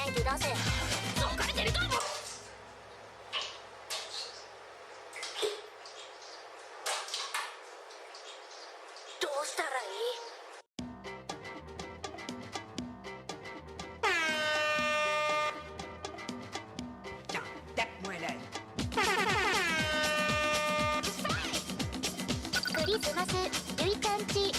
元気出せ。疲れてるかも。どうしたらいい？クリスマスゆいちゃんち。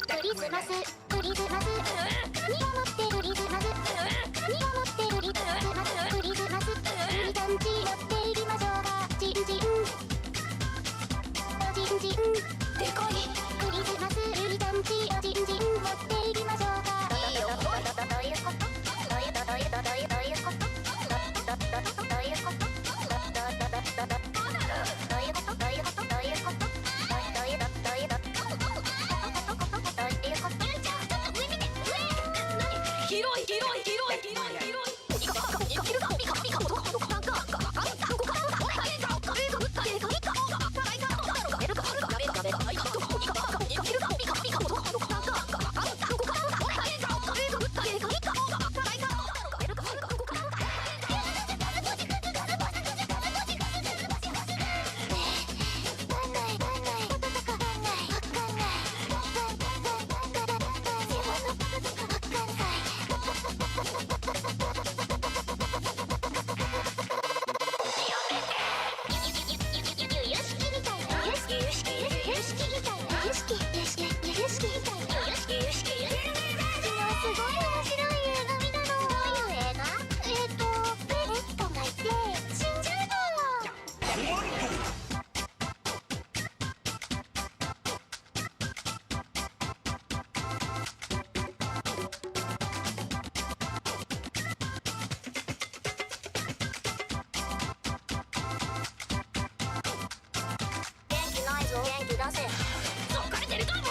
クリスマスクリスマス何をもってクリスマス何をもってクリスマスクリスマスゆいちゃんち寄っていきましょうか。チンチンおちんちんでかいクリスマスゆいちゃんちおちんちん持っていきましょうか。いいよ。どういうことどういうことどういうことどういうことどういうことどういうことどういうことどういうことどういうこと広い広い広い広い広い元気出せ。疲れてるかも。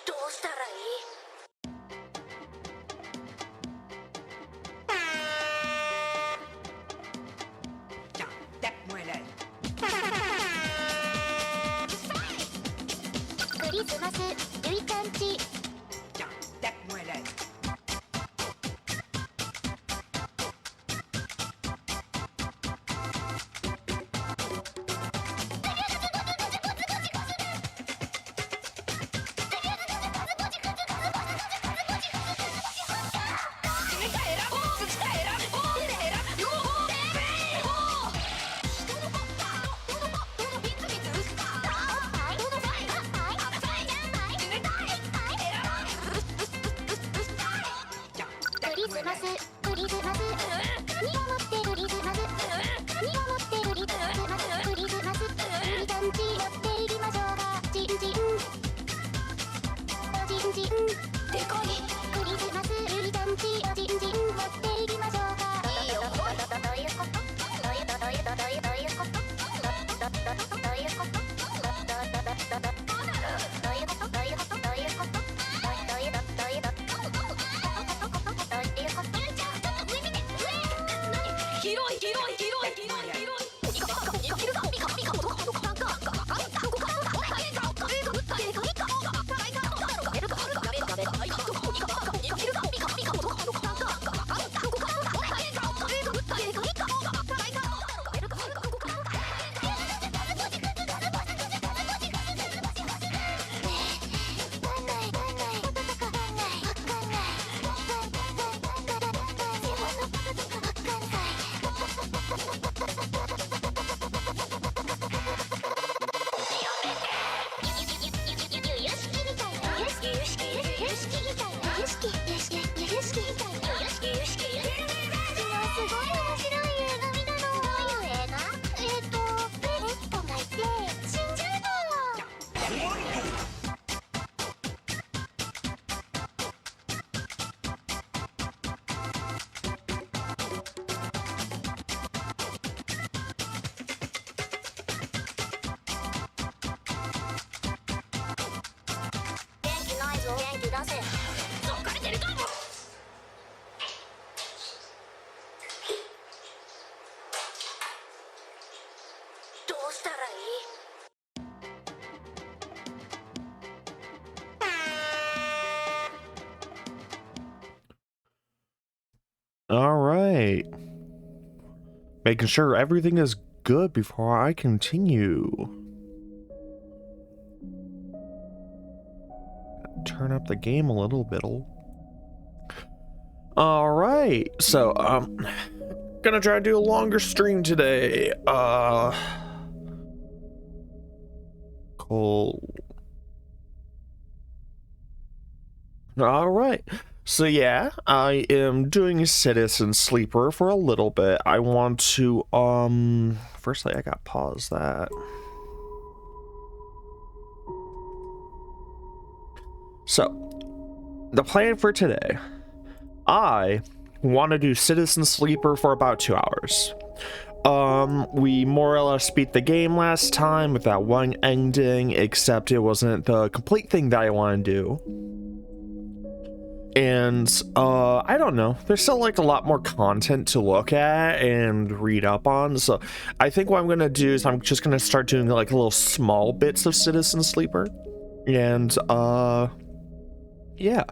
どうしたらいい？クリスマスゆいちゃんち。クリスマスクリスマス何をもってクリスマス何をもってクリスマスクリスマスゆいちゃんち寄っていきましょうか。チンチンおちんちんでかいクリスマスゆいちゃんちおちんちん持っていきましょうか。いいよ。どういうことどういうことどういうことどういうことどういうことどういうこと広い広い広い広い広いせ。疲れてるかも。どうしたらいい？ All right. Making sure everything is good before I continue. Turn up the game a little bit. All right. So, gonna try to do a longer stream today. Cool. All right. So yeah, I am doing Citizen Sleeper for a little bit. I want to, firstly I got pause that. So, the plan for today. I want to do Citizen Sleeper for about 2 hours. We more or less beat the game last time with that one ending, except it wasn't the complete thing that I want to do. And, I don't know, there's still like a lot more content to look at and read up on, so I think what I'm gonna do is I'm just gonna start doing like little small bits of Citizen Sleeper. And, yeah.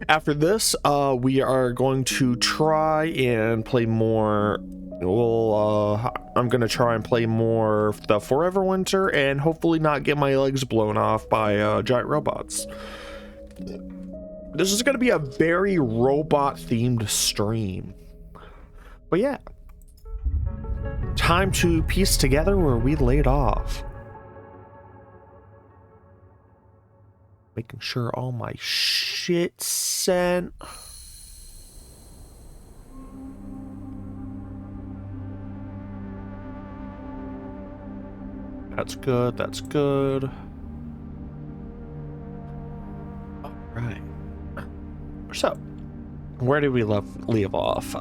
After this, we are going to try and play more. Well, I'm gonna try and play more the Forever Winter and hopefully not get my legs blown off by giant robots. This is gonna be a very robot-themed stream. But yeah, time to piece together where we laid off. Making sure all my shit sent. That's good, that's good. All right. So, where did we leave off?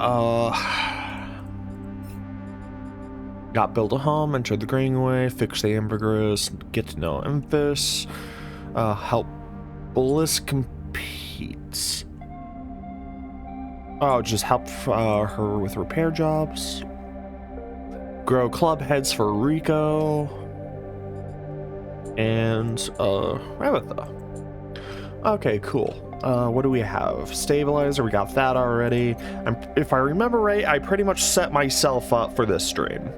Got build a home, enter the Greenway, fix the ambergris, get to know Emphas, help Bliss competes. Oh, just help her with repair jobs. Grow club heads for Rico. And, Rabatha. Okay, cool. What do we have? Stabilizer, we got that already. If I remember right, I pretty much set myself up for this stream.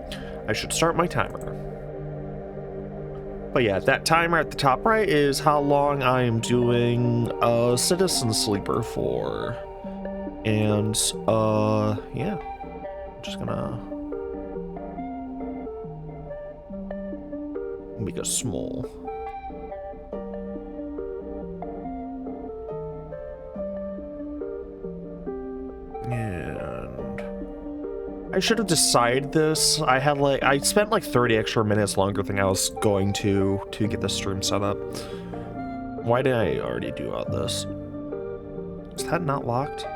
I should start my timer. But yeah, that timer at the top right is how long I am doing Citizen Sleeper for. And, yeah. I'm just gonna make it small. And I should have decided this. I spent like 30 extra minutes longer than I was going to get the stream set up. Why did I already do all this? Is that not locked?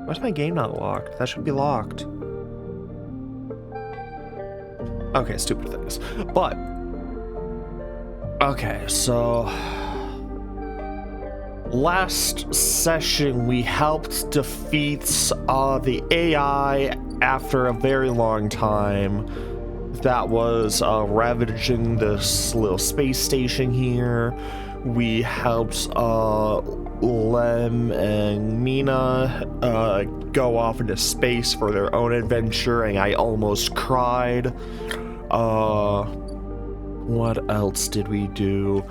Why's my game not locked? That should be locked. Okay, stupid things. But okay, so last session we helped defeat the AI after a very long time that was ravaging this little space station here. We helped Lem and Mina go off into space for their own adventure, and I almost cried. What else did we do?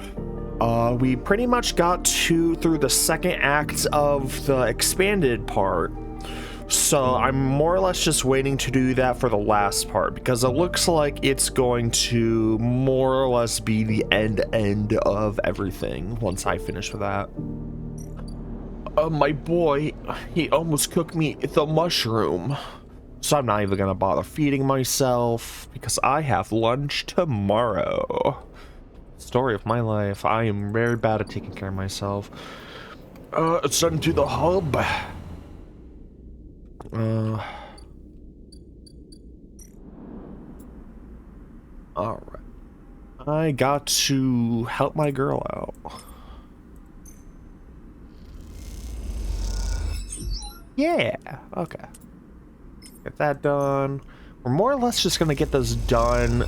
We pretty much got through the second act of the expanded part. So I'm more or less just waiting to do that for the last part, because it looks like it's going to more or less be the end of everything once I finish with that. My boy, he almost cooked me the mushroom. So I'm not even gonna bother feeding myself because I have lunch tomorrow. Story of my life. I am very bad at taking care of myself. Send to the hub. Alright. I got to help my girl out. Yeah, okay. Get that done. We're more or less just gonna get this done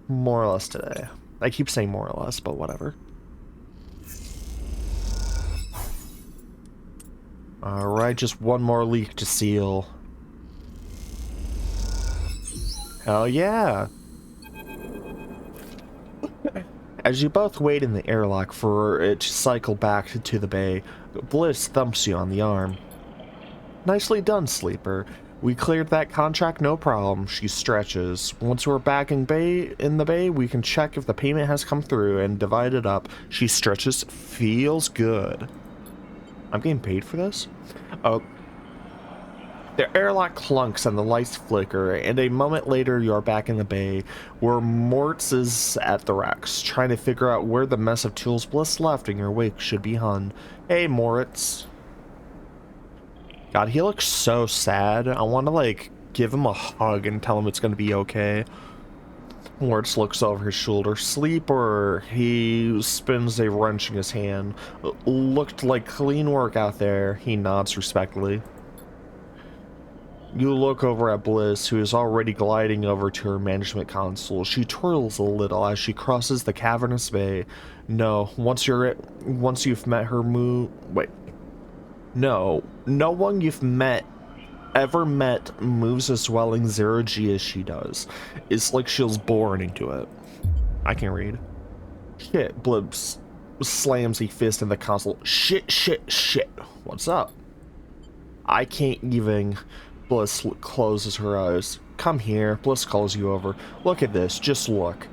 more or less today. I keep saying more or less, but whatever. Alright, just one more leak to seal. Hell yeah! As you both wait in the airlock for it to cycle back to the bay, Bliss thumps you on the arm. Nicely done, Sleeper. We cleared that contract no problem, she stretches. Once we're back in the bay, we can check if the payment has come through and divide it up. She stretches. Feels good. I'm getting paid for this? Oh. The airlock clunks and the lights flicker, and a moment later you're back in the bay, where Moritz is at the racks, trying to figure out where the mess of tools Bliss left in your wake should be hung. Hey, Moritz. God, he looks so sad. I want to, like, give him a hug and tell him it's going to be okay. Moritz looks over his shoulder. Sleeper. He spins a wrench in his hand. Looked like clean work out there. He nods respectfully. You look over at Bliss, who is already gliding over to her management console. She twirls a little as she crosses the cavernous bay. No, once you've met her No one you've ever met moves as well in zero G as she does. It's like she was born into it. I can read. Shit, Bliss slams a fist in the console. Shit. What's up? I can't even. Bliss closes her eyes. Come here. Bliss calls you over. Look at this. Just look.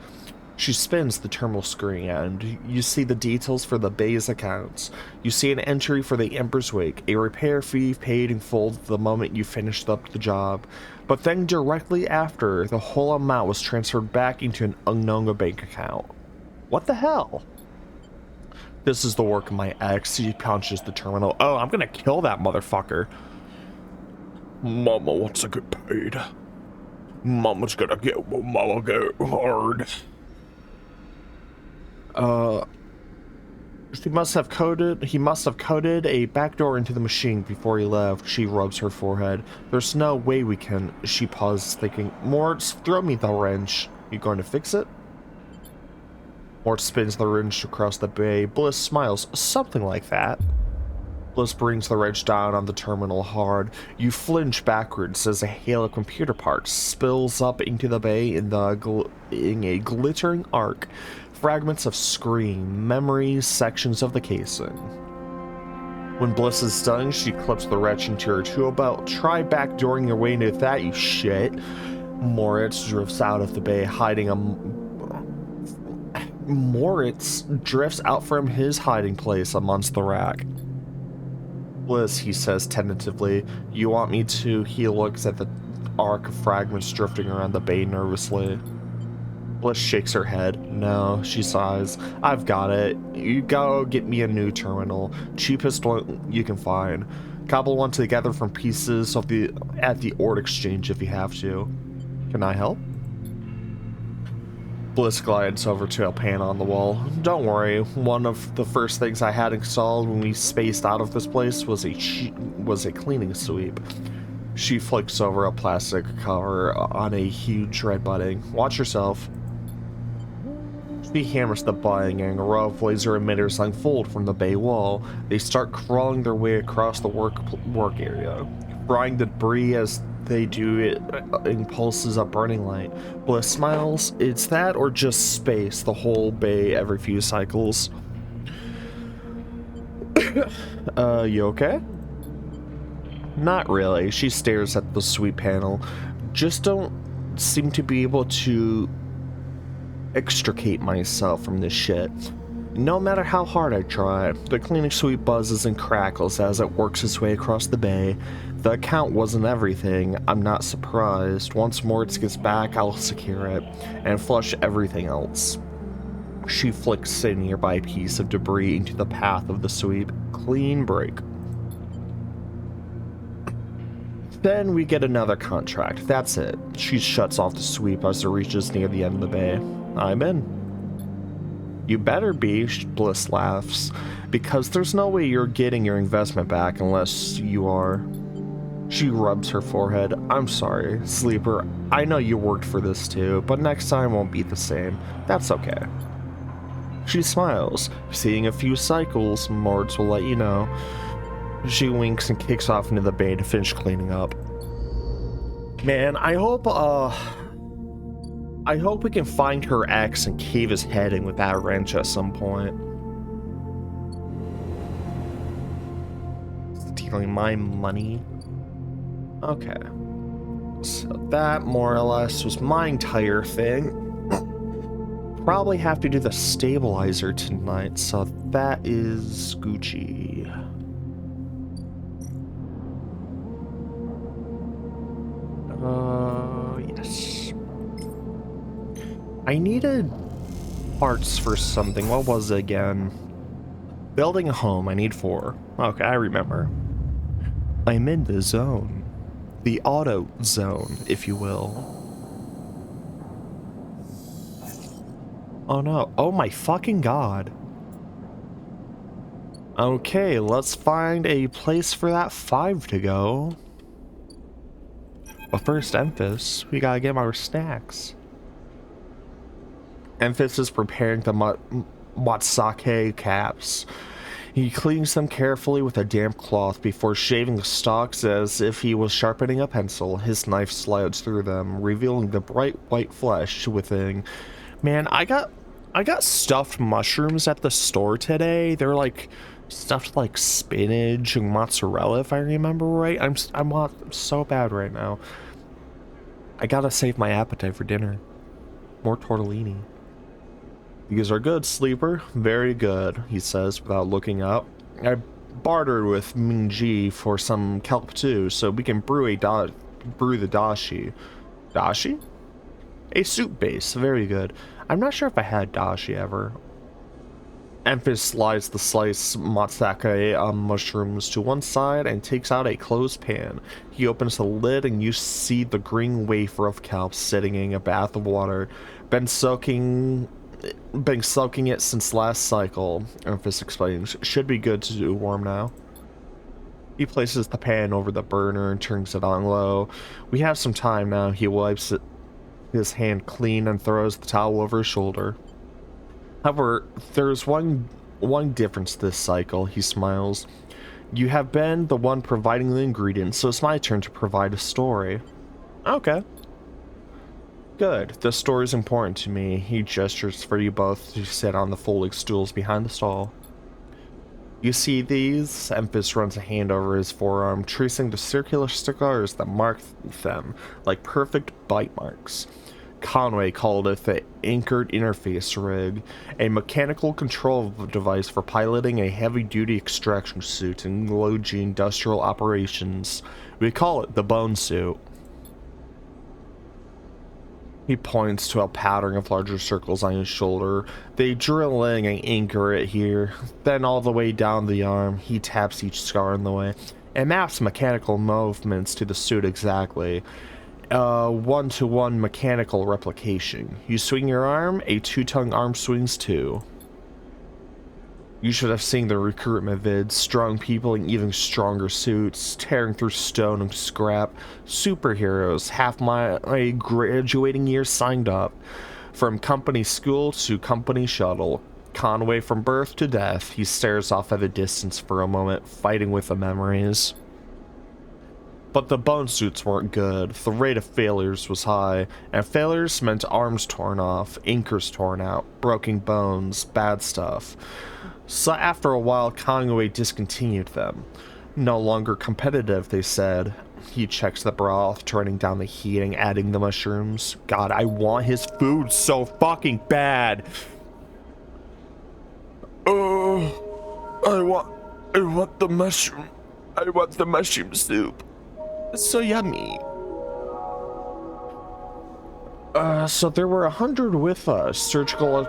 She spins the terminal screen and you see the details for the bay's accounts. You see an entry for the Emperor's Wake, a repair fee paid in full the moment you finished up the job. But then directly after, the whole amount was transferred back into an unknown bank account. What the hell? This is the work of my ex. She punches the terminal. Oh, I'm gonna kill that motherfucker. Mama wants to get paid. Mama's gonna get what Mama get hard. He must have coded a backdoor into the machine before he left. She rubs her forehead. There's no way we can. She pauses, thinking, Moritz, throw me the wrench. You going to fix it? Moritz spins the wrench across the bay. Bliss smiles. Something like that. Bliss brings the wrench down on the terminal hard. You flinch backwards as a hail of computer parts spills up into the bay in a glittering arc. Fragments of screen, memories, sections of the casing. When Bliss is done, she clips the wrench into her tool belt. Try backdooring your way into that, you shit. Moritz drifts out of the bay, Moritz drifts out from his hiding place amongst the rack. Bliss, he says tentatively, you want me to? He looks at the arc of fragments drifting around the bay nervously. Bliss shakes her head. No, she sighs. I've got it. You go get me a new terminal. Cheapest one you can find. Cobble one together from pieces at the Ord Exchange if you have to. Can I help? Bliss glides over to a panel on the wall. Don't worry, one of the first things I had installed when we spaced out of this place was a cleaning sweep. She flicks over a plastic cover on a huge red button. Watch yourself. She hammers the button and a row of laser emitters unfold from the bay wall. They start crawling their way across the work area, frying debris as they do it in pulses of burning light. Bliss smiles. It's that or just space, the whole bay every few cycles. You okay? Not really. She stares at the sweep panel. Just don't seem to be able to extricate myself from this shit. No matter how hard I try, the cleaning sweep buzzes and crackles as it works its way across the bay. The account wasn't everything. I'm not surprised. Once Moritz gets back, I'll secure it and flush everything else. She flicks a nearby piece of debris into the path of the sweep. Clean break. Then we get another contract. That's it. She shuts off the sweep as it reaches near the end of the bay. I'm in. You better be, Bliss laughs. because there's no way you're getting your investment back unless you are. She rubs her forehead. I'm sorry, Sleeper. I know you worked for this too, but next time won't be the same. That's okay. She smiles. Seeing a few cycles, Mords will let you know. She winks and kicks off into the bay to finish cleaning up. Man, I hope we can find her ex and cave his head in with that wrench at some point. Stealing my money. Okay. So that more or less was my entire thing. Probably have to do the stabilizer tonight, so that is Gucci. Yes. I needed parts for something. What was it again? Building a home. I need 4. Okay, I remember. I'm in the zone. The auto zone, if you will. Oh no. Oh my fucking god. Okay, let's find a place for that 5 to go. But first, Emphis, we gotta get our snacks. Emphis is preparing the matsake caps. He cleans them carefully with a damp cloth before shaving the stalks as if he was sharpening a pencil. His knife slides through them, revealing the bright white flesh within. Man, I got stuffed mushrooms at the store today. They're like stuffed like spinach and mozzarella, if I remember right. I'm so bad right now. I gotta save my appetite for dinner. More tortellini. These are good, Sleeper. Very good, he says without looking up. I bartered with Mingji for some kelp too, so we can brew the dashi. Dashi? A soup base. Very good. I'm not sure if I had dashi ever. Emphis slides the sliced matsake mushrooms to one side and takes out a closed pan. He opens the lid and you see the green wafer of kelp sitting in a bath of water. Been soaking it since last cycle, Emphis explains. Should be good to do warm now. He places the pan over the burner and turns it on low. We have some time now. He wipes his hand clean and throws the towel over his shoulder. However, there's one difference this cycle, he smiles. You have been the one providing the ingredients, so it's my turn to provide a story. Okay. Good. The story is important to me. He gestures for you both to sit on the folding stools behind the stall. You see these? Emphis runs a hand over his forearm, tracing the circular scars that mark them, like perfect bite marks. Conway called it the Anchored Interface Rig, a mechanical control device for piloting a heavy-duty extraction suit in low-G industrial operations. We call it the Bone Suit. He points to a pattern of larger circles on his shoulder. They drill in and anchor it here. Then all the way down the arm, he taps each scar in the way and maps mechanical movements to the suit exactly. One-to-one mechanical replication. You swing your arm, a 2-tongue arm swings too. You should have seen the recruitment vids. Strong people in even stronger suits, tearing through stone and scrap. Superheroes. Half my graduating year signed up. From company school to company shuttle. Conway from birth to death. He stares off at the distance for a moment, fighting with the memories. But the bone suits weren't good. The rate of failures was high, and failures meant arms torn off, anchors torn out, broken bones, bad stuff. So after a while, Conway discontinued them. No longer competitive, they said. He checks the broth, turning down the heat and adding the mushrooms. God, I want his food so fucking bad. I want the mushroom. I want the mushroom soup. It's so yummy. So there were 100 with us. Surgical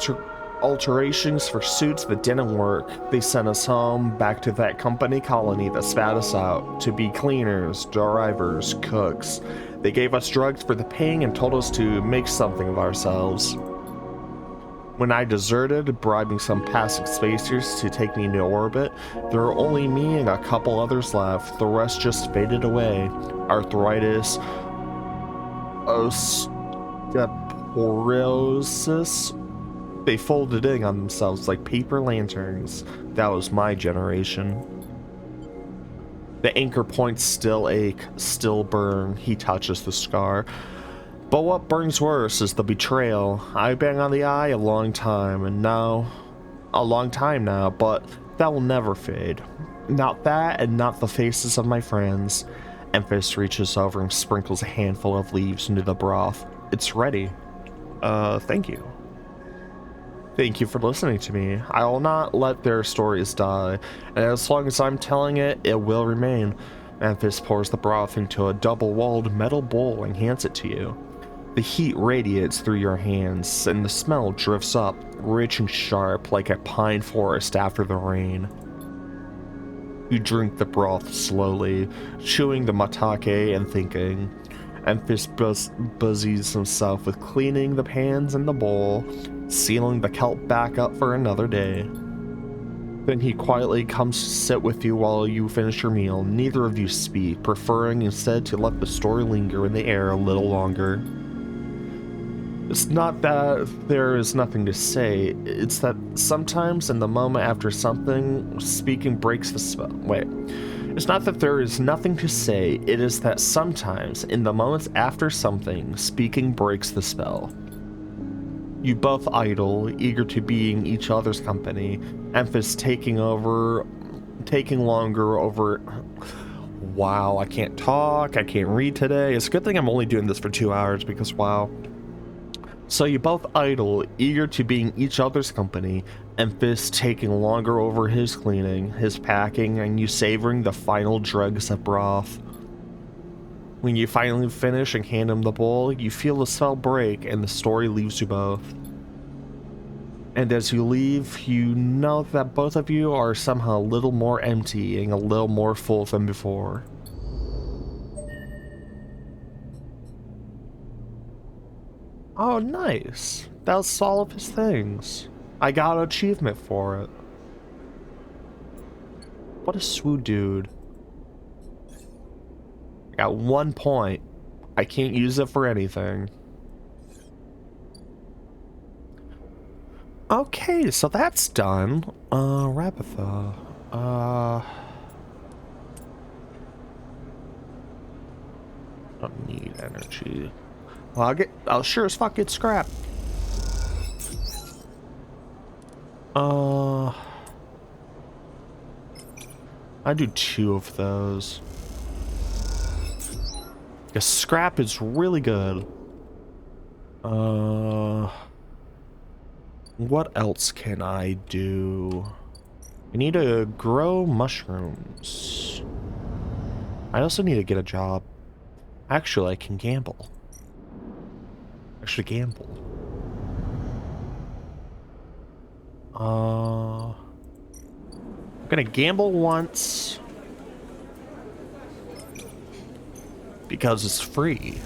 alterations for suits that didn't work. They sent us home, back to that company colony that spat us out, to be cleaners, drivers, cooks. They gave us drugs for the pain and told us to make something of ourselves. When I deserted, bribing some passing spacers to take me into orbit, there were only me and a couple others left. The rest just faded away. Arthritis, osteoporosis. They folded in on themselves like paper lanterns. That was my generation. The anchor points still ache, still burn. He touches the scar. But what burns worse is the betrayal. I've been on the eye a long time now, but that will never fade. Not that, and not the faces of my friends. Emphis reaches over and sprinkles a handful of leaves into the broth. It's ready. Thank you. Thank you for listening to me. I will not let their stories die, and as long as I'm telling it, it will remain. Emphis pours the broth into a double-walled metal bowl and hands it to you. The heat radiates through your hands, and the smell drifts up, rich and sharp like a pine forest after the rain. You drink the broth slowly, chewing the matake and thinking. Emphis busies himself with cleaning the pans and the bowl, sealing the kelp back up for another day. Then he quietly comes to sit with you while you finish your meal. Neither of you speak, preferring instead to let the story linger in the air a little longer. It's not that there is nothing to say, it's that sometimes in the moment after something, speaking breaks the spell. It's not that there is nothing to say, it is that sometimes in the moments after something, speaking breaks the spell. You both idle, eager to be in each other's company, Emphis taking longer over... Wow, I can't talk, I can't read today. It's a good thing I'm only doing this for 2 hours because wow. So you both idle, eager to be in each other's company, Emphis taking longer over his cleaning, his packing, and you savoring the final dregs of broth. When you finally finish and hand him the bowl, you feel the spell break and the story leaves you both. And as you leave, you know that both of you are somehow a little more empty and a little more full than before. Oh, nice. That's all of his things. I got an achievement for it. What a swoot dude. I got 1 point. I can't use it for anything. Okay, so that's done. Rabitha. Don't need energy. Well, I'll sure as fuck get scrap. I do 2 of those. Because scrap is really good. What else can I do? I need to grow mushrooms. I also need to get a job. Actually, I can gamble. I should gamble. I'm gonna gamble once. Because it's free.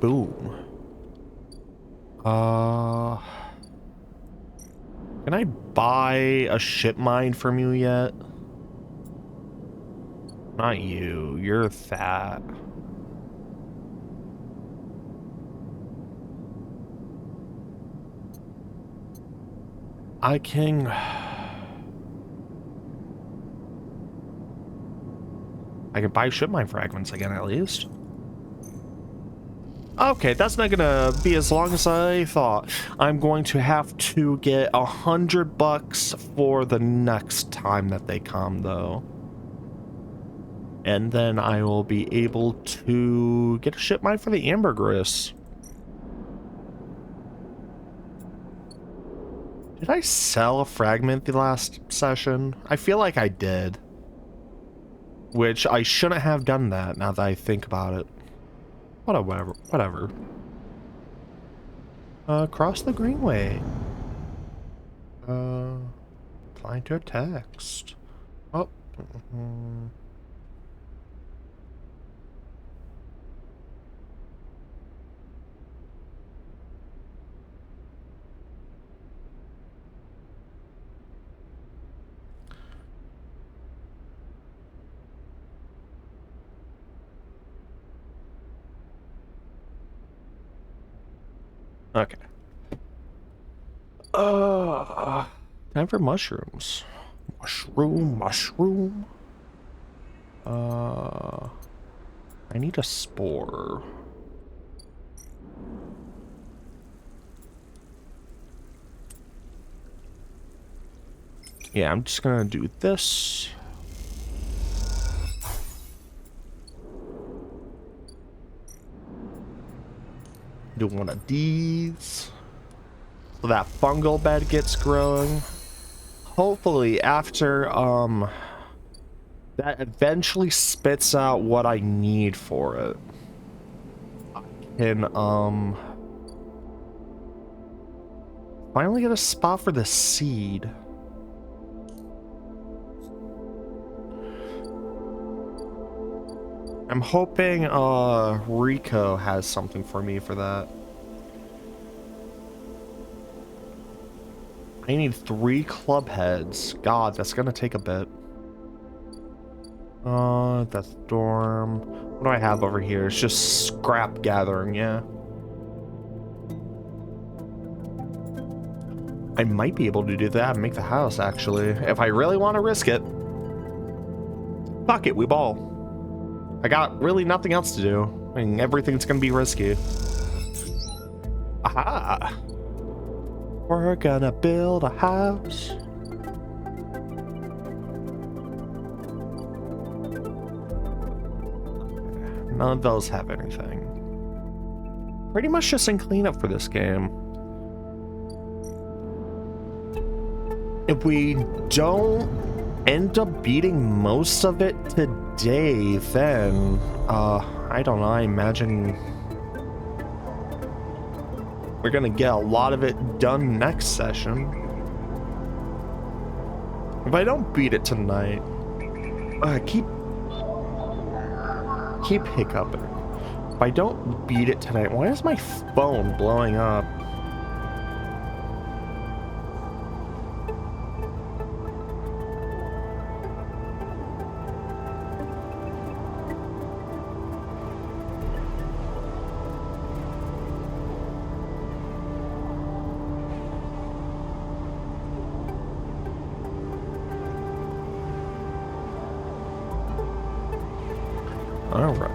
Boom. Can I buy a ship mine from you yet? Not you. You're fat. I can... I can buy ship mine fragments again, at least. Okay, that's not gonna be as long as I thought. I'm going to have to get $100 for the next time that they come, though. And then I will be able to get a ship mine for the ambergris. Did I sell a fragment the last session? I feel like I did. Which I shouldn't have done that now that I think about it. Whatever. Cross the greenway. Applying to a text. Oh. Okay. Time for mushrooms. Mushroom. I need a spore. Yeah, I'm just gonna do this. Do one of these. So that fungal bed gets growing. Hopefully after, that eventually spits out what I need for it. I can, finally get a spot for the seed. I'm hoping, Rico has something for me for that. I need 3 club heads. God, that's gonna take a bit. That's dorm. What do I have over here? It's just scrap gathering, yeah. I might be able to do that and make the house, actually, if I really want to risk it. Fuck it, we ball. I got really nothing else to do. I mean, everything's gonna be risky. Aha! We're gonna build a house. None of those have anything. Pretty much just in cleanup for this game. If we don't end up beating most of it today, then, I don't know, I imagine we're gonna get a lot of it done next session. If I don't beat it tonight, keep hiccuping. If I don't beat it tonight, why is my phone blowing up? Alright.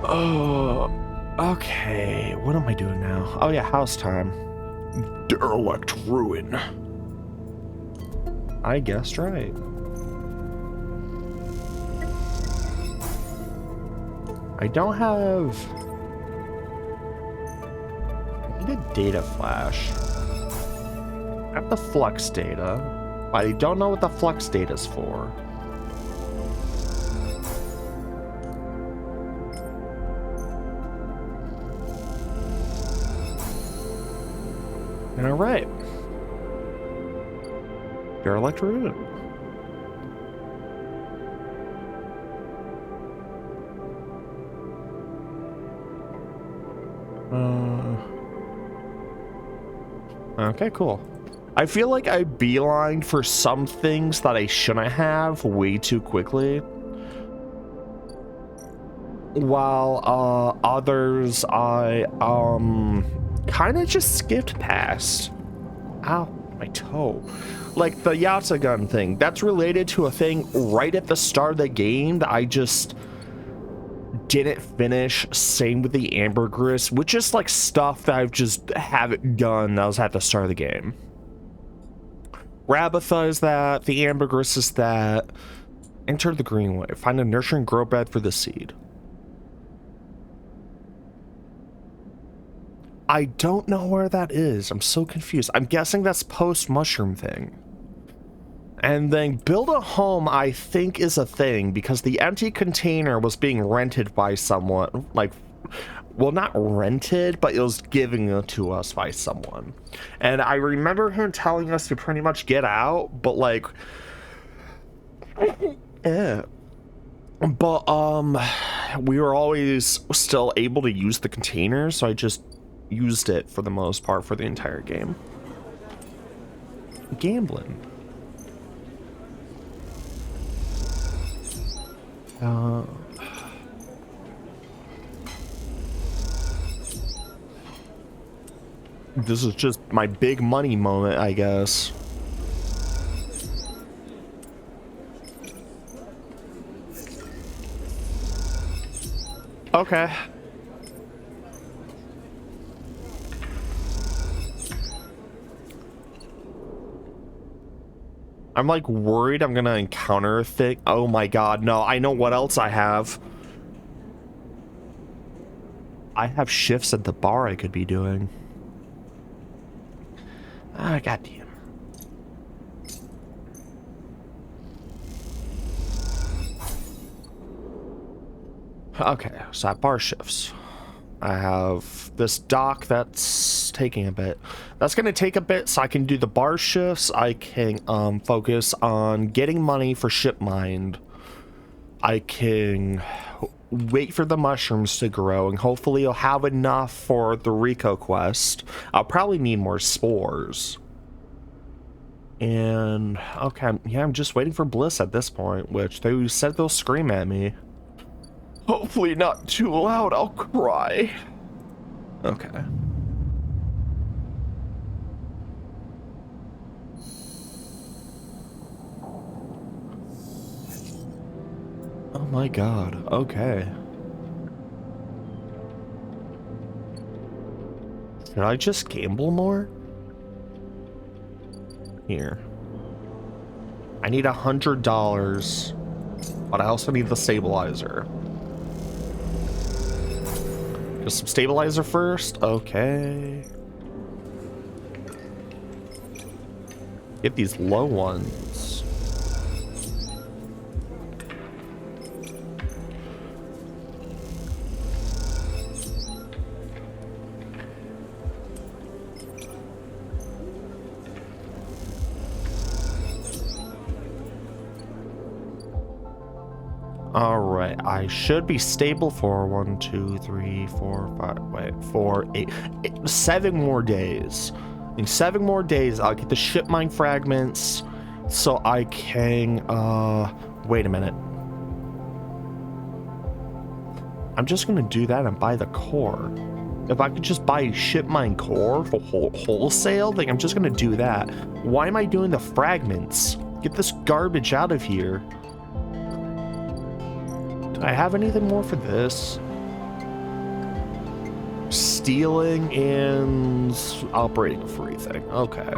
Oh, okay. What am I doing now? Oh yeah, house time. Derelict ruin. I guessed right. I don't have... I need a data flash. I have the flux data, but I don't know what the flux data is for. All right. Derelict ruin. Okay, cool. I feel like I beelined for some things that I shouldn't have way too quickly, while others I kind of just skipped past. Ow, my toe. Like the Yatsugun thing, that's related to a thing right at the start of the game that I just didn't finish. Same with the ambergris, which is like stuff that I've just haven't done that was at the start of the game. Rabitha is that, the ambergris is that. Enter the greenway, find a nurturing grow bed for the seed. I don't know where that is. I'm so confused. I'm guessing that's post mushroom thing. And then build a home, I think, is a thing because the empty container was being rented by someone. Like, well, not rented, but it was giving it to us by someone. And I remember him telling us to pretty much get out, but like, yeah. But we were always still able to use the container, so I just used it for the most part for the entire game. Gambling. This is just my big money moment, I guess. Okay. I'm like worried I'm gonna encounter a thing. Oh my god, no, I know what else I have. I have shifts at the bar I could be doing. Ah, goddamn. Okay, so at bar shifts. I have this dock that's taking a bit. That's going to take a bit so I can do the bar shifts. I can focus on getting money for ShipMind. I can wait for the mushrooms to grow and hopefully I'll have enough for the Rico quest. I'll probably need more spores. And okay, yeah, I'm just waiting for Bliss at this point, which they said they'll scream at me. Hopefully not too loud, I'll cry. Okay. Oh my god, okay. Should I just gamble more? Here. I need $100, but I also need the stabilizer. Just some stabilizer first? Okay. Get these low ones. Alright, I should be stable for 1, 2, 3, 4, 5, wait, 4, 8, 7 more days. In 7 more days, I'll get the ShipMind fragments so I can, wait a minute. I'm just gonna do that and buy the core. If I could just buy ShipMind core for wholesale, then I'm just gonna do that. Why am I doing the fragments? Get this garbage out of here. I have anything more for this? Stealing and operating a free thing. Okay.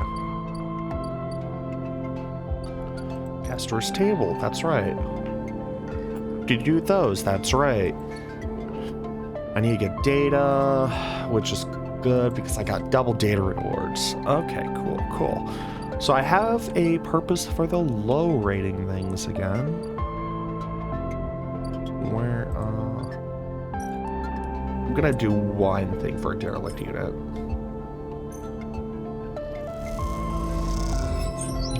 Castor's table, that's right. Did you do those? That's right. I need to get data, which is good because I got double data rewards. Okay, cool, cool. So I have a purpose for the low rating things again. Where, I'm gonna do one thing for a derelict unit.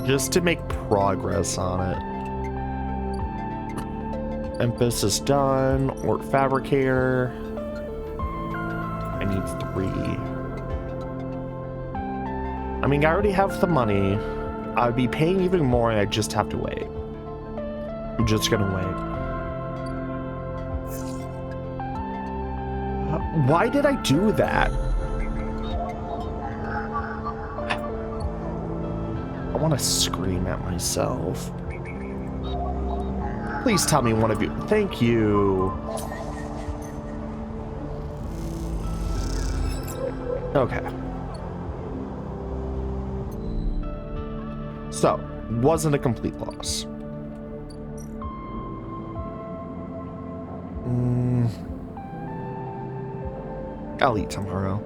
Just to make progress on it. Emphasis done. Orc fabricator. I need 3. I mean, I already have the money. I'd be paying even more and I just have to wait. I'm just gonna wait. Why did I do that? I want to scream at myself. Please tell me one of you. Thank you. Okay. So, wasn't a complete loss. I'll eat tomorrow.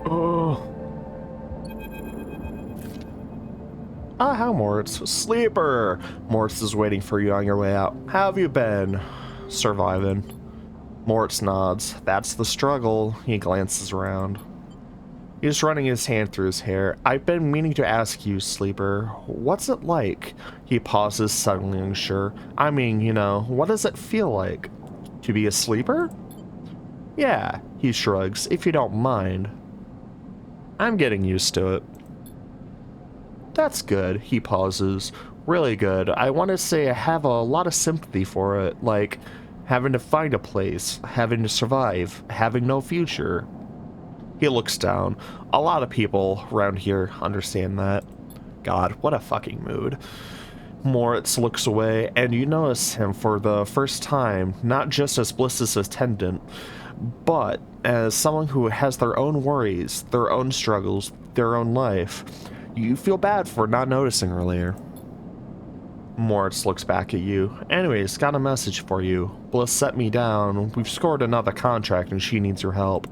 Oh. Ah, how Moritz? Sleeper! Moritz is waiting for you on your way out. How have you been? Surviving. Moritz nods. That's the struggle. He glances around. He's running his hand through his hair. I've been meaning to ask you, Sleeper. What's it like? He pauses, suddenly unsure. I mean, you know, what does it feel like? To be a sleeper? Yeah, he shrugs, if you don't mind. I'm getting used to it. That's good, he pauses. really good. I want to say I have a lot of sympathy for it, like having to find a place, having to survive, having no future. He looks down. A lot of people around here understand that. God, what a fucking mood. Moritz looks away, and you notice him for the first time, not just as Bliss's attendant, but as someone who has their own worries, their own struggles, their own life. You feel bad for not noticing earlier. Moritz looks back at you. Anyways, got a message for you. Bliss set me down. We've scored another contract and she needs your help.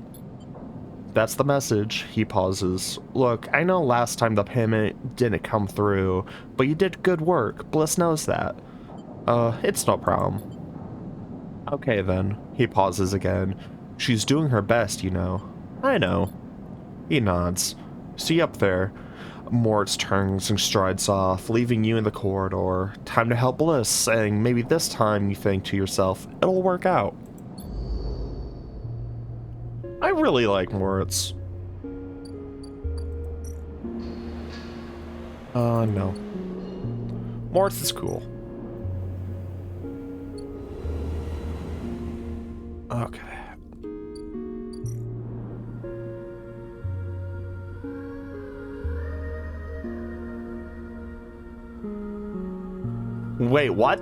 That's the message. He pauses. Look, I know last time the payment didn't come through, but you did good work. Bliss knows that. It's no problem. Okay then. He pauses again. She's doing her best, you know. I know. He nods. See you up there. Moritz turns and strides off, leaving you in the corridor. Time to help Bliss, saying maybe this time you think to yourself, it'll work out. I really like Moritz. No. Moritz is cool. Okay. Wait, what?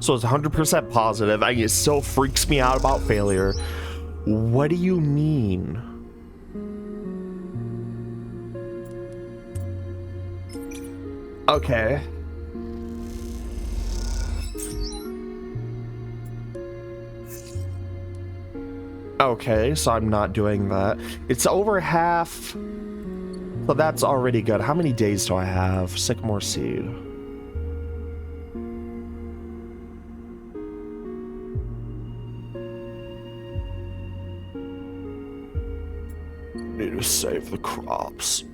So it's 100% positive, and it still freaks me out about failure. What do you mean? Okay. Okay, so I'm not doing that. It's over half. So that's already good. How many days do I have? Sycamore seed. Need to save the crops.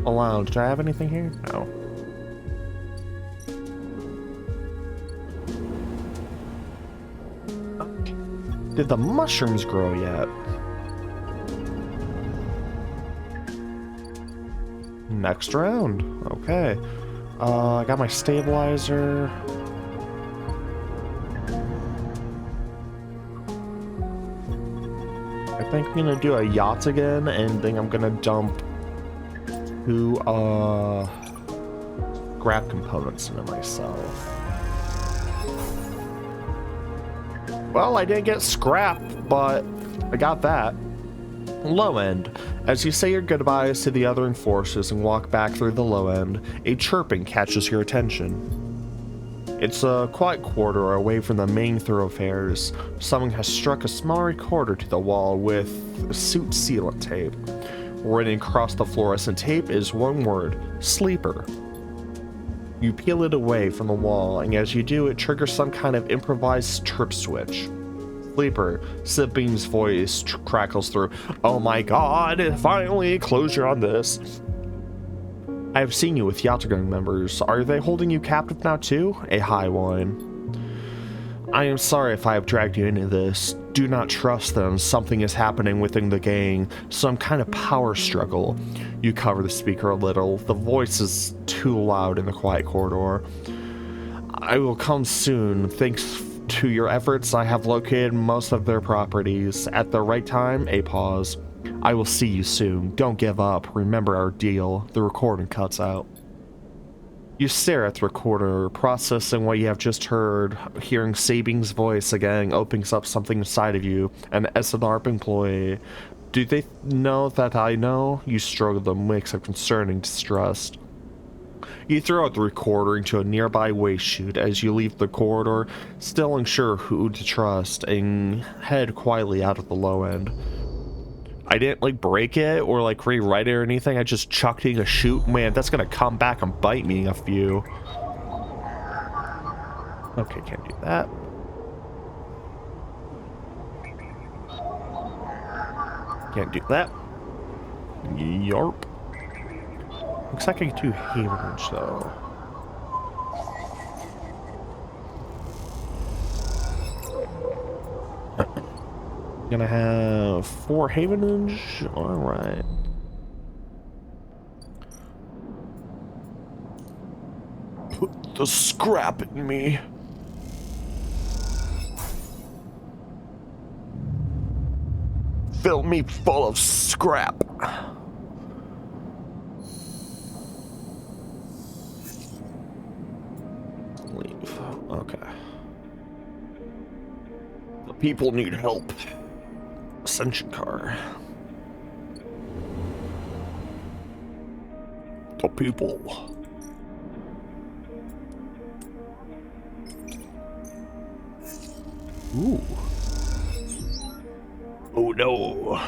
Allow, did I have anything here? No. Did the mushrooms grow yet? Next round. Okay. I got my stabilizer. I think I'm gonna do a yacht again, and then I'm gonna dump 2 scrap components into myself. Well, I didn't get scrap, but I got that. Low end. As you say your goodbyes to the other enforcers and walk back through the low end, a chirping catches your attention. It's a quiet corridor away from the main thoroughfares. Someone has struck a small recorder to the wall with suit sealant tape. Running across the fluorescent tape is one word: sleeper. You peel it away from the wall, and as you do, it triggers some kind of improvised trip switch. Sleeper, Sabin's voice crackles through. Oh my god, finally, closure on this. I have seen you with Yatagang members. Are they holding you captive now too? A high one. I am sorry if I have dragged you into this. Do not trust them. Something is happening within the gang. Some kind of power struggle. You cover the speaker a little. The voice is too loud in the quiet corridor. I will come soon. Thanks to your efforts, I have located most of their properties. At the right time, a pause. I will see you soon. Don't give up. Remember our deal. The recording cuts out. You stare at the recorder, processing what you have just heard. Hearing Sabin's voice again opens up something inside of you. An SNARP employee. Do they know that I know? You struggle the mix of concern and distrust. You throw out the recorder into a nearby waste chute as you leave the corridor, still unsure who to trust, and head quietly out of the low end. I didn't break it or rewrite it or anything. I just chucked it in a chute. Man, that's gonna come back and bite me a few. Okay, can't do that. Can't do that. Yarp. Looks like I can do Havenage though. Gonna have 4 Havenage. Alright. Put the scrap in me. Fill me full of scrap. Leave. Okay. The people need help. Ascension car. The people. Ooh. Oh no.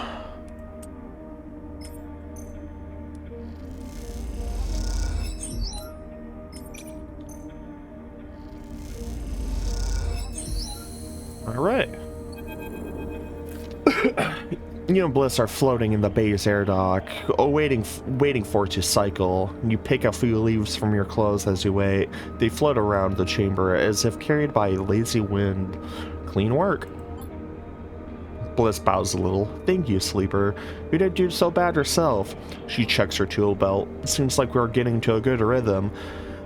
All right. You and Bliss are floating in the bay's air dock, waiting for it to cycle. You pick a few leaves from your clothes as you wait. They float around the chamber as if carried by a lazy wind. Clean work. Bliss bows a little. Thank you, Sleeper. You didn't do so bad yourself. She checks her tool belt. Seems like we're getting to a good rhythm.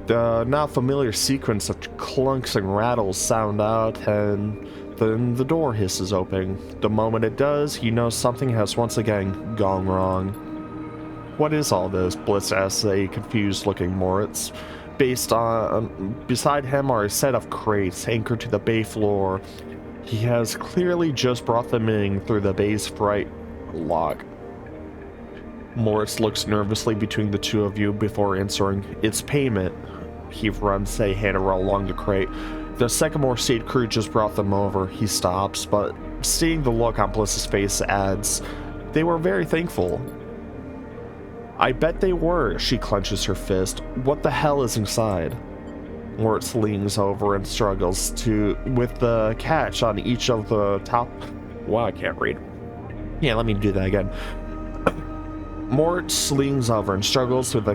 The now familiar sequence of clunks and rattles sound out, and then the door hisses open. The moment it does, you know something has once again gone wrong. What is all this? Bliss asks a confused-looking Moritz. Beside him are a set of crates anchored to the bay floor. He has clearly just brought them in through the bay's freight lock. Moritz looks nervously between the two of you before answering. It's payment. He runs a hand along the crate. The Sycamore State crew just brought them over. He stops, but seeing the look on Bliss's face adds, they were very thankful. I bet they were, she clenches her fist. What the hell is inside? Moritz leans over and struggles with the catch on each of the top. Wow, I can't read. Yeah, let me do that again. Moritz leans over and struggles with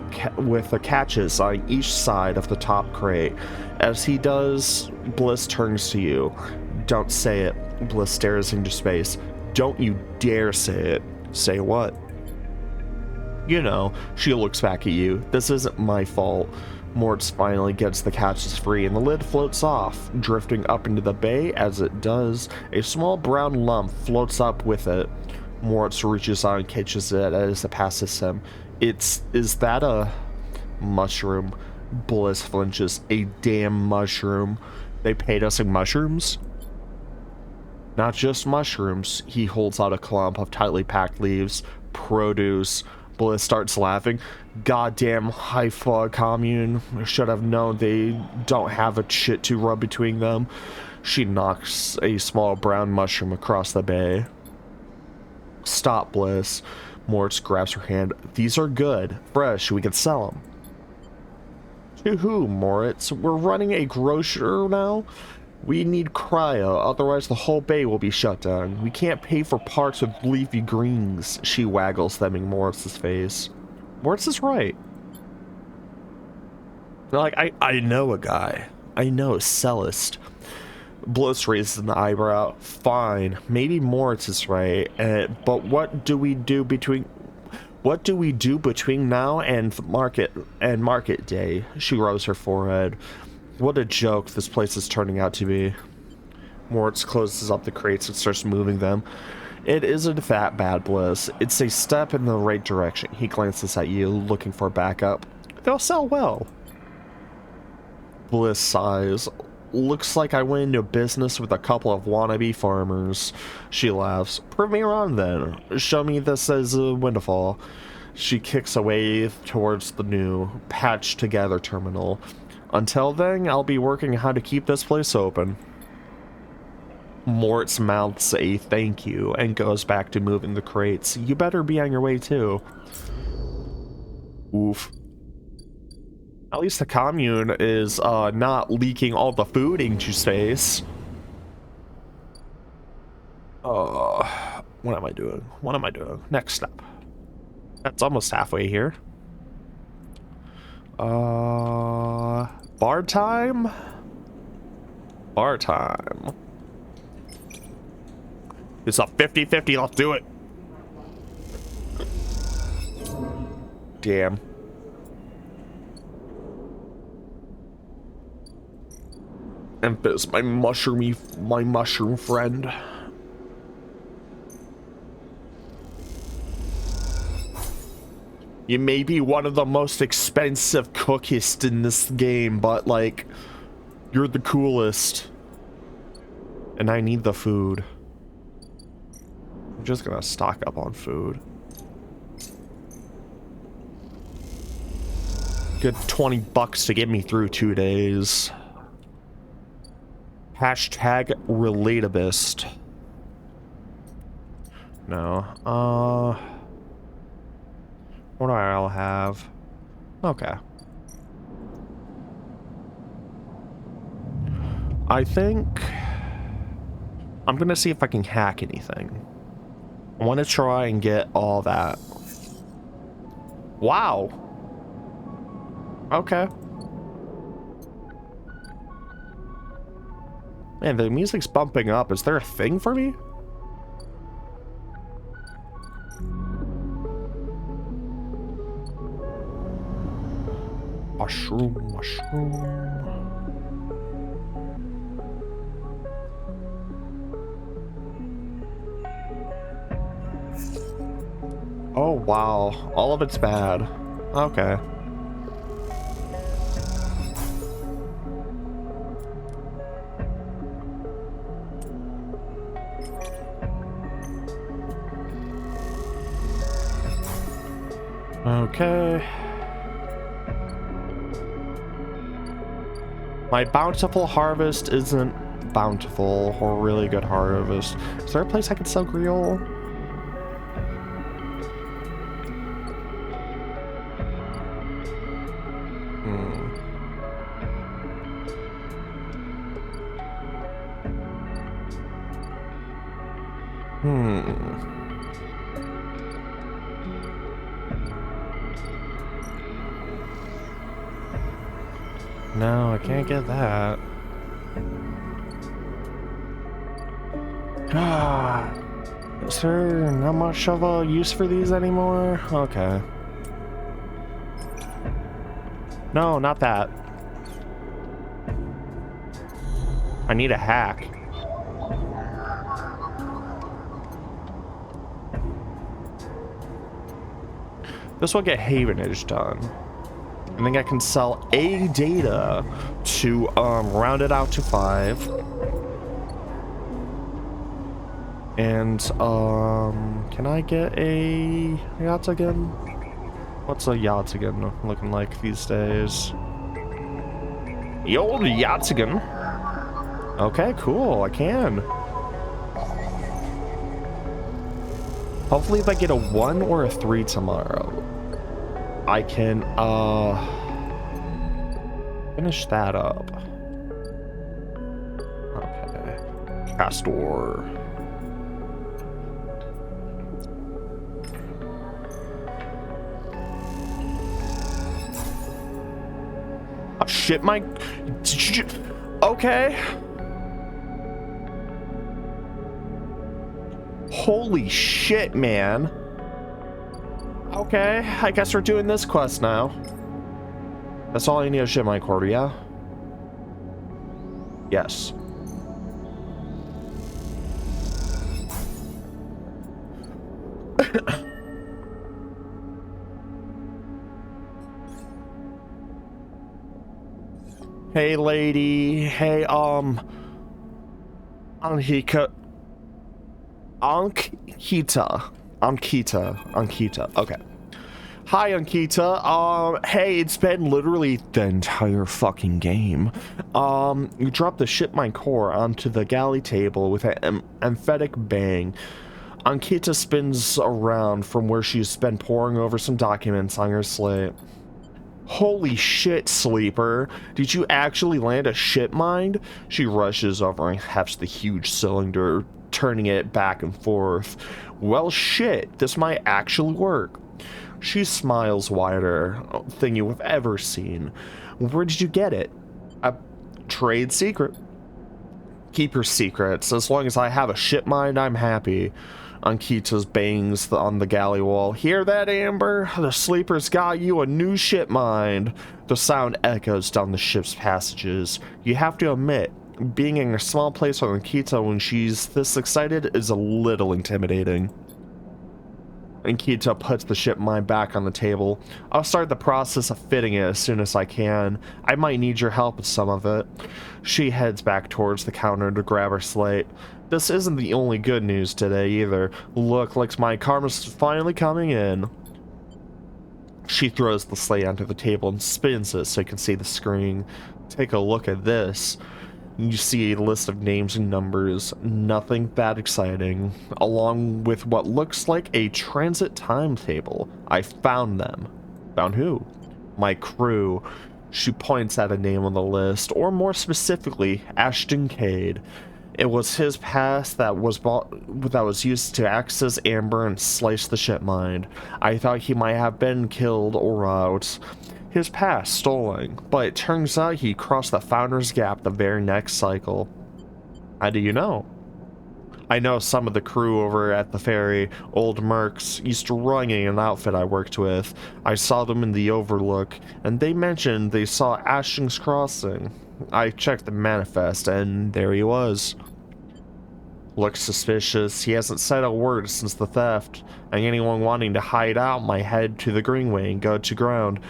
the catches on each side of the top crate. As he does, Bliss turns to you. Don't say it. Bliss stares into space. Don't you dare say it. Say what? You know, she looks back at you. This isn't my fault. Moritz finally gets the catches free and the lid floats off, drifting up into the bay. As it does, a small brown lump floats up with it. Moritz reaches out and catches it as it passes him. Is that a mushroom? Bliss flinches. A damn mushroom. They paid us in mushrooms? Not just mushrooms. He holds out a clump of tightly packed leaves. Produce. Bliss starts laughing. Goddamn Haifa commune. Should have known they don't have a shit to rub between them. She knocks a small brown mushroom across the bay. Stop, Bliss. Moritz grabs her hand. These are good. Fresh. We can sell them. To who, Moritz? We're running a grocer now? We need cryo, otherwise the whole bay will be shut down. We can't pay for parts with leafy greens. She waggles them in Moritz's face. Moritz is right. Like, I know a guy. I know Cellist. Bliss raises an eyebrow. Fine, maybe Moritz is right, but what do we do between now and market day? She rubs her forehead. What a joke this place is turning out to be. Moritz closes up the crates and starts moving them. It isn't that bad, Bliss. It's a step in the right direction. He glances at you, looking for backup. They'll sell well. Bliss sighs. Looks like I went into business with a couple of wannabe farmers. She laughs. Prove me wrong then. Show me this as a windfall. She kicks away towards the new, patched together terminal. Until then, I'll be working how to keep this place open. Moritz mouths a thank you and goes back to moving the crates. You better be on your way too. Oof. At least the commune is not leaking all the food into space. What am I doing? What am I doing? Next step. That's almost halfway here. Bar time? Bar time. It's a 50-50. Let's do it. Damn. Empus, my mushroom friend. You may be one of the most expensive cookies in this game, but like, you're the coolest. And I need the food. I'm just gonna stock up on food. Good $20 to get me through 2 days. Hashtag relatabist. No. What do I all have? Okay. I think I'm gonna see if I can hack anything. I want to try and get all that. Wow. Okay. Man, the music's bumping up. Is there a thing for me? Mushroom, mushroom. Oh, wow. All of it's bad. Okay. Okay. My bountiful harvest isn't bountiful or really good harvest. Is there a place I can sell grill? No, I can't get that. Ah, is there not much of a use for these anymore? Okay. No, not that. I need a hack. This will get Havenage done. I think I can sell a data to round it out to 5. And can I get a Yataghan? What's a Yataghan looking like these days? The old Yataghan. Okay, cool. I can. Hopefully if I get a 1 or a 3 tomorrow, I can finish that up. Okay. Castor. Oh shit, my... Okay. Holy shit, man. Okay, I guess we're doing this quest now. That's all I need to ship my quarter, yeah? Yes. Hey, lady. Hey, Ankita. Okay. Hi, Ankita. Hey, it's been literally the entire fucking game. You dropped the ship my core onto the galley table with an emphatic bang. Ankita spins around from where she's been poring over some documents on her slate. Holy shit, Sleeper. Did you actually land a ship mine? She rushes over and hefts the huge cylinder, turning it back and forth. Well, shit, this might actually work. She smiles wider, thing you've ever seen. Where did you get it? A trade secret. Keep your secrets. As long as I have a ship mind, I'm happy. Ankita's bangs on the galley wall. Hear that, Amber? The sleeper's got you a new ship mind. The sound echoes down the ship's passages. You have to admit, being in a small place with Ankita when she's this excited is a little intimidating. Ankita puts the ship mind back on the table. I'll start the process of fitting it as soon as I can. I might need your help with some of it. She heads back towards the counter to grab her slate. This isn't the only good news today either. Look, like my karma's finally coming in. She throws the slate onto the table and spins it so you can see the screen. Take a look at this. You see a list of names and numbers, nothing that exciting, along with what looks like a transit timetable. I found them. Found who? My crew. She points at a name on the list, or more specifically, Ashton Cade. It was his past that was used to access Amber and slice the ship mind. I thought he might have been killed or out. His past stolen, but it turns out he crossed the Founder's Gap the very next cycle. How do you know? I know some of the crew over at the ferry, old mercs, used to run in an outfit I worked with. I saw them in the Overlook, and they mentioned they saw Ashton's Crossing. I checked the manifest, and there he was. Looks suspicious. He hasn't said a word since the theft, and anyone wanting to hide out might head to the Greenway and go to ground.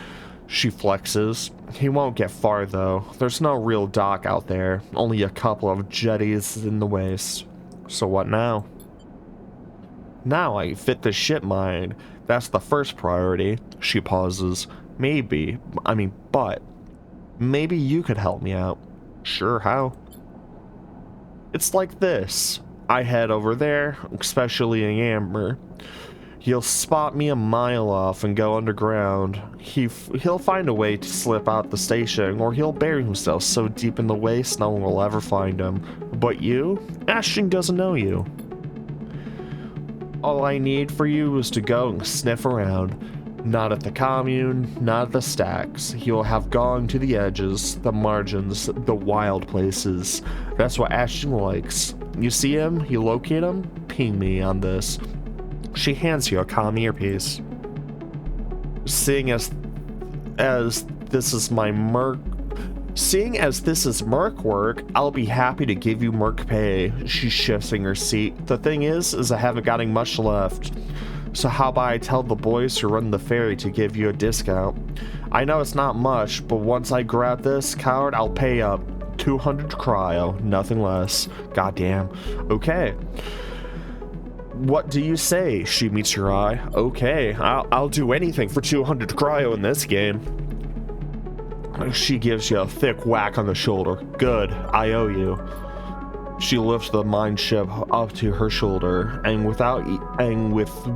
She flexes. He won't get far though. There's no real dock out there, only a couple of jetties in the waste. So what now? Now I fit the ship mind. That's the first priority. She pauses. But maybe you could help me out. Sure, how? It's like this. I head over there, especially in Amber. He'll spot me a mile off and go underground. He'll find a way to slip out the station, or he'll bury himself so deep in the waste no one will ever find him. But you? Ashton doesn't know you. All I need for you is to go and sniff around. Not at the commune, not at the stacks. He'll have gone to the edges, the margins, the wild places. That's what Ashton likes. You see him? You locate him? Ping me on this. She hands you a comm earpiece. Seeing as this is merc work, I'll be happy to give you merc pay. She's shifting her seat. The thing is I haven't got much left. So how about I tell the boys who run the ferry to give you a discount? I know it's not much, but once I grab this coward, I'll pay up 200 cryo, nothing less. Goddamn. Okay. What do you say? She meets your eye. Okay, I'll do anything for 200 cryo in this game. She gives you a thick whack on the shoulder. Good, I owe you. She lifts the mine ship up to her shoulder, and with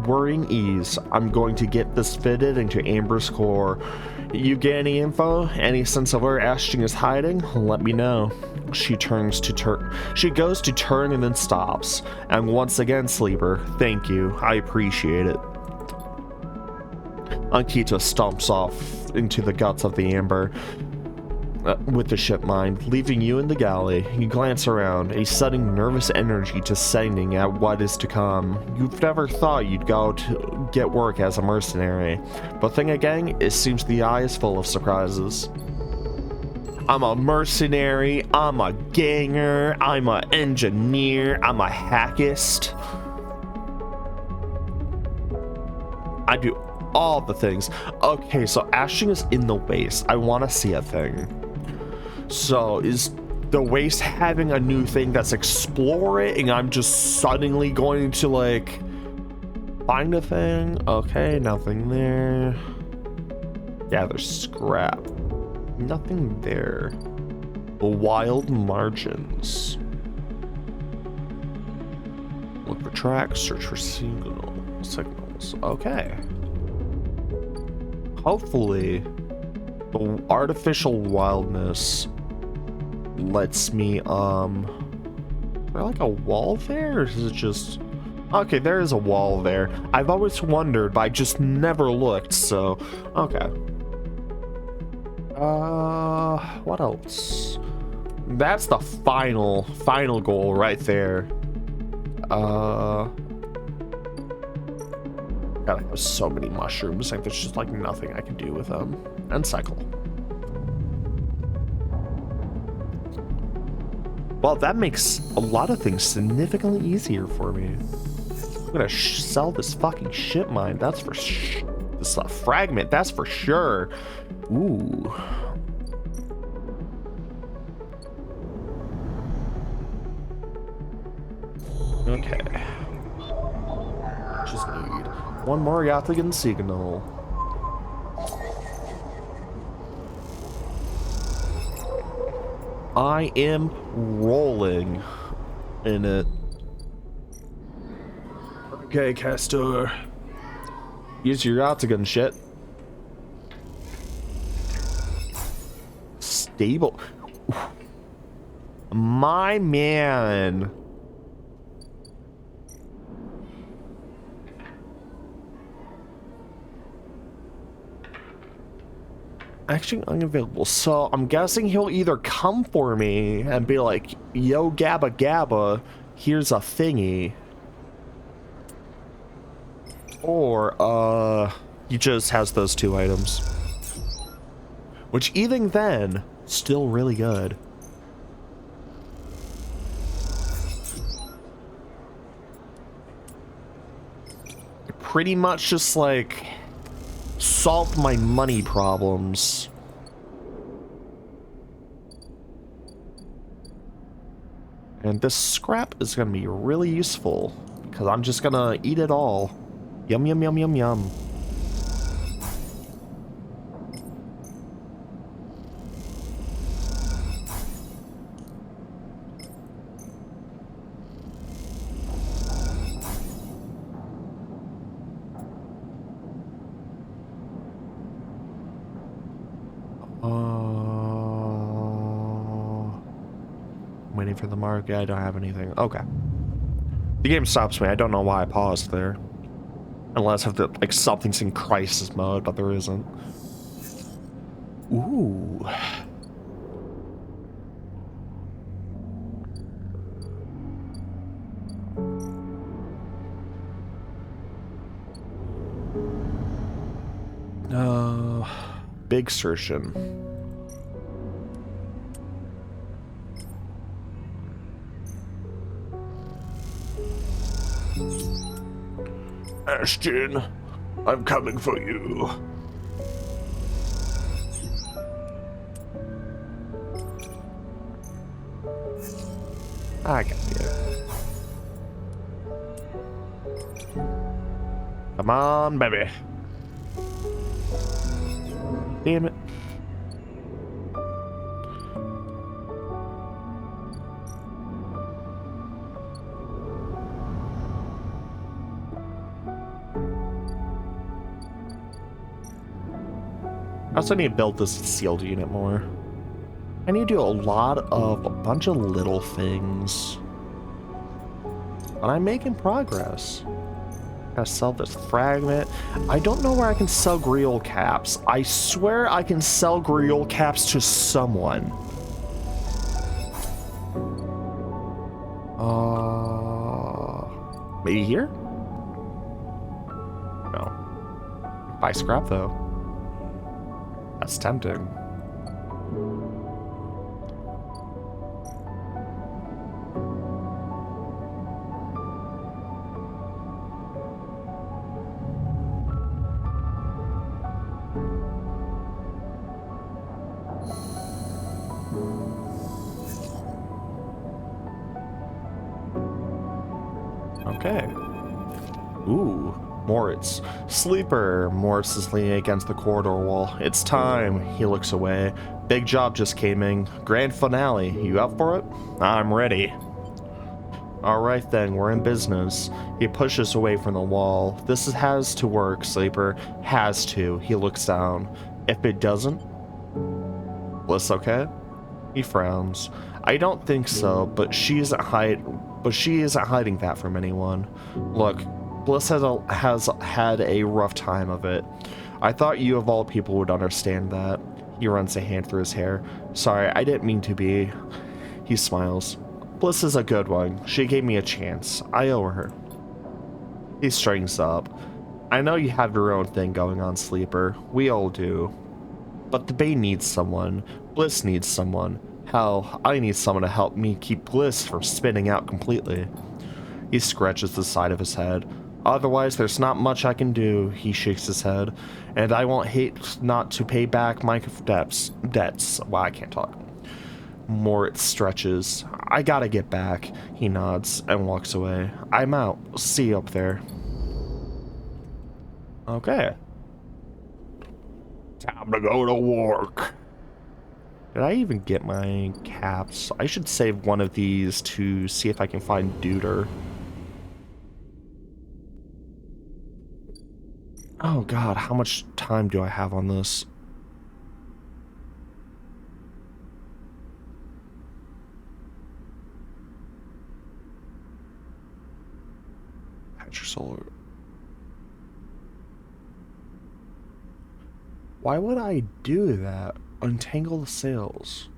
worrying ease, I'm going to get this fitted into Amber's core. You get any info? Any sense of where Ashton is hiding? Let me know. She goes to turn and then stops. And once again, Sleeper, thank you. I appreciate it. Ankita stomps off into the guts of the Amber with the ship mind, leaving you in the galley. You glance around, a sudden nervous energy descending at what is to come. You've never thought you'd go to get work as a mercenary, but then again, it seems the eye is full of surprises. I'm a mercenary, I'm a ganger, I'm an engineer, I'm a hackist. I do all the things. Okay, so Ashton is in the waste. I want to see a thing. So is the waste having a new thing that's explore it, and I'm just suddenly going to like find a thing? Okay, nothing there. Gather scrap. Nothing there. Wild margins. Look for tracks, search for signals. Okay. Hopefully, the artificial wildness lets me, is there like a wall there, or is it just... Okay, there is a wall there. I've always wondered, but I just never looked, so... Okay. What else? That's the final goal right there. God, I have so many mushrooms. Like, there's just like nothing I can do with them. And cycle. Well, that makes a lot of things significantly easier for me. I'm gonna sell this fucking shit mine. That's for this fragment. That's for sure. Ooh. Okay. Just need one more Yathrigan signal. I am rolling in it. Okay, Castor. Use your Yathrigan shit. Stable. My man. Actually unavailable, so I'm guessing he'll either come for me and be like, yo, Gabba Gabba, here's a thingy, or he just has those two items, which even then still really good. Pretty much just like solved my money problems. And this scrap is gonna be really useful because I'm just gonna eat it all. Yum, yum, yum, yum, yum. Waiting for the mark. Yeah, I don't have anything. Okay. The game stops me. I don't know why I paused there. Unless if like something's in crisis mode, but there isn't. Ooh. Big Surgeon. Ashton, I'm coming for you. I got you. Come on, baby. Damn it. I also need to build this sealed unit more. I need to do a bunch of little things. But I'm making progress. Gotta sell this fragment. I don't know where I can sell Griol caps. I swear I can sell Griol caps to someone. Maybe here? No. Buy scrap though. That's tempting. Okay. Ooh, Moritz. Sleeper. Moritz is leaning against the corridor wall. It's time. He looks away. Big job just came in. Grand finale. You up for it? I'm ready. Alright then, we're in business. He pushes away from the wall. This has to work, Sleeper. Has to. He looks down. If it doesn't? Bliss okay? He frowns. I don't think so, but she isn't hiding that from anyone. Look, Bliss has had a rough time of it. I thought you of all people would understand that. He runs a hand through his hair. Sorry, I didn't mean to be. He smiles. Bliss is a good one. She gave me a chance. I owe her. He strings up. I know you have your own thing going on, Sleeper. We all do. But the Bay needs someone. Bliss needs someone. Hell, I need someone to help me keep Bliss from spinning out completely. He scratches the side of his head. Otherwise, there's not much I can do, he shakes his head. And I won't hate not to pay back my debts. Well, I can't talk. Moritz stretches. I gotta get back. He nods and walks away. I'm out. See you up there. Okay. Time to go to work. Did I even get my caps? I should save one of these to see if I can find Duder. Oh god, how much time do I have on this? Solar. Why would I do that? Untangle the sails.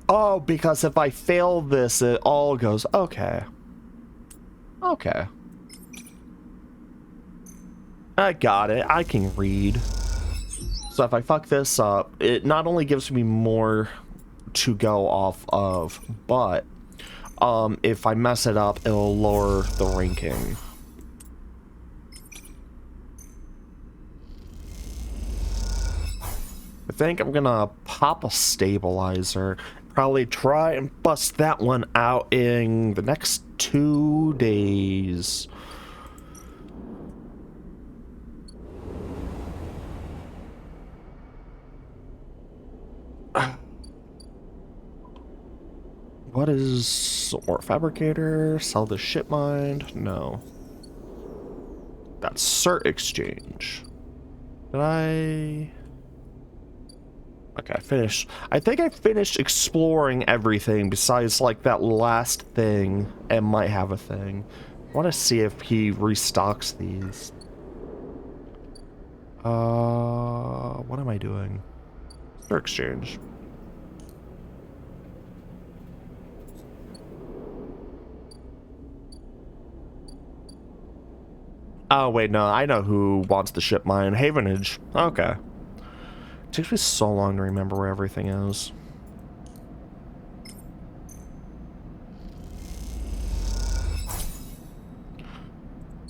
Oh, because if I fail this, it all goes... Okay. Okay. I got it. I can read. So if I fuck this up, it not only gives me more to go off of, but if I mess it up, it'll lower the ranking. I think I'm gonna pop a stabilizer. Probably try and bust that one out in the next 2 days. What is ore fabricator? Sell the ship mind? No. That's cert exchange. Did I? Okay, I finished. I think I finished exploring everything besides like that last thing and might have a thing. I want to see if he restocks these. What am I doing? Cert exchange. Oh, wait, no, I know who wants the ship mine. Havenage. Okay. It takes me so long to remember where everything is.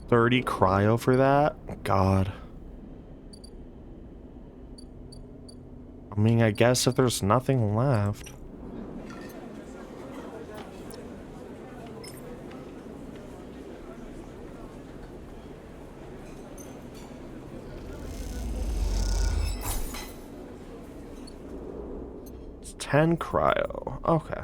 $30 cryo for that? God. I mean, I guess if there's nothing left. It's 10 cryo. Okay.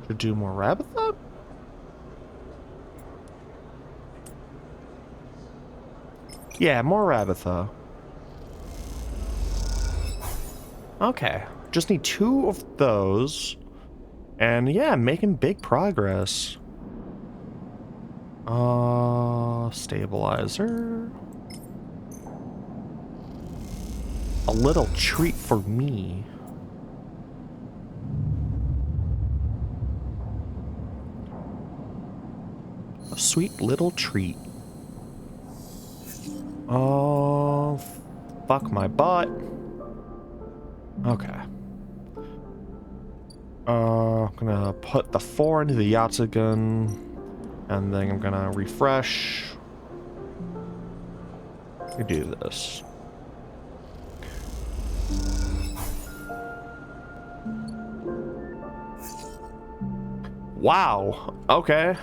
Should do more Rabitha? Yeah, more Rabitha. Okay. Just need 2 of those. And yeah, making big progress. Stabilizer. A little treat for me. A sweet little treat. Oh, fuck my butt. Okay. I'm gonna put the 4 into the Yatsugun, and then I'm gonna refresh. We do this. Wow. Okay.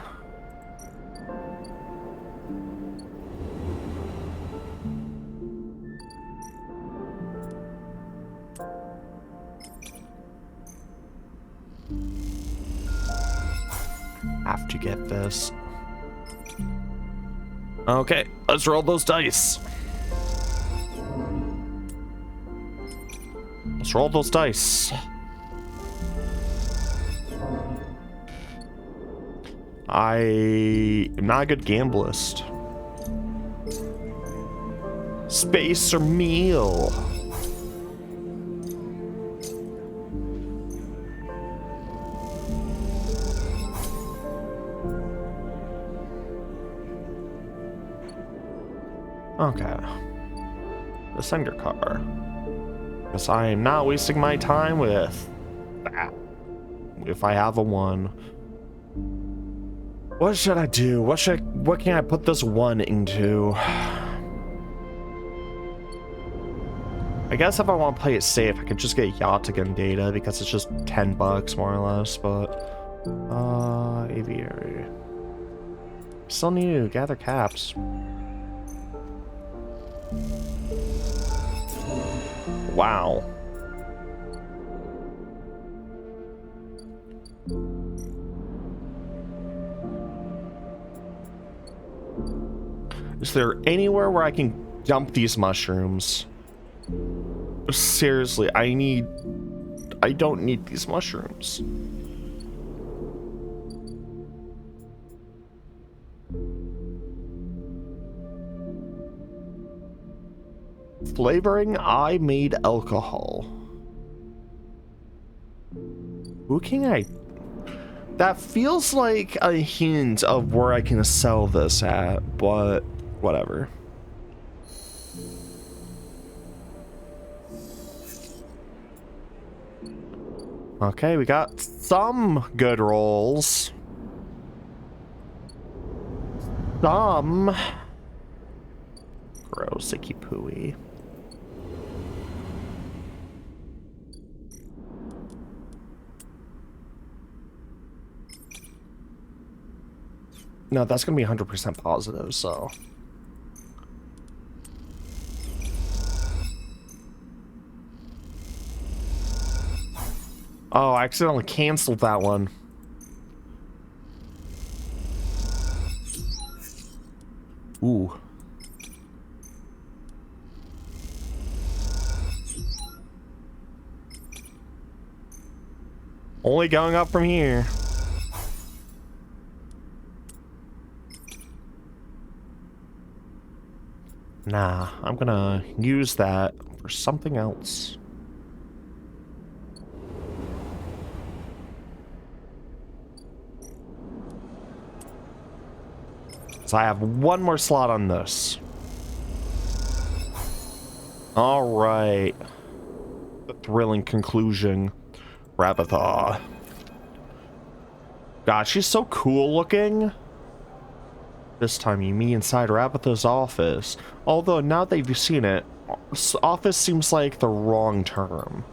Have to get this. Okay, let's roll those dice. Let's roll those dice. I am not a good gamblist. Space or meal? Okay. Ascend your car. Because I am not wasting my time with that. If I have a one. What should I do? What can I put this one into? I guess if I want to play it safe, I could just get Yachtigan data because it's just $10 more or less, but aviary. Still need to gather caps. Wow. Is there anywhere where I can dump these mushrooms? Seriously, I don't need these mushrooms. Flavoring, I made alcohol. Who can I... That feels like a hint of where I can sell this at, but whatever. Okay, we got some good rolls. Some. Gross, icky pooey. No, that's gonna be 100% positive, so. Oh, I accidentally canceled that one. Ooh. Only going up from here. Nah, I'm gonna use that for something else. So I have one more slot on this. All right. The thrilling conclusion. Rabitha. God, she's so cool looking. This time you meet inside Rabitha's office. Although now that you've seen it, office seems like the wrong term.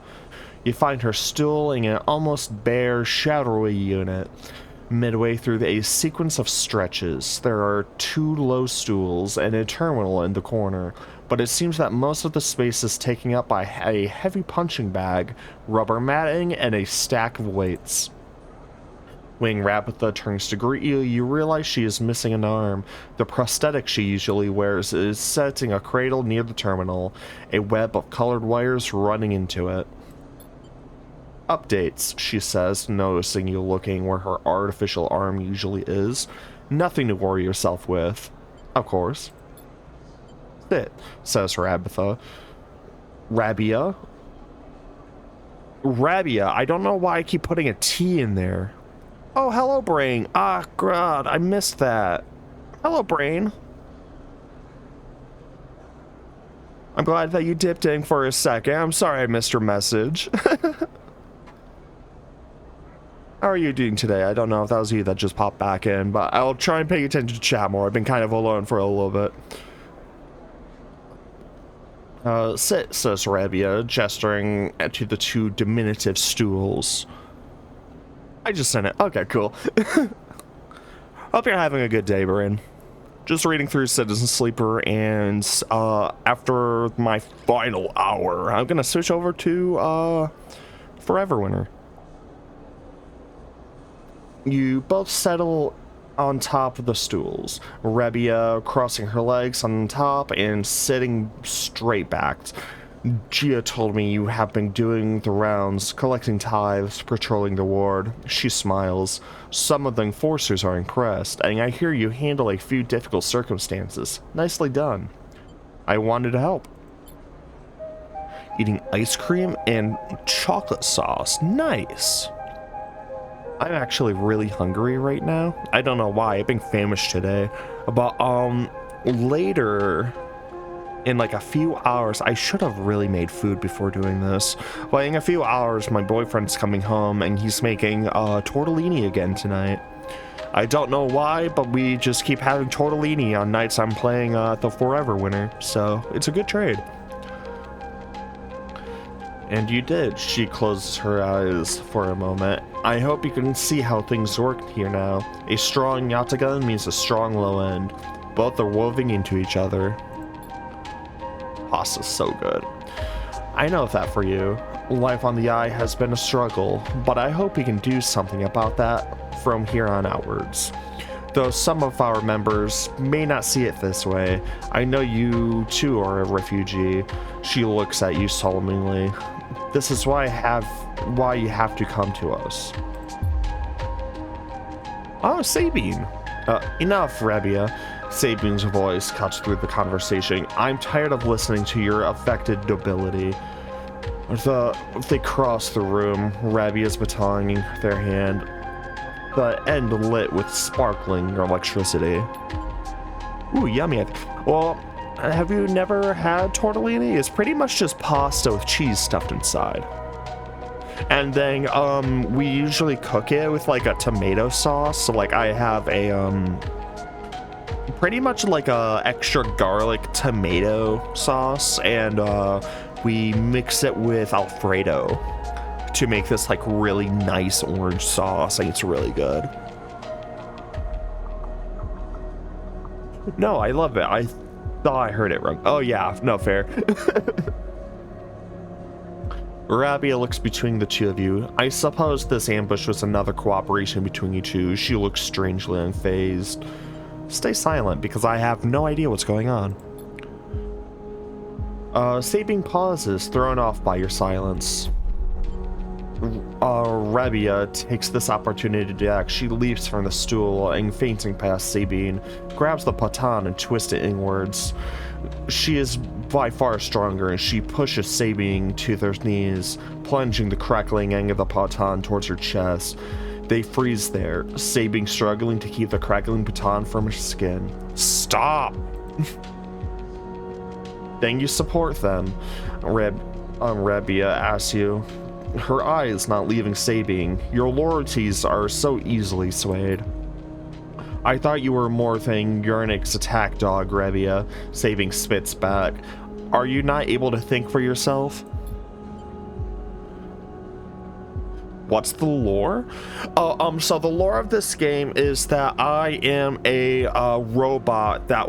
You find her stool in an almost bare, shadowy unit. Midway through a sequence of stretches, there are 2 low stools and a terminal in the corner, but it seems that most of the space is taken up by a heavy punching bag, rubber matting, and a stack of weights. When Rabitha turns to greet you, you realize she is missing an arm. The prosthetic she usually wears is set in a cradle near the terminal, a web of colored wires running into it. Updates, she says, noticing you looking where her artificial arm usually is. Nothing to worry yourself with. Of course. Sit, says Rabitha. Rabia? Rabia, I don't know why I keep putting a T in there. Oh, hello, Brain. Ah, God, I missed that. Hello, Brain. I'm glad that you dipped in for a second. I'm sorry I missed your message. How are you doing today? I don't know if that was you that just popped back in, but I'll try and pay attention to chat more. I've been kind of alone for a little bit. Sit, says Rabia, gesturing to the 2 diminutive stools. I just sent it. Okay, cool. Hope you're having a good day, Barin. Just reading through Citizen Sleeper, and after my final hour, I'm gonna switch over to Foreverwinter. You both settle on top of the stools, Rabia crossing her legs on top and sitting straight backed. Gia told me you have been doing the rounds, collecting tithes, patrolling the ward. She smiles. Some of the enforcers are impressed, and I hear you handle a few difficult circumstances. Nicely done. I wanted to help. Eating ice cream and chocolate sauce. Nice. I'm actually really hungry right now. I don't know why. I've been famished today. But, later, in like a few hours, I should have really made food before doing this. But in a few hours, my boyfriend's coming home and he's making tortellini again tonight. I don't know why, but we just keep having tortellini on nights I'm playing the Forever Winner. So it's a good trade. And you did. She closes her eyes for a moment. I hope you can see how things work here now. A strong Yatagan means a strong low end. Both are woven into each other. Pasta's so good. I know that for you. Life on the Eye has been a struggle, but I hope we can do something about that from here on outwards. Though some of our members may not see it this way, I know you too are a refugee. She looks at you solemnly. This is why you have to come to us. Oh, Sabine. Enough, Rabia. Sabine's voice cuts through the conversation. I'm tired of listening to your affected nobility. They cross the room, Rabia's baton in their hand, the end lit with sparkling electricity. Ooh, yummy. Well, have you never had tortellini? It's pretty much just pasta with cheese stuffed inside. And then we usually cook it with like a tomato sauce. So like I have a pretty much like a extra garlic tomato sauce, and we mix it with Alfredo to make this like really nice orange sauce. Like it's really good. No, I love it. I thought I heard it wrong. Oh yeah, no, fair. Rabia looks between the two of you. I suppose this ambush was another cooperation between you two. She looks strangely unfazed. Stay silent, because I have no idea what's going on. Sabine pauses, thrown off by your silence. Rabia takes this opportunity to act. She leaps from the stool and, fainting past Sabine, grabs the baton and twists it inwards. She is by far stronger, and she pushes Sabine to their knees, plunging the crackling end of the baton towards her chest. They freeze there, Sabine struggling to keep the crackling baton from her skin. Stop! Then you support them, Rabia asks you, her eyes not leaving Sabine. Your loyalties are so easily swayed. I thought you were more than Yurnik's attack dog, Rabia. Sabine spits back. Are you not able to think for yourself? What's the lore? So the lore of this game is that I am a robot that,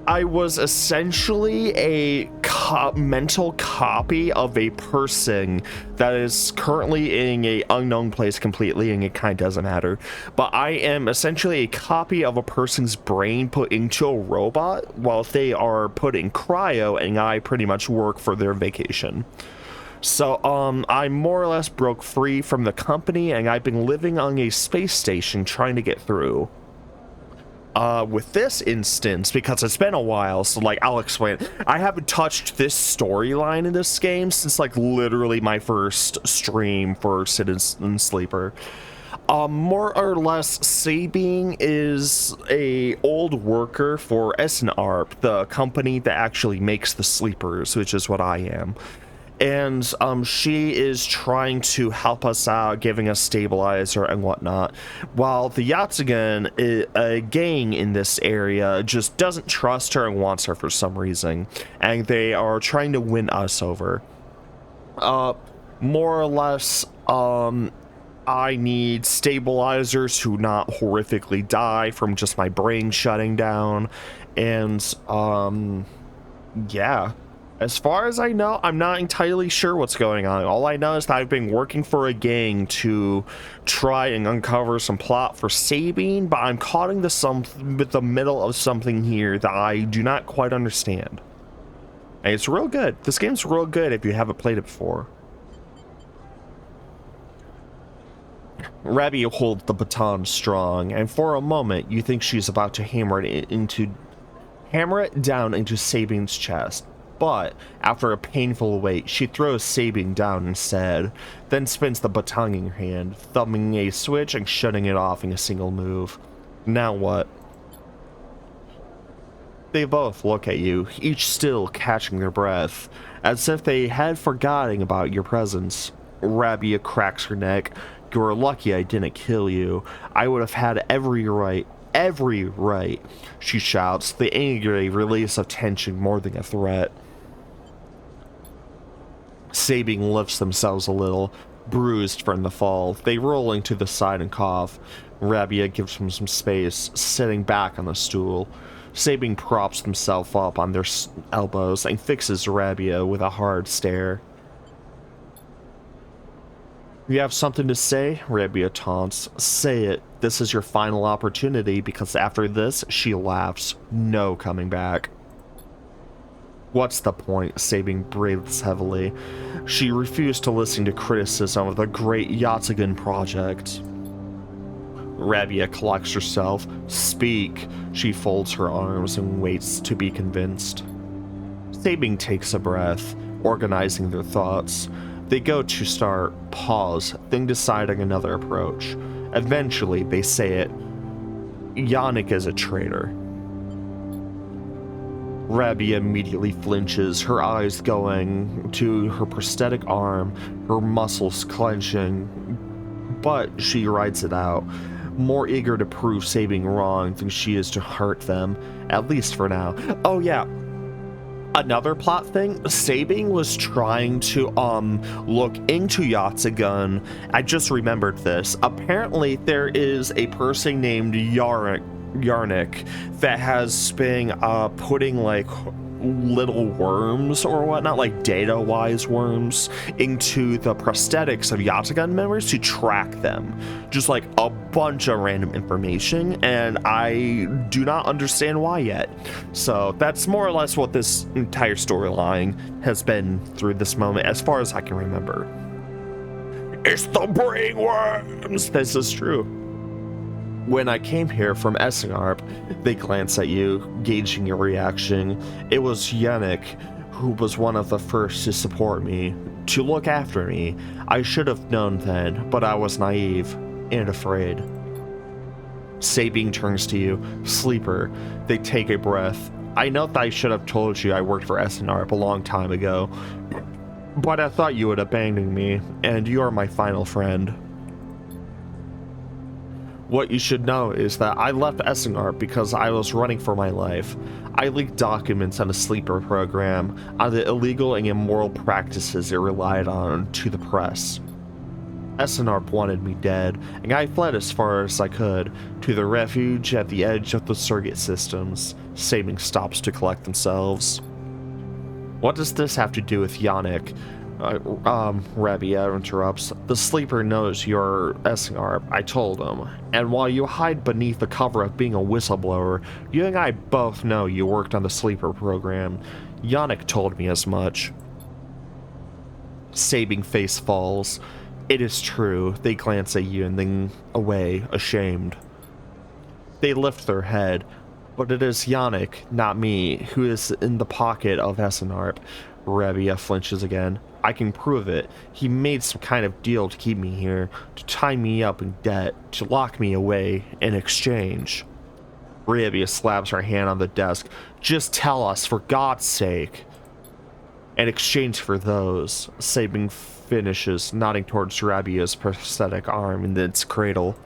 I was essentially a mental copy of a person that is currently in a unknown place completely, and it kind of doesn't matter. But I am essentially a copy of a person's brain put into a robot while they are put in cryo, and I pretty much work for their vacation. So I more or less broke free from the company, and I've been living on a space station trying to get through. With this instance, because it's been a while, so like I'll explain. I haven't touched this storyline in this game since like literally my first stream for Citizen Sleeper. More or less, Sabine is a old worker for SNARP, the company that actually makes the sleepers, which is what I am. And she is trying to help us out, giving us stabilizer and whatnot, while the Yatsugan, a gang in this area, just doesn't trust her and wants her for some reason, and they are trying to win us over. More or less, I need stabilizers to not horrifically die from just my brain shutting down, and yeah. As far as I know, I'm not entirely sure what's going on. All I know is that I've been working for a gang to try and uncover some plot for Sabine, but I'm caught in the middle of something here that I do not quite understand. And it's real good. This game's real good if you haven't played it before. Rabia holds the baton strong, and for a moment you think she's about to hammer it down into Sabine's chest. But after a painful wait, she throws Sabine down instead, then spins the baton in her hand, thumbing a switch and shutting it off in a single move. Now what? They both look at you, each still catching their breath, as if they had forgotten about your presence. Rabia cracks her neck. You're lucky I didn't kill you. I would have had every right, she shouts, the angry release of tension more than a threat. Sabine lifts themselves a little, bruised from the fall. They roll into the side and cough. Rabia gives them some space, sitting back on the stool. Sabine props himself up on their elbows and fixes Rabia with a hard stare. You have something to say? Rabia taunts. Say it. This is your final opportunity, because after this, she laughs. No coming back. What's the point? Sabine breathes heavily. She refused to listen to criticism of the great Yatsugun project. Rabia collects herself. Speak. She folds her arms and waits to be convinced. Sabine takes a breath, organizing their thoughts. They go to start, pause, then deciding another approach. Eventually, they say it. Yannick is a traitor. Rabia immediately flinches, her eyes going to her prosthetic arm, her muscles clenching. But she rides it out, more eager to prove Sabine wrong than she is to hurt them, at least for now. Oh yeah. Another plot thing, Sabine was trying to look into Yatsugun. I just remembered this. Apparently there is a person named Yarnik that has been putting like little worms or whatnot, like data-wise worms, into the prosthetics of Yatsugun members to track them. Just like a bunch of random information, and I do not understand why yet. So that's more or less what this entire storyline has been through this moment, as far as I can remember. It's the brain worms! This is true. When I came here from Essenarp, they glance at you, gauging your reaction. It was Yannick who was one of the first to support me, to look after me. I should have known then, but I was naive and afraid. Sabine turns to you, Sleeper. They take a breath. I know that I should have told you I worked for Essenarp a long time ago, but I thought you would abandon me, and you're my final friend. What you should know is that I left Essenarp because I was running for my life. I leaked documents on the Sleeper program, on the illegal and immoral practices it relied on, to the press. Essenarp wanted me dead, and I fled as far as I could, to the refuge at the edge of the circuit systems. Sabine stops to collect themselves. What does this have to do with Yannick? Rabia interrupts. The Sleeper knows you're Essenarp, I told him. And while you hide beneath the cover of being a whistleblower, you and I both know you worked on the Sleeper program. Yannick told me as much. Sabine face falls. It is true. They glance at you and then away, ashamed. They lift their head, but it is Yannick, not me, who is in the pocket of Essenarp. Rabia flinches again. I can prove it. He made some kind of deal to keep me here, to tie me up in debt, to lock me away in exchange. Rabia slaps her hand on the desk. Just tell us, for God's sake. In exchange for those, Sabine finishes, nodding towards Rabia's prosthetic arm in its cradle.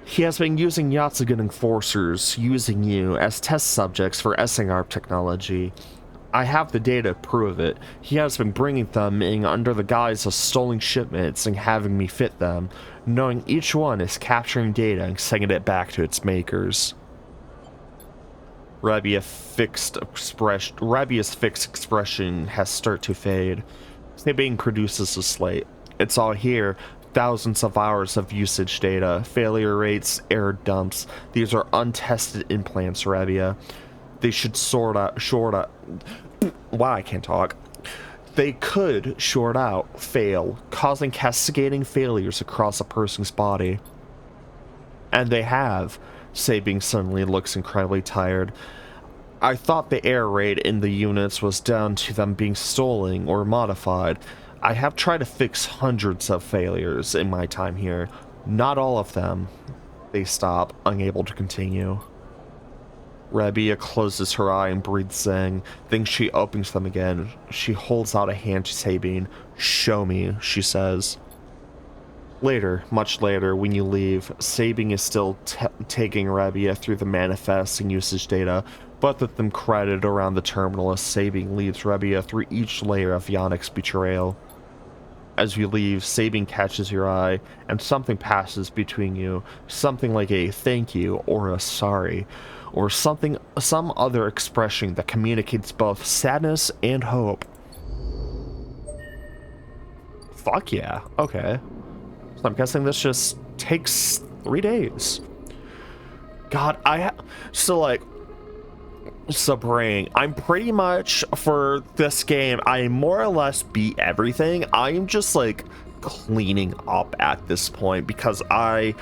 He has been using Yatsugun enforcers, using you as test subjects for Essenarp technology. I have the data to prove it. He has been bringing them in under the guise of stolen shipments and having me fit them, knowing each one is capturing data and sending it back to its makers. Rabia's fixed expression has started to fade. Sabine produces a slate. It's all here. Thousands of hours of usage data, failure rates, error dumps. These are untested implants, Rabia. They should wow, I can't talk. They could short out, fail, causing cascading failures across a person's body. And they have. Sabine suddenly looks incredibly tired. I thought the error rate in the units was down to them being stolen or modified. I have tried to fix hundreds of failures in my time here. Not all of them. They stop, unable to continue. Rabia closes her eye and breathes in. Then she opens them again. She holds out a hand to Sabine. "Show me," she says. Later, much later, when you leave, Sabine is still taking Rabia through the manifests and usage data, both of them crowded around the terminal as Sabine leads Rabia through each layer of Yannick's betrayal. As you leave, Sabine catches your eye, and something passes between you, something like a thank you or a sorry, or some other expression that communicates both sadness and hope. Fuck yeah, okay. So I'm guessing this just takes 3 days. God, brain, I'm pretty much, for this game, I more or less beat everything. I'm just like cleaning up at this point because I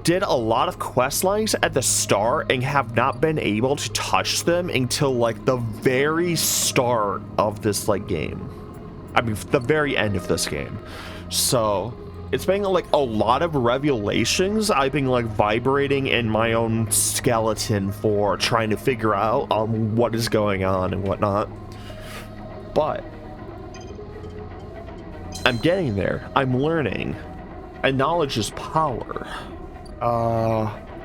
did a lot of quest lines at the start and have not been able to touch them until like the very start of this like game. I mean, the very end of this game. So it's been like a lot of revelations. I've been like vibrating in my own skeleton for trying to figure out what is going on and whatnot. But I'm getting there. I'm learning. And knowledge is power.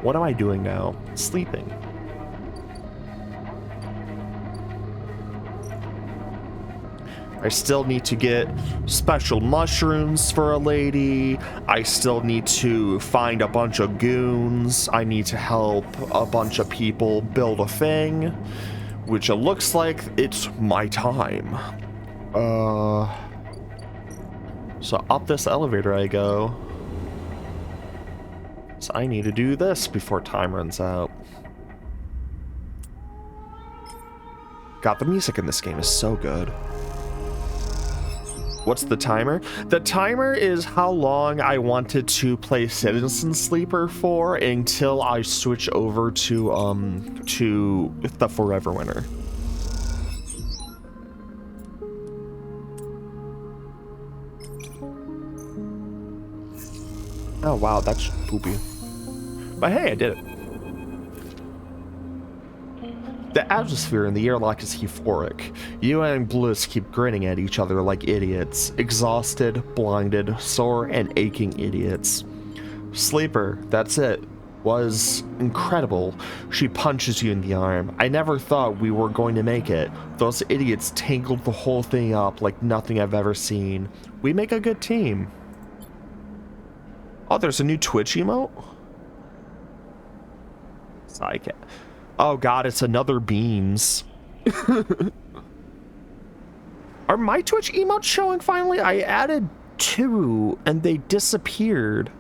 What am I doing now? Sleeping. I still need to get special mushrooms for a lady. I still need to find a bunch of goons. I need to help a bunch of people build a thing, which it looks like it's my time. So up this elevator I go. So I need to do this before time runs out. God, the music in this game is so good. What's the timer? The timer is how long I wanted to play Citizen Sleeper for until I switch over to the Forever Winter. Oh wow, that's poopy. But hey, I did it. The atmosphere in the airlock is euphoric. You and Bliss keep grinning at each other like idiots. Exhausted, blinded, sore, and aching idiots. Sleeper, that's it. Was incredible. She punches you in the arm. I never thought we were going to make it. Those idiots tangled the whole thing up like nothing I've ever seen. We make a good team. Oh, there's a new Twitch emote? Psych. Oh god, it's another Beans. Are my Twitch emotes showing finally? I added 2 and they disappeared.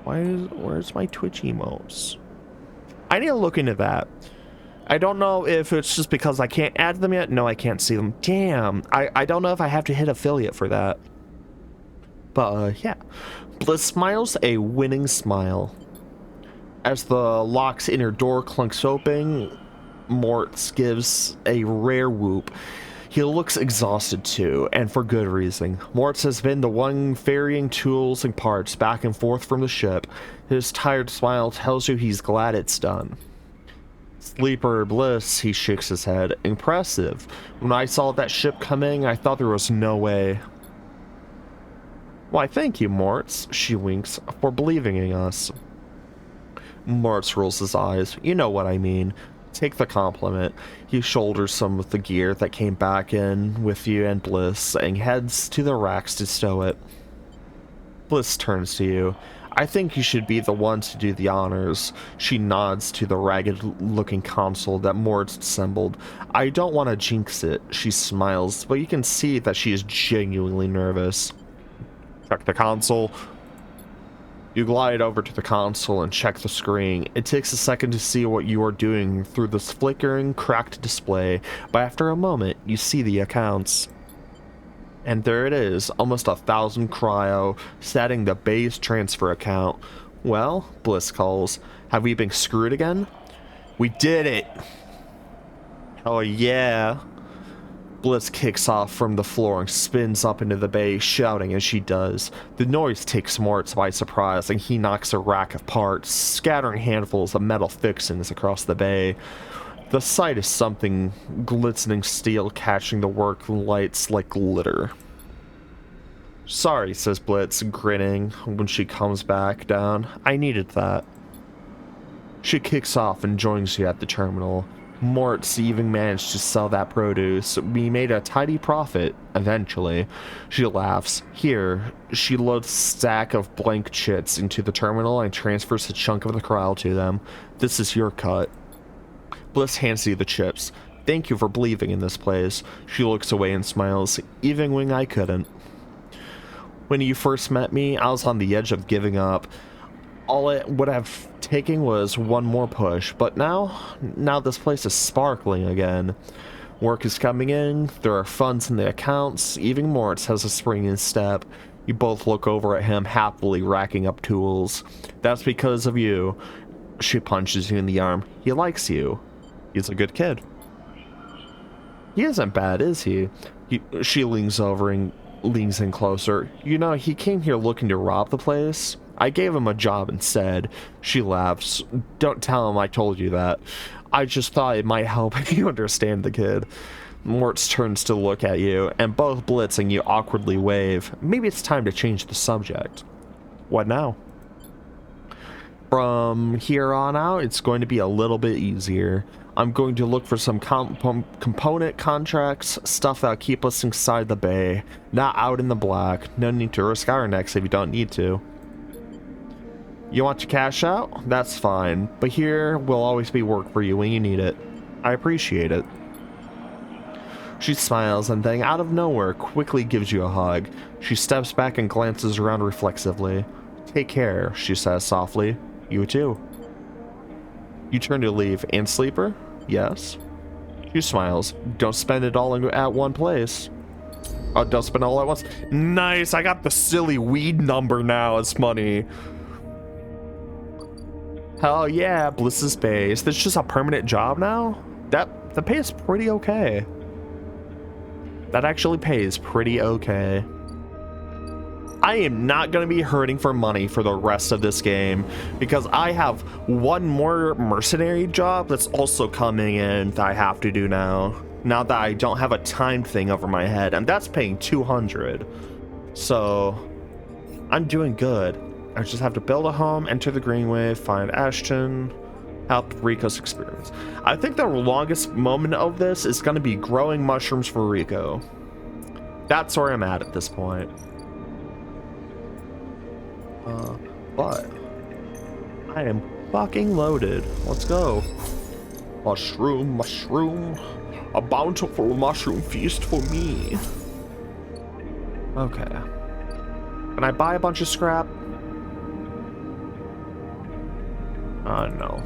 Where's my Twitch emotes? I need to look into that. I don't know if it's just because I can't add them yet. No, I can't see them. Damn. I don't know if I have to hit affiliate for that. But yeah. Bliss smiles a winning smile. As the lock's inner door clunks open, Mortz gives a rare whoop. He looks exhausted too, and for good reason. Mortz has been the one ferrying tools and parts back and forth from the ship. His tired smile tells you he's glad it's done. Sleeper Bliss, he shakes his head. Impressive. When I saw that ship coming, I thought there was no way. Why, thank you, Mortz, she winks, for believing in us. Mortz rolls his eyes. You know what I mean. Take the compliment. He shoulders some of the gear that came back in with you and Bliss and heads to the racks to stow it. Bliss turns to you. I think you should be the one to do the honors. She nods to the ragged-looking console that Moritz assembled. I don't want to jinx it, she smiles, but you can see that she is genuinely nervous. Check the console. You glide over to the console and check the screen. It takes a second to see what you are doing through this flickering, cracked display, but after a moment, you see the accounts. And there it is, almost 1,000 cryo, setting the base transfer account. Well, Bliss calls. Have we been screwed again? We did it! Oh yeah! Bliss kicks off from the floor and spins up into the bay, shouting as she does. The noise takes Moritz by surprise, and he knocks a rack apart, scattering handfuls of metal fixings across the bay. The sight is something glistening steel catching the work lights like glitter. Sorry, says Blitz, grinning when she comes back down. I needed that. She kicks off and joins you at the terminal. Moritz even managed to sell that produce. We made a tidy profit, eventually. She laughs. Here, she loads a stack of blank chits into the terminal and transfers a chunk of the cryo to them. This is your cut. Bliss hands you the chips. Thank you for believing in this place. She looks away and smiles, even when I couldn't. When you first met me, I was on the edge of giving up. All it would have taken was one more push, but now this place is sparkling again. Work is coming in, there are funds in the accounts, even Moritz has a spring in step. You both look over at him, happily racking up tools. That's because of you. She punches you in the arm. He likes you. He's a good kid. He isn't bad, is he? She leans over and leans in closer. You know, he came here looking to rob the place. I gave him a job instead. She laughs. Don't tell him I told you that. I just thought it might help if you understand the kid. Moritz turns to look at you, and both Blitz and you awkwardly wave. Maybe it's time to change the subject. What now? From here on out, it's going to be a little bit easier. I'm going to look for some component contracts, stuff that'll keep us inside the bay, not out in the black. No need to risk our necks if you don't need to. You want to cash out? That's fine, but here will always be work for you when you need it. I appreciate it. She smiles and then, out of nowhere, quickly gives you a hug. She steps back and glances around reflexively. Take care, she says softly. You too. You turn to leave. And Sleeper? Yes. She smiles. Don't spend it all at one place. Oh, don't spend it all at once. Nice, I got the silly weed number now as money. Hell yeah, Bliss's Bay. Is this just a permanent job now? The pay is pretty okay. That actually pays pretty okay. I am not going to be hurting for money for the rest of this game because I have one more mercenary job that's also coming in that I have to do now that I don't have a time thing over my head, and that's paying 200. So I'm doing good. I just have to build a home, enter the Greenway, find Ashton, help Rico's experiments. I think the longest moment of this is going to be growing mushrooms for Rico. That's where I'm at this point. But I am fucking loaded. Let's go. Mushroom, a bountiful mushroom feast for me. Okay. Can I buy a bunch of scrap? No.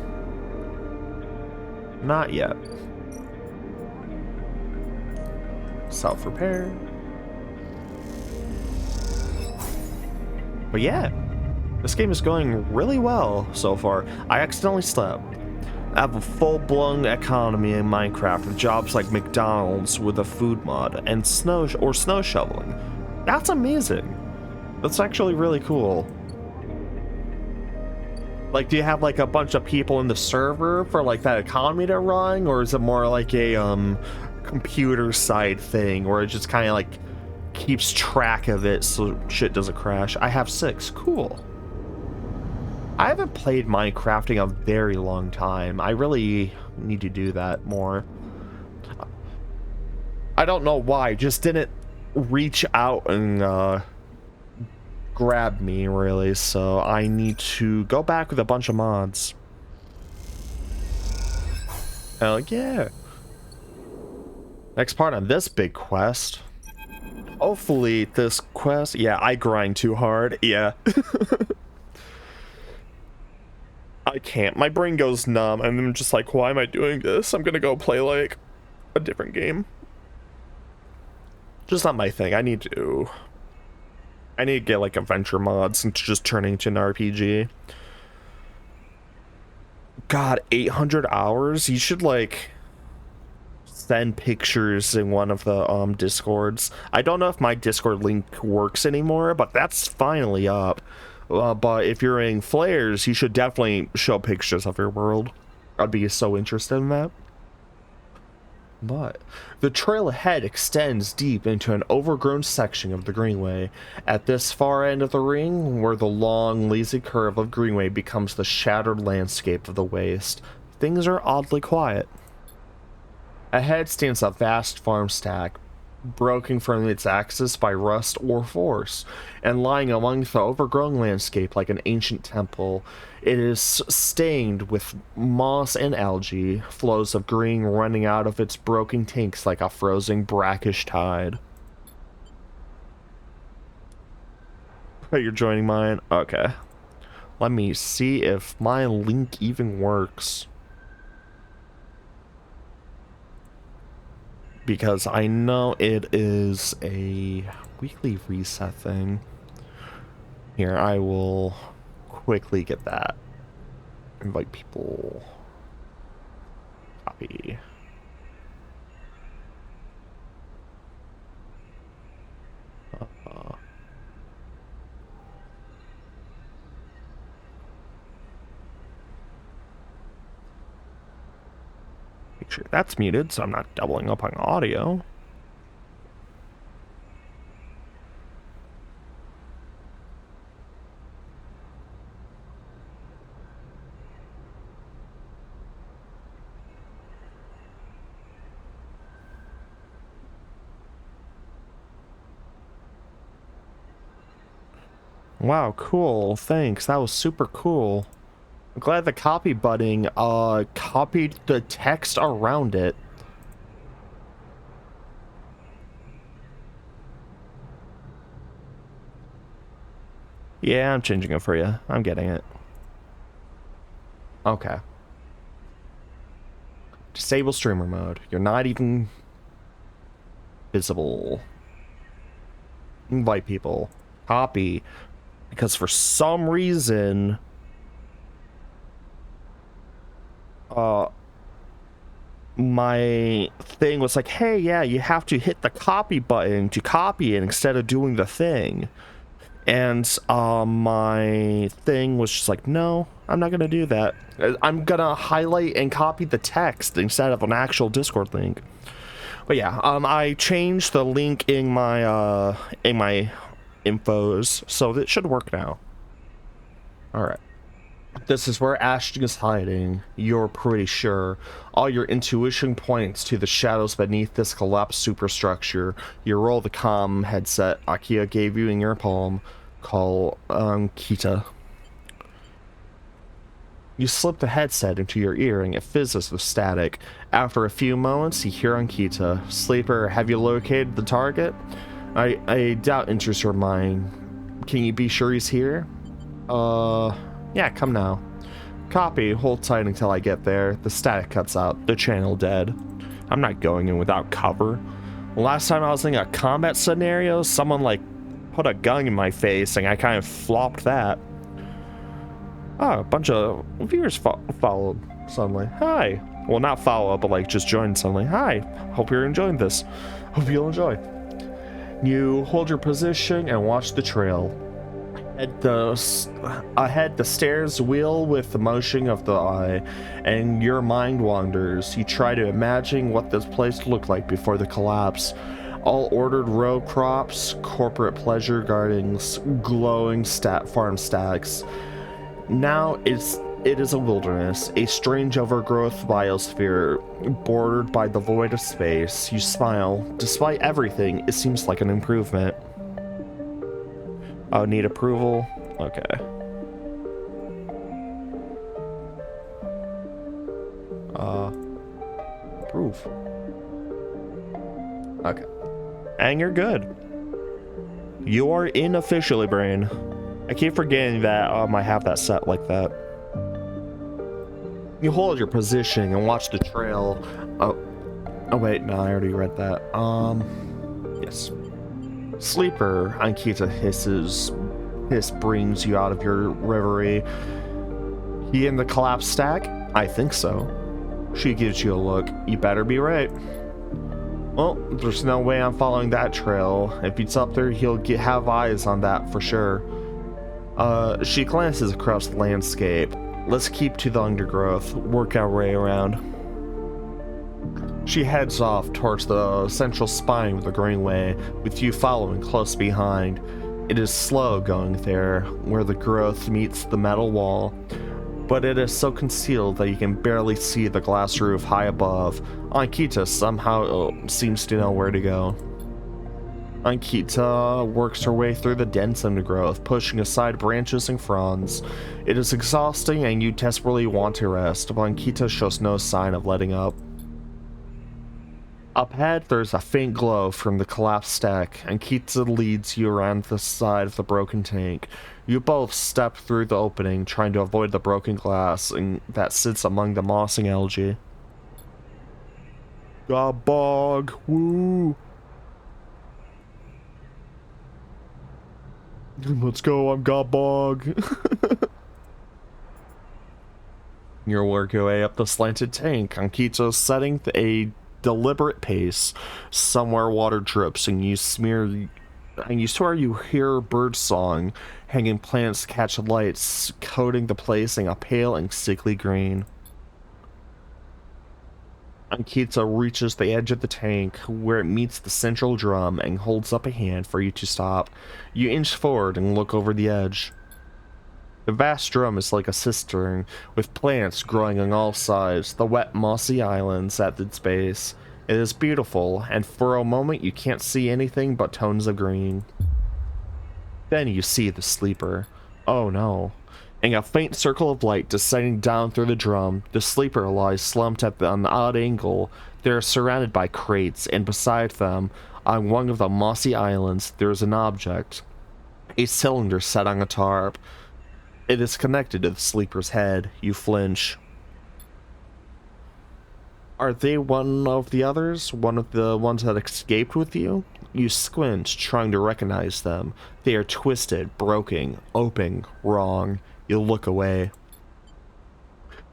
Not yet. Self-repair. But yeah, this game is going really well so far. I accidentally slept. I have a full-blown economy in Minecraft with jobs like McDonald's with a food mod and snow shoveling. That's amazing. That's actually really cool. Like, do you have like a bunch of people in the server for like that economy to run, or is it more like a computer side thing where it just kind of like keeps track of it so shit doesn't crash? I have 6. Cool. I haven't played Minecraft in a very long time. I really need to do that more. I don't know why. Just didn't reach out and grab me, really, so I need to go back with a bunch of mods. Hell yeah. Next part on this big quest. Hopefully this quest... Yeah, I grind too hard. Yeah. I can't. My brain goes numb, and I'm just like, why am I doing this? I'm gonna go play, like, a different game. Just not my thing. I need to get, like, adventure mods into just turning into an RPG. God, 800 hours? You should, like, send pictures in one of the Discords. I don't know if my Discord link works anymore, but that's finally up. But if you're in Flares, you should definitely show pictures of your world. I'd be so interested in that. But the trail ahead extends deep into an overgrown section of the Greenway. At this far end of the ring, where the long, lazy curve of Greenway becomes the shattered landscape of the waste, things are oddly quiet. Ahead stands a vast farm stack, broken from its axis by rust or force, and lying among the overgrown landscape like an ancient temple. It is stained with moss and algae, flows of green running out of its broken tanks like a frozen brackish tide. You're joining mine? Okay. Let me see if my link even works. Because I know it is a weekly reset thing. Here, I will quickly get that. Invite people. Copy. Make sure that's muted so I'm not doubling up on audio. Wow, cool. Thanks. That was super cool. I'm glad the copy button copied the text around it. Yeah, I'm changing it for you. I'm getting it. Okay. Disable streamer mode. You're not even visible. Invite people. Copy. Because for some reason... my thing was like, hey, yeah, you have to hit the copy button to copy it instead of doing the thing. And my thing was just like, no, I'm not gonna do that. I'm gonna highlight and copy the text instead of an actual Discord link. But yeah, I changed the link in my infos, so it should work now. Alright. This is where Ashton is hiding, you're pretty sure. All your intuition points to the shadows beneath this collapsed superstructure. You roll the comm headset Akia gave you in your palm. Call Kita. You slip the headset into your ear and it fizzes with static. After a few moments, you hear Ankita. Sleeper, have you located the target? I doubt enters your mind. Can you be sure he's here? Yeah, come now. Copy, hold tight until I get there. The static cuts out, the channel dead. I'm not going in without cover. Last time I was in a combat scenario, someone like put a gun in my face and I kind of flopped that. Oh, a bunch of viewers followed suddenly. Hi. Well, not follow, but like just joined suddenly. Hi. Hope you're enjoying this. Hope you'll enjoy. You hold your position and watch the trail. Ahead, the stairs wheel with the motion of the eye, and your mind wanders. You try to imagine what this place looked like before the collapse. All ordered row crops, corporate pleasure gardens, glowing farm stacks. Now it is a wilderness, a strange overgrowth biosphere bordered by the void of space. You smile. Despite everything, it seems like an improvement. Oh, need approval? Okay. Approve. Okay. And you're good. You are in officially, Brain. I keep forgetting that I have that set like that. You hold your position and watch the trail. Oh wait, no, I already read that. Yes. Sleeper, Ankita hisses. Hiss brings you out of your reverie. He in the collapsed stack? I think so. She gives you a look. You better be right. Well, there's no way I'm following that trail. If he's up there, he'll have eyes on that for sure. She glances across the landscape. Let's keep to the undergrowth. Work our way around. She heads off towards the central spine of the greenway, with you following close behind. It is slow going there, where the growth meets the metal wall, but it is so concealed that you can barely see the glass roof high above. Ankita somehow seems to know where to go. Ankita works her way through the dense undergrowth, pushing aside branches and fronds. It is exhausting and you desperately want to rest, but Ankita shows no sign of letting up. Up ahead, there's a faint glow from the collapsed stack. Ankita leads you around the side of the broken tank. You both step through the opening, trying to avoid the broken glass that sits among the mossing algae. Gobbog, woo! Let's go, I'm Gobbog. You work your way up the slanted tank. Ankita's setting a deliberate pace. Somewhere water drips and you swear you hear bird song. Hanging plants catch lights, coating the place in a pale and sickly green. Ankita reaches the edge of the tank where it meets the central drum and holds up a hand for you to stop. You inch forward and look over the edge. The vast drum is like a cistern, with plants growing on all sides, the wet mossy islands at its base. It is beautiful, and for a moment you can't see anything but tones of green. Then you see the sleeper. Oh no. In a faint circle of light descending down through the drum, the sleeper lies slumped at an odd angle. They are surrounded by crates, and beside them, on one of the mossy islands, there is an object. A cylinder set on a tarp. It is connected to the sleeper's head. You flinch. Are they one of the others? One of the ones that escaped with you? You squint, trying to recognize them. They are twisted, broken, open, wrong. You look away.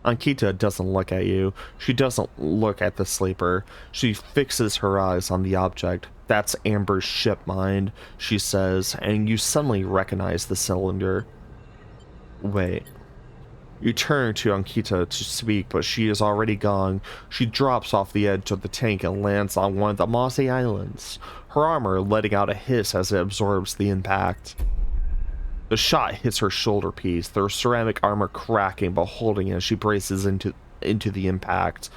Ankita doesn't look at you. She doesn't look at the sleeper. She fixes her eyes on the object. That's Amber's ship mind, she says, and you suddenly recognize the cylinder. Wait. You turn to Ankita to speak, but she is already gone. She drops off the edge of the tank and lands on one of the mossy islands, her armor letting out a hiss as it absorbs the impact. The shot hits her shoulder piece, their ceramic armor cracking but holding as she braces into the impact.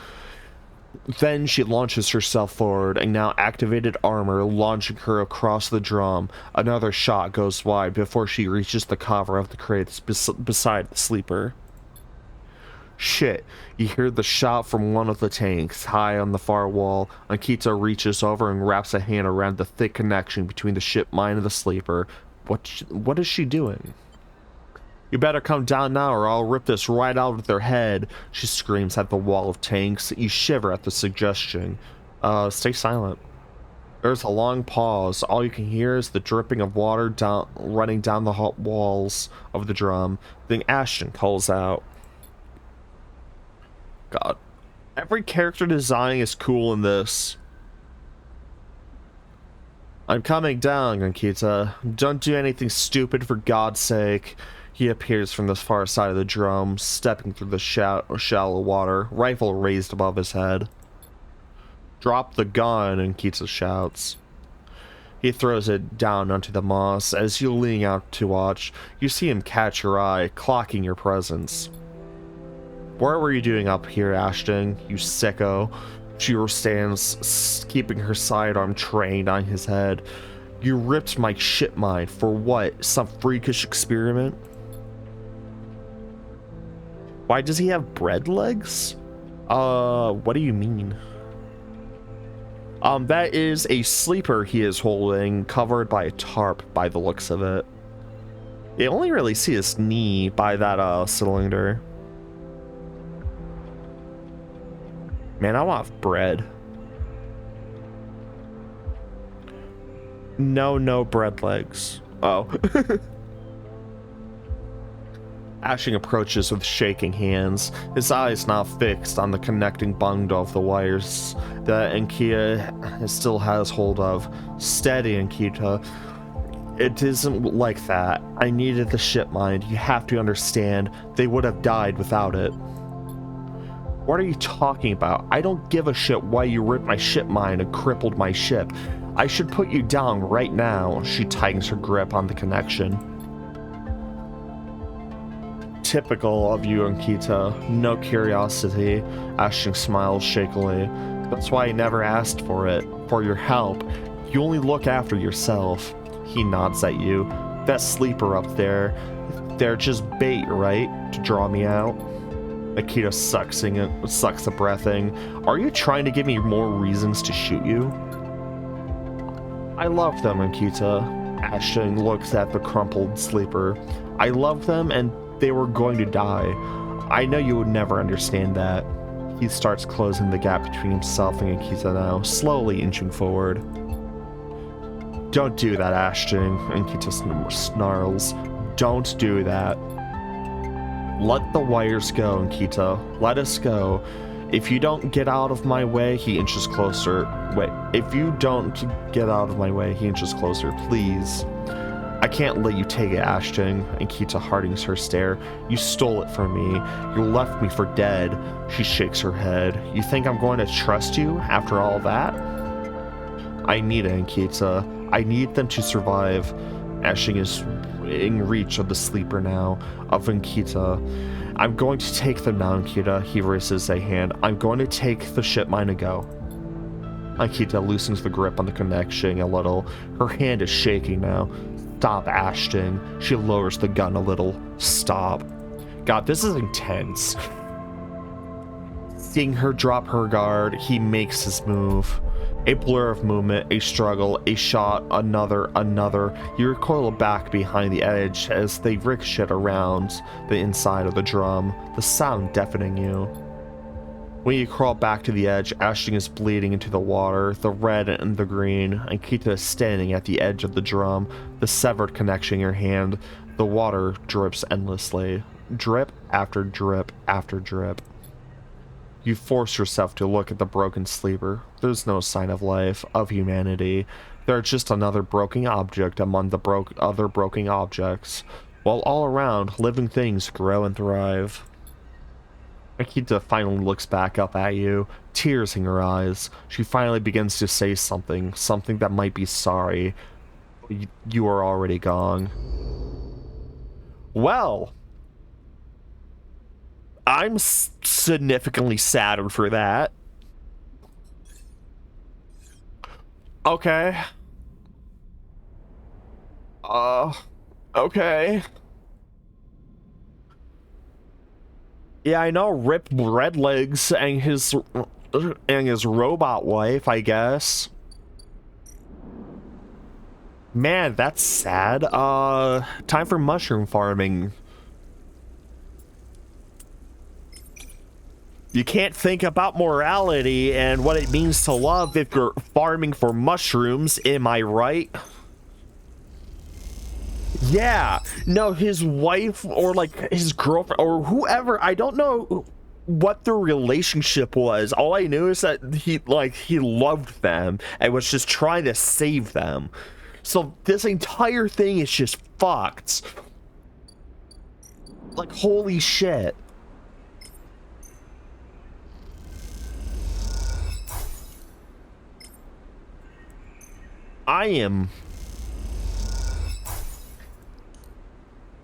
Then she launches herself forward, and now activated armor launching her across the drum. Another shot goes wide before she reaches the cover of the crates beside the sleeper. Shit, you hear the shout from one of the tanks, high on the far wall. Ankita reaches over and wraps a hand around the thick connection between the ship mine and the sleeper. What is she doing? You better come down now or I'll rip this right out of their head, she screams at the wall of tanks. You shiver at the suggestion. Stay silent. There's a long pause. All you can hear is the dripping of water running down the hot walls of the drum. Then Ashton calls out. God. Every character design is cool in this. I'm coming down, Ankita. Don't do anything stupid for God's sake. He appears from the far side of the drum, stepping through the shallow water, rifle raised above his head. Drop the gun, Ankita shouts. He throws it down onto the moss. As you lean out to watch, you see him catch your eye, clocking your presence. What were you doing up here, Ashton, you sicko? She stands, keeping her sidearm trained on his head. You ripped my ship mine for what? Some freakish experiment? Why does he have bread legs? What do you mean? That is a sleeper he is holding, covered by a tarp by the looks of it. You only really see his knee by that cylinder. Man, I want bread. No bread legs. Oh. Ashing approaches with shaking hands, his eyes now fixed on the connecting bundle of the wires that Ankita still has hold of. Steady, Ankita. It isn't like that. I needed the ship mine. You have to understand. They would have died without it. What are you talking about? I don't give a shit why you ripped my ship mine and crippled my ship. I should put you down right now. She tightens her grip on the connection. Typical of you, Ankita. No curiosity. Ashton smiles shakily. That's why I never asked for it. For your help. You only look after yourself. He nods at you. That sleeper up there. They're just bait, right? To draw me out? Ankita sucks a breath in. Are you trying to give me more reasons to shoot you? I love them, Ankita. Ashton looks at the crumpled sleeper. I love them and they were going to die. I know you would never understand that. He starts closing the gap between himself and Ankita now, slowly inching forward. Don't do that, Ashton, Ankita snarls. Don't do that. Let the wires go, Ankita. Let us go. If you don't get out of my way, he inches closer. Wait, if you don't get out of my way, he inches closer, please. I can't let you take it, Ashton. Ankita hardens her stare. You stole it from me. You left me for dead. She shakes her head. You think I'm going to trust you after all that? I need it, Ankita. I need them to survive. Ashton is in reach of the sleeper now, of Ankita. I'm going to take them now, Ankita. He raises a hand. I'm going to take the ship mine and go. Ankita loosens the grip on the connection a little. Her hand is shaking now. Stop, Ashton. She lowers the gun a little. Stop. God, this is intense. Seeing her drop her guard, he makes his move. A blur of movement, a struggle, a shot, another. You recoil back behind the edge as they ricochet around the inside of the drum, the sound deafening you. When you crawl back to the edge, Ashton is bleeding into the water, the red and the green. Ankita is standing at the edge of the drum, the severed connection in her hand. The water drips endlessly, drip after drip after drip. You force yourself to look at the broken sleeper. There's no sign of life, of humanity. They're just another broken object among the other broken objects, while all around, living things grow and thrive. Ankita finally looks back up at you, tears in her eyes. She finally begins to say something that might be sorry. You are already gone. Well, I'm significantly saddened for that. Okay. Okay. Yeah, I know Rip Redlegs and his robot wife, I guess. Man, that's sad. Time for mushroom farming. You can't think about morality and what it means to love if you're farming for mushrooms, am I right? Yeah, no, his wife or like his girlfriend or whoever, I don't know what their relationship was. All I knew is that he loved them and was just trying to save them. So this entire thing is just fucked. Like, holy shit. I am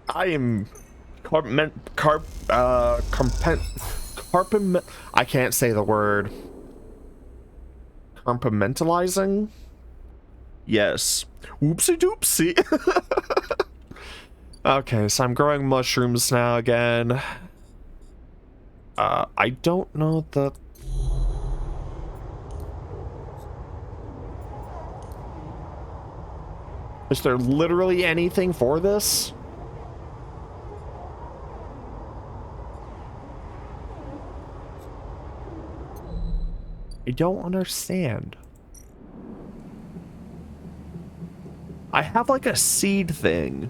I can't say the word. Compartmentalizing? Yes. Whoopsie doopsie. Okay, so I'm growing mushrooms now again. I don't know the... Is there literally anything for this? I don't understand. I have like a seed thing,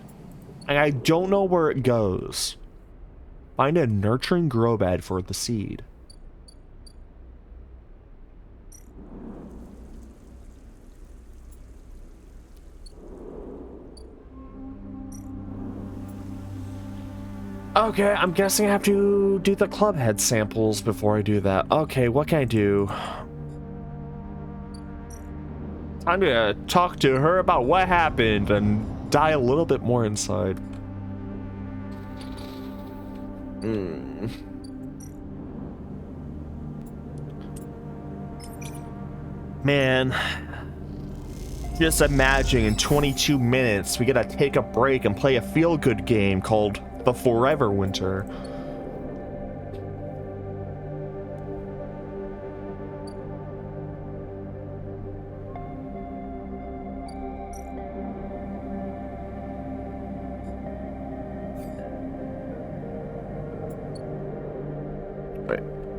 and I don't know where it goes. Find a nurturing grow bed for the seed. Okay, I'm guessing I have to do the club head samples before I do that. Okay, what can I do? Time to talk to her about what happened and die a little bit more inside. Man, just imagine in 22 minutes we gotta take a break and play a feel-good game called The Forever Winter.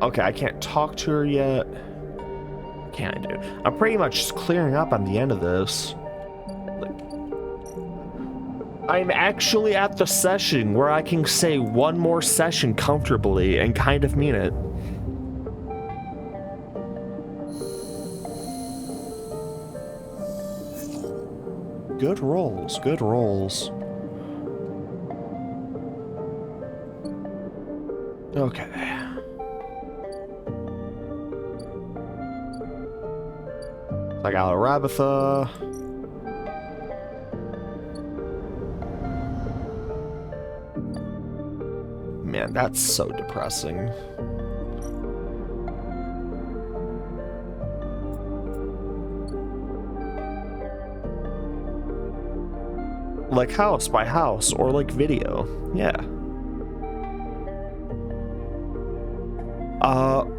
Okay, I can't talk to her yet. What can I do? I'm pretty much just clearing up on the end of this. I'm actually at the session where I can say one more session comfortably and kind of mean it. Good rolls, good rolls. Okay. I got a Rabitha. Man, that's so depressing. Like house by house or like video. Yeah.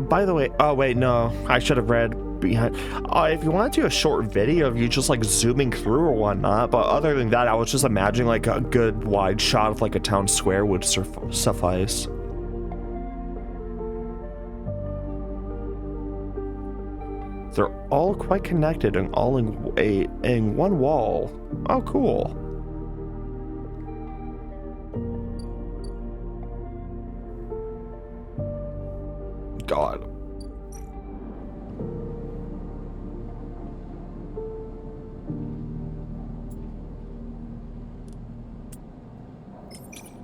By the way, oh wait, no, I should have read behind. If you want to do a short video of you just like zooming through or whatnot, but other than that, I was just imagining like a good wide shot of like a town square would suffice. They're all quite connected and all in one wall. Oh, cool. God.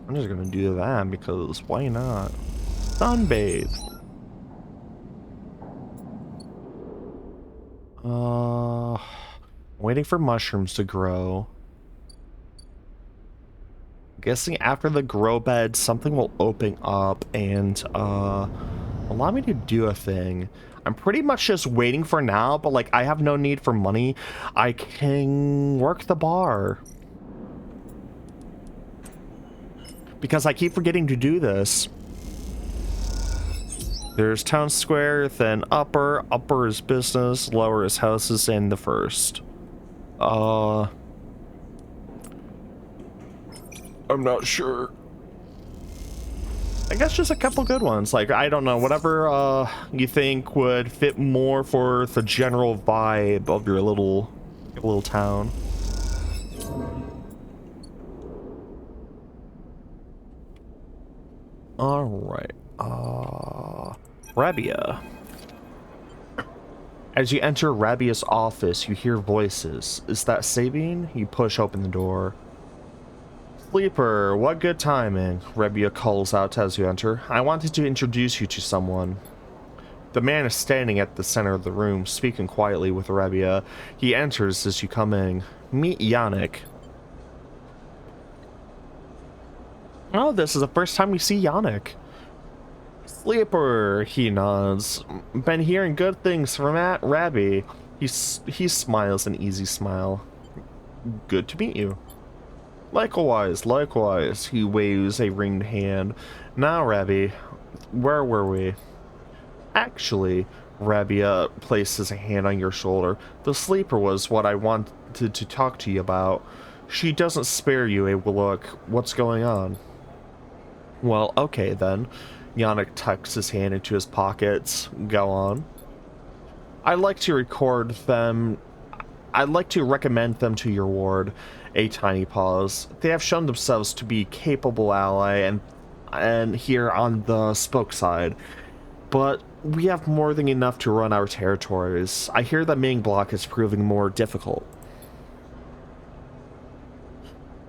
I'm just gonna do that because why not? Sunbathe. Waiting for mushrooms to grow. Guessing after the grow bed, something will open up and allow me to do a thing. I'm pretty much just waiting for now, but like I have no need for money. I can work the bar. Because I keep forgetting to do this. There's town square, then upper. Upper is business, lower is houses, and the first. I'm not sure. I guess just a couple good ones. Like, I don't know, whatever you think would fit more for the general vibe of your little town. All right. Rabia. As you enter Rabia's office, you hear voices. Is that Sabine? You push open the door. Sleeper, what good timing, Rabia calls out as you enter. I wanted to introduce you to someone. The man is standing at the center of the room, speaking quietly with Rabia. He enters as you come in. Meet Yannick. Oh, this is the first time we see Yannick. Sleeper, he nods. Been hearing good things from Rabbi. He smiles an easy smile. Good to meet you. Likewise, likewise. He waves a ringed hand. Now, Rabbi, where were we? Actually, Rabia places a hand on your shoulder. The sleeper was what I wanted to talk to you about. She doesn't spare you a look. What's going on? Well, okay then. Yannick tucks his hand into his pockets. Go on. I'd like to recommend them to your ward. A tiny pause. They have shown themselves to be capable ally and here on the spoke side. But we have more than enough to run our territories. I hear that main block is proving more difficult.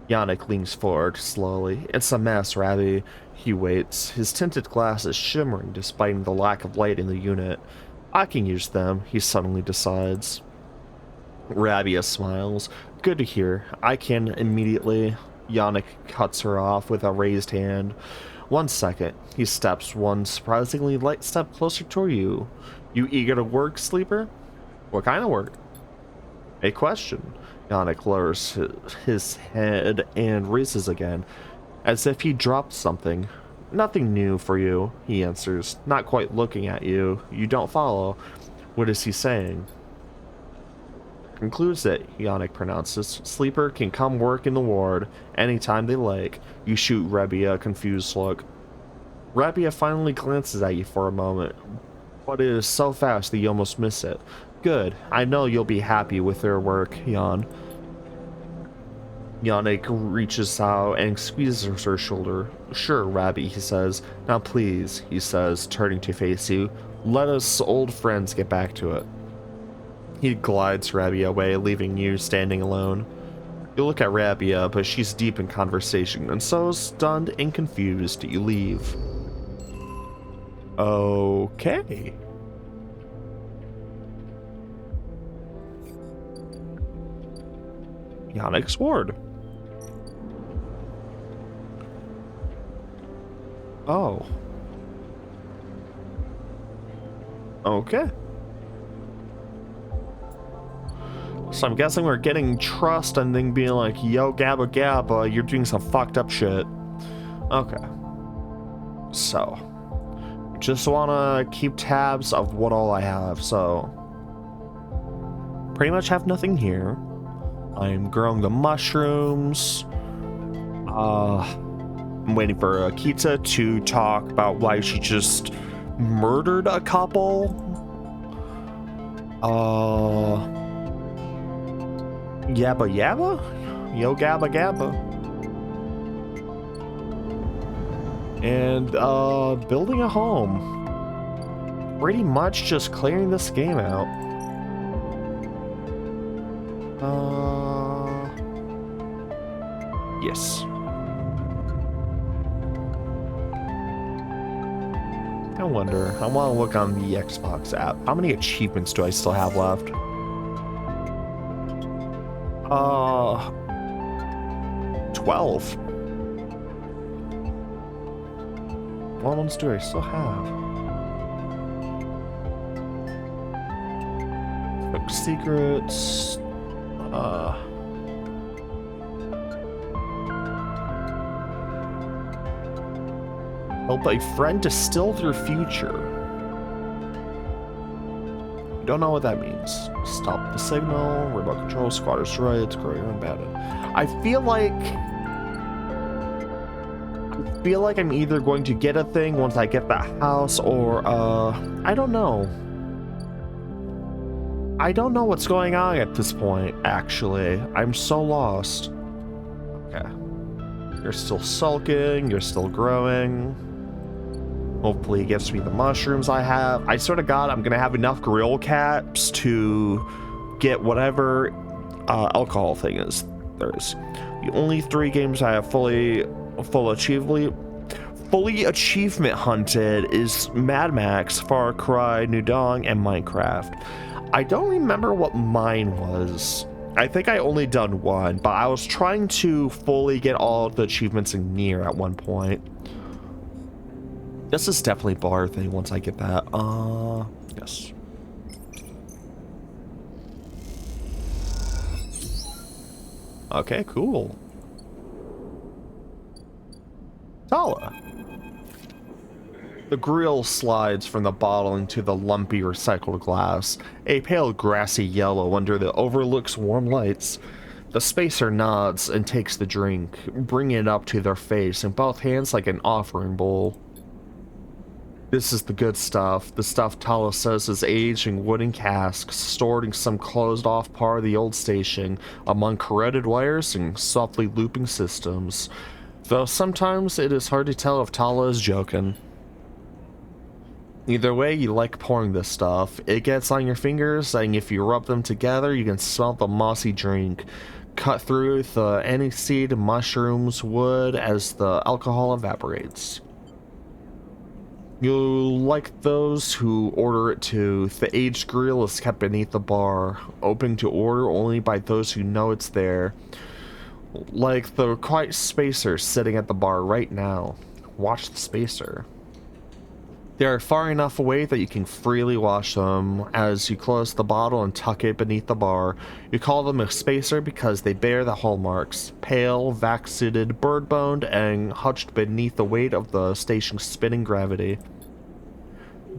Yannick leans forward slowly. It's a mess, Rabbi. He waits, his tinted glasses shimmering despite the lack of light in the unit. I can use them, he suddenly decides. Rabia smiles. Good to hear. I can immediately. Yannick cuts her off with a raised hand. 1 second. He steps one surprisingly light step closer toward you. You eager to work, sleeper? What kind of work? A question. Yannick lowers his head and raises again, as if he dropped something. Nothing new for you, he answers, not quite looking at you. You don't follow. What is he saying? Concludes it, Yannick pronounces. Sleeper can come work in the ward anytime they like. You shoot Rabia a confused look. Rabia finally glances at you for a moment, but it is so fast that you almost miss it. Good. I know you'll be happy with their work, Yannick reaches out and squeezes her shoulder. Sure, Rabbi, he says. Now please, he says, turning to face you. Let us old friends get back to it. He glides Rabia away, leaving you standing alone. You look at Rabia, but she's deep in conversation, and so stunned and confused, you leave. Okay. Yannick's ward. Oh. Okay. So I'm guessing we're getting trust and then being like, yo, Gabba Gabba, you're doing some fucked up shit. Okay. So. Just want to keep tabs of what all I have, so. Pretty much have nothing here. I'm growing the mushrooms. I'm waiting for Akita to talk about why she just murdered a couple. Yabba Yabba? Yo Gabba Gabba. And, building a home. Pretty much just clearing this game out. Yes. I wonder, I want to look on the Xbox app. How many achievements do I still have left? 12. What ones do I still have? Book secrets. Help a friend distill their future. Don't know what that means. Stop the signal, remote control, squad destroy, it's growing unbounded. I feel like I'm either going to get a thing once I get that house, or I don't know. I don't know what's going on at this point, actually. I'm so lost. Okay. You're still sulking, you're still growing. Hopefully it gives me the mushrooms I have. I swear to God, I'm gonna have enough grill caps to get whatever alcohol thing is there is. The only 3 games I have fully achievement hunted is Mad Max, Far Cry, New Dawn, and Minecraft. I don't remember what mine was. I think I only done 1, but I was trying to fully get all of the achievements in Nier at one point. This is definitely a bar thing once I get that. Yes. Okay, cool. Tala. The grill slides from the bottle into the lumpy recycled glass, a pale grassy yellow under the overlook's warm lights. The spacer nods and takes the drink, bringing it up to their face in both hands like an offering bowl. This is the good stuff, the stuff Tala says is aged in wooden casks, stored in some closed-off part of the old station, among corroded wires and softly looping systems. Though sometimes it is hard to tell if Tala is joking. Either way, you like pouring this stuff. It gets on your fingers, and if you rub them together, you can smell the mossy drink. Cut through the aniseed, mushrooms, wood as the alcohol evaporates. You'll like those who order it too. The aged grill is kept beneath the bar, open to order only by those who know it's there. Like the quiet spacer sitting at the bar right now. Watch the spacer. They are far enough away that you can freely watch them as you close the bottle and tuck it beneath the bar. You call them a spacer because they bear the hallmarks: pale, vac-suited, bird-boned, and hutched beneath the weight of the station's spinning gravity.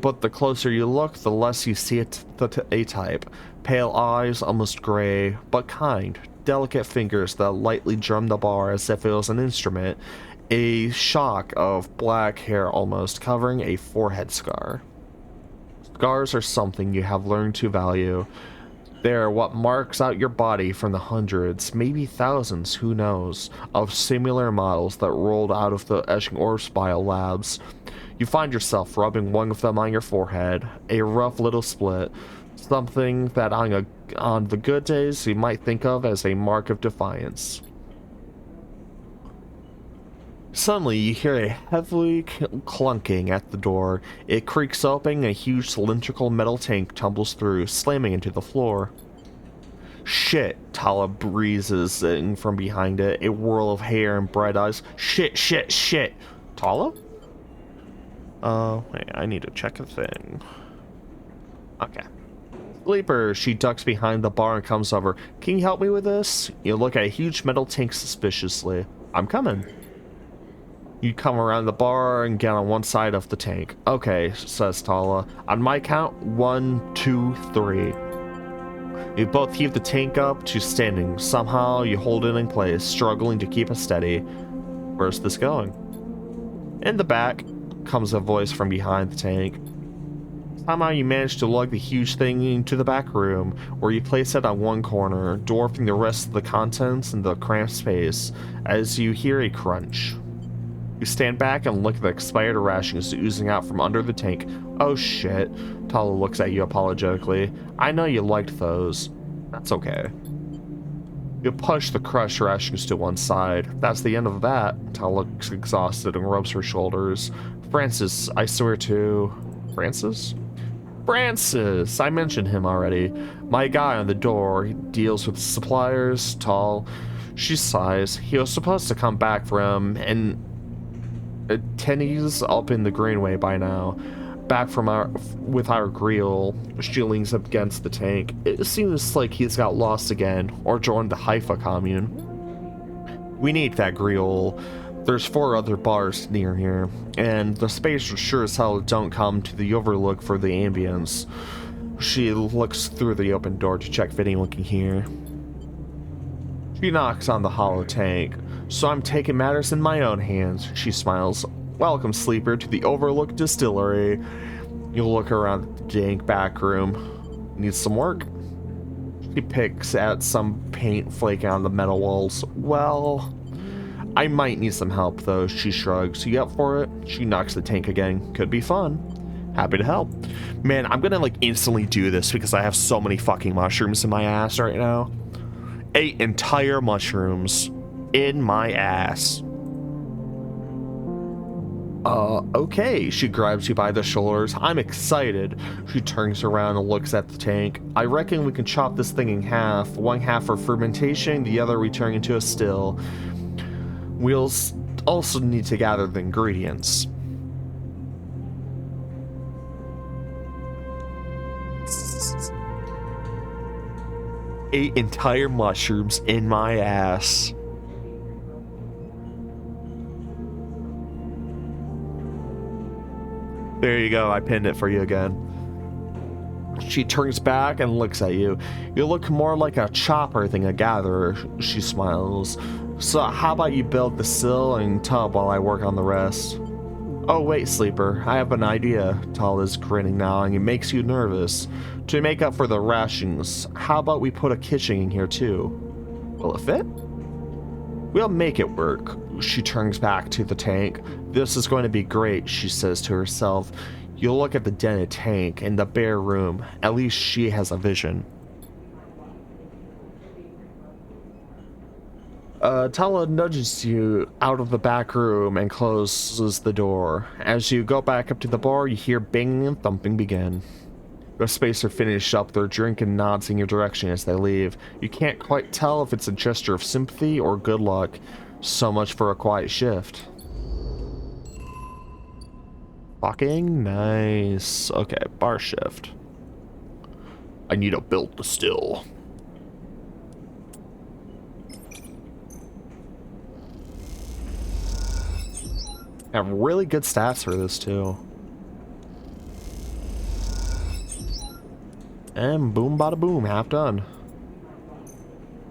But the closer you look, the less you see it, the A-type. Pale eyes, almost gray, but kind. Delicate fingers that lightly drum the bar as if it was an instrument. A shock of black hair almost covering a forehead scar. Scars are something you have learned to value. They're what marks out your body from the hundreds, maybe thousands, who knows, of similar models that rolled out of the Etching Orbs biolabs. You find yourself rubbing one of them on your forehead, a rough little split, something that on the good days you might think of as a mark of defiance. Suddenly, you hear a heavy clunking at the door. It creaks open, a huge cylindrical metal tank tumbles through, slamming into the floor. Shit, Tala breezes in from behind it, a whirl of hair and bright eyes. Shit, shit, shit. Tala? Wait, I need to check a thing. Okay. Sleeper, she ducks behind the bar and comes over. Can you help me with this? You look at a huge metal tank suspiciously. I'm coming. You come around the bar and get on one side of the tank. Okay, says Tala. On my count, 1, 2, 3. You both heave the tank up to standing. Somehow you hold it in place, struggling to keep it steady. Where's this going? In the back, comes a voice from behind the tank. Somehow you manage to lug the huge thing into the back room, where you place it on one corner, dwarfing the rest of the contents in the cramped space, as you hear a crunch. You stand back and look at the expired rations oozing out from under the tank. Oh shit. Tala looks at you apologetically. I know you liked those. That's okay. You push the crushed rations to one side. That's the end of that. Tala looks exhausted and rubs her shoulders. Francis, I swear to... Francis? Francis! I mentioned him already. My guy on the door. He deals with suppliers. Tall. She sighs. He was supposed to come back from and Tenny's up in the Greenway by now. Back from with our grill. She leans up against the tank. It seems like he's got lost again, or joined the Haifa commune. We need that grill. There's 4 other bars near here, and the spacers sure as hell don't come to the overlook for the ambience. She looks through the open door to check if anyone can hear. She knocks on the hollow tank. So I'm taking matters in my own hands, she smiles. Welcome, Sleeper, to the Overlook Distillery. You look around the dank back room. Need some work? She picks at some paint flaking on the metal walls. Well, I might need some help, though, she shrugs. You up for it? She knocks the tank again. Could be fun. Happy to help. Man, I'm gonna, like, instantly do this because I have so many fucking mushrooms in my ass right now. 8 entire mushrooms in my ass. Okay, she grabs you by the shoulders. I'm excited. She turns around and looks at the tank. I reckon we can chop this thing in half. One half for fermentation, the other we turn into a still. We'll also need to gather the ingredients. ate entire mushrooms in my ass. There you go, I pinned it for you again. She turns back and looks at you. You look more like a chopper than a gatherer, she smiles. So how about you build the sill and tub while I work on the rest? Oh wait, Sleeper, I have an idea. Tal is grinning now and it makes you nervous. To make up for the rations, how about we put a kitchen in here too? Will it fit? We'll make it work. She turns back to the tank. This is going to be great, she says to herself. You'll look at the dented tank and the bare room. At least she has a vision. Tala nudges you out of the back room and closes the door. As you go back up to the bar, you hear banging and thumping begin. The spacer finish up their drink and nods in your direction as they leave. You can't quite tell if it's a gesture of sympathy or good luck. So much for a quiet shift. Fucking nice. Okay, bar shift. I need to build the still. I have really good stats for this too. And boom bada boom, half done.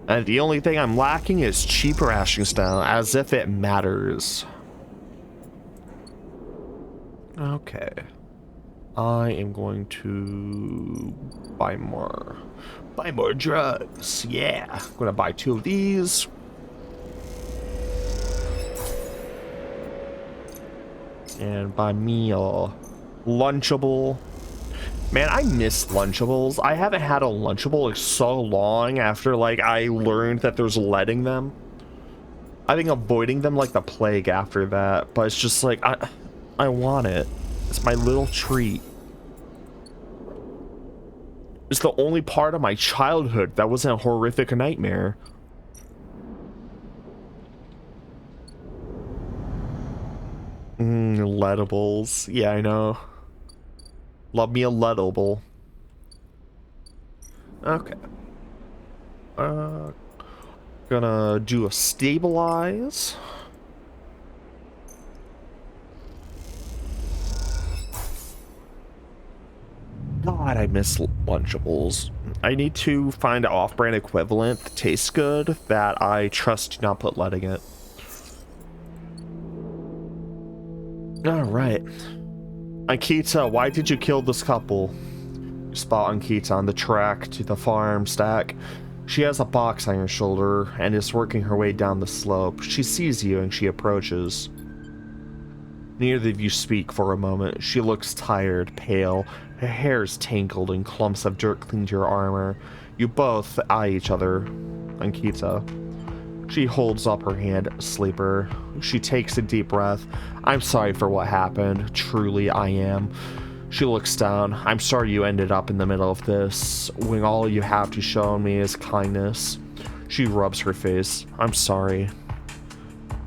And the only thing I'm lacking is cheap ration style, as if it matters. Okay. I am going to buy more. Buy more drugs. Yeah. I'm gonna buy 2 of these. And buy me a Lunchable. Man, I miss Lunchables. I haven't had a Lunchable in so long after, like, I learned that there's lead in them. I've been avoiding them like the plague after that, but it's just like, I want it. It's my little treat. It's the only part of my childhood that wasn't a horrific nightmare. Leadables. Yeah, I know. Love me a leadable. Okay. Gonna do a stabilize. God, I miss Lunchables. I need to find an off-brand equivalent that tastes good that I trust to not put lead in it. Alright. Ankita, why did you kill this couple? You spot Ankita on the track to the farm stack. She has a box on her shoulder and is working her way down the slope. She sees you and she approaches. Neither of you speak for a moment. She looks tired, pale. Her hair is tangled and clumps of dirt cling to her armor. You both eye each other. Ankita. She holds up her hand, Sleeper. She takes a deep breath. I'm sorry for what happened. Truly, I am. She looks down. I'm sorry you ended up in the middle of this, when all you have to show me is kindness. She rubs her face. I'm sorry.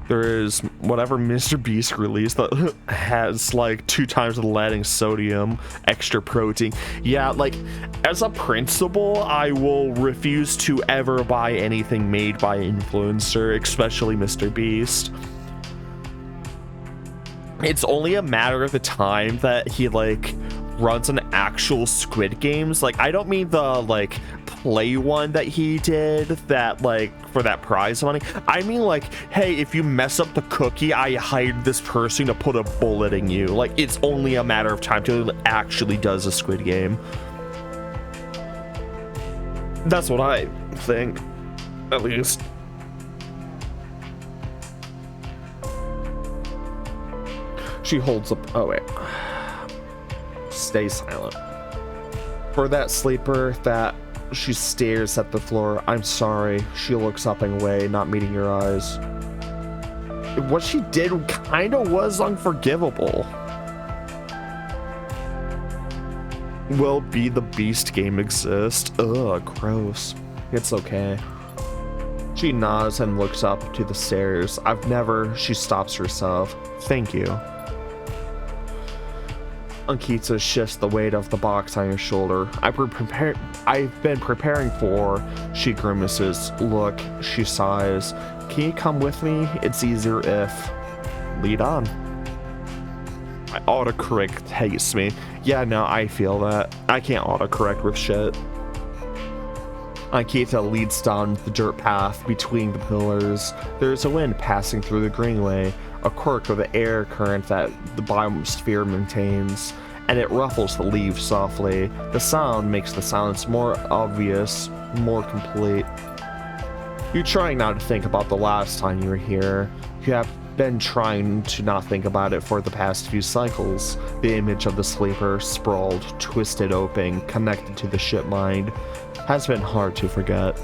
There is whatever Mr. Beast released that has like 2 times the lead and sodium, extra protein. Yeah, like as a principle, I will refuse to ever buy anything made by influencer, especially Mr. Beast. It's only a matter of the time that he like runs an actual Squid Games. Like, I don't mean the like play one that he did that like for that prize money. I mean like, hey, if you mess up the cookie, I hired this person to put a bullet in you. Like, it's only a matter of time till he actually does a Squid Game. That's what I think, at least. She holds up. Oh wait. Stay silent. For that Sleeper, that she stares at the floor. I'm sorry. She looks up and away, not meeting your eyes. What she did kind of was unforgivable. Will Be the Beast game exist? Ugh, gross. It's okay. She nods and looks up to the stairs. I've never. She stops herself. Thank you. Ankita shifts the weight of the box on your shoulder. I've been preparing for. She grimaces. Look, she sighs. Can you come with me? It's easier if. Lead on. My autocorrect hates me. Yeah, no, I feel that. I can't autocorrect with shit. Ankita leads down the dirt path between the pillars. There's a wind passing through the greenway, a quirk of the air current that the biosphere maintains, and it ruffles the leaves softly. The sound makes the silence more obvious, more complete. You're trying not to think about the last time you were here. You have been trying to not think about it for the past few cycles. The image of the sleeper, sprawled, twisted open, connected to the ship mind, has been hard to forget.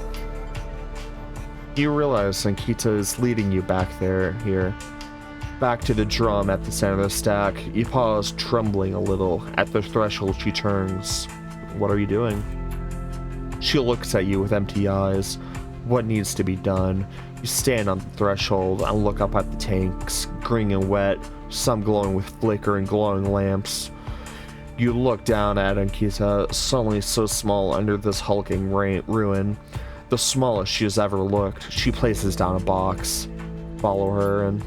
You realize Ankita is leading you back here. Back to the drum at the center of the stack. You pause, trembling a little. At the threshold, she turns. What are you doing? She looks at you with empty eyes. What needs to be done? You stand on the threshold and look up at the tanks, green and wet, some glowing with flickering glowing lamps. You look down at Ankita, suddenly so small under this hulking ruin, the smallest she has ever looked. She places down a box. Follow her, and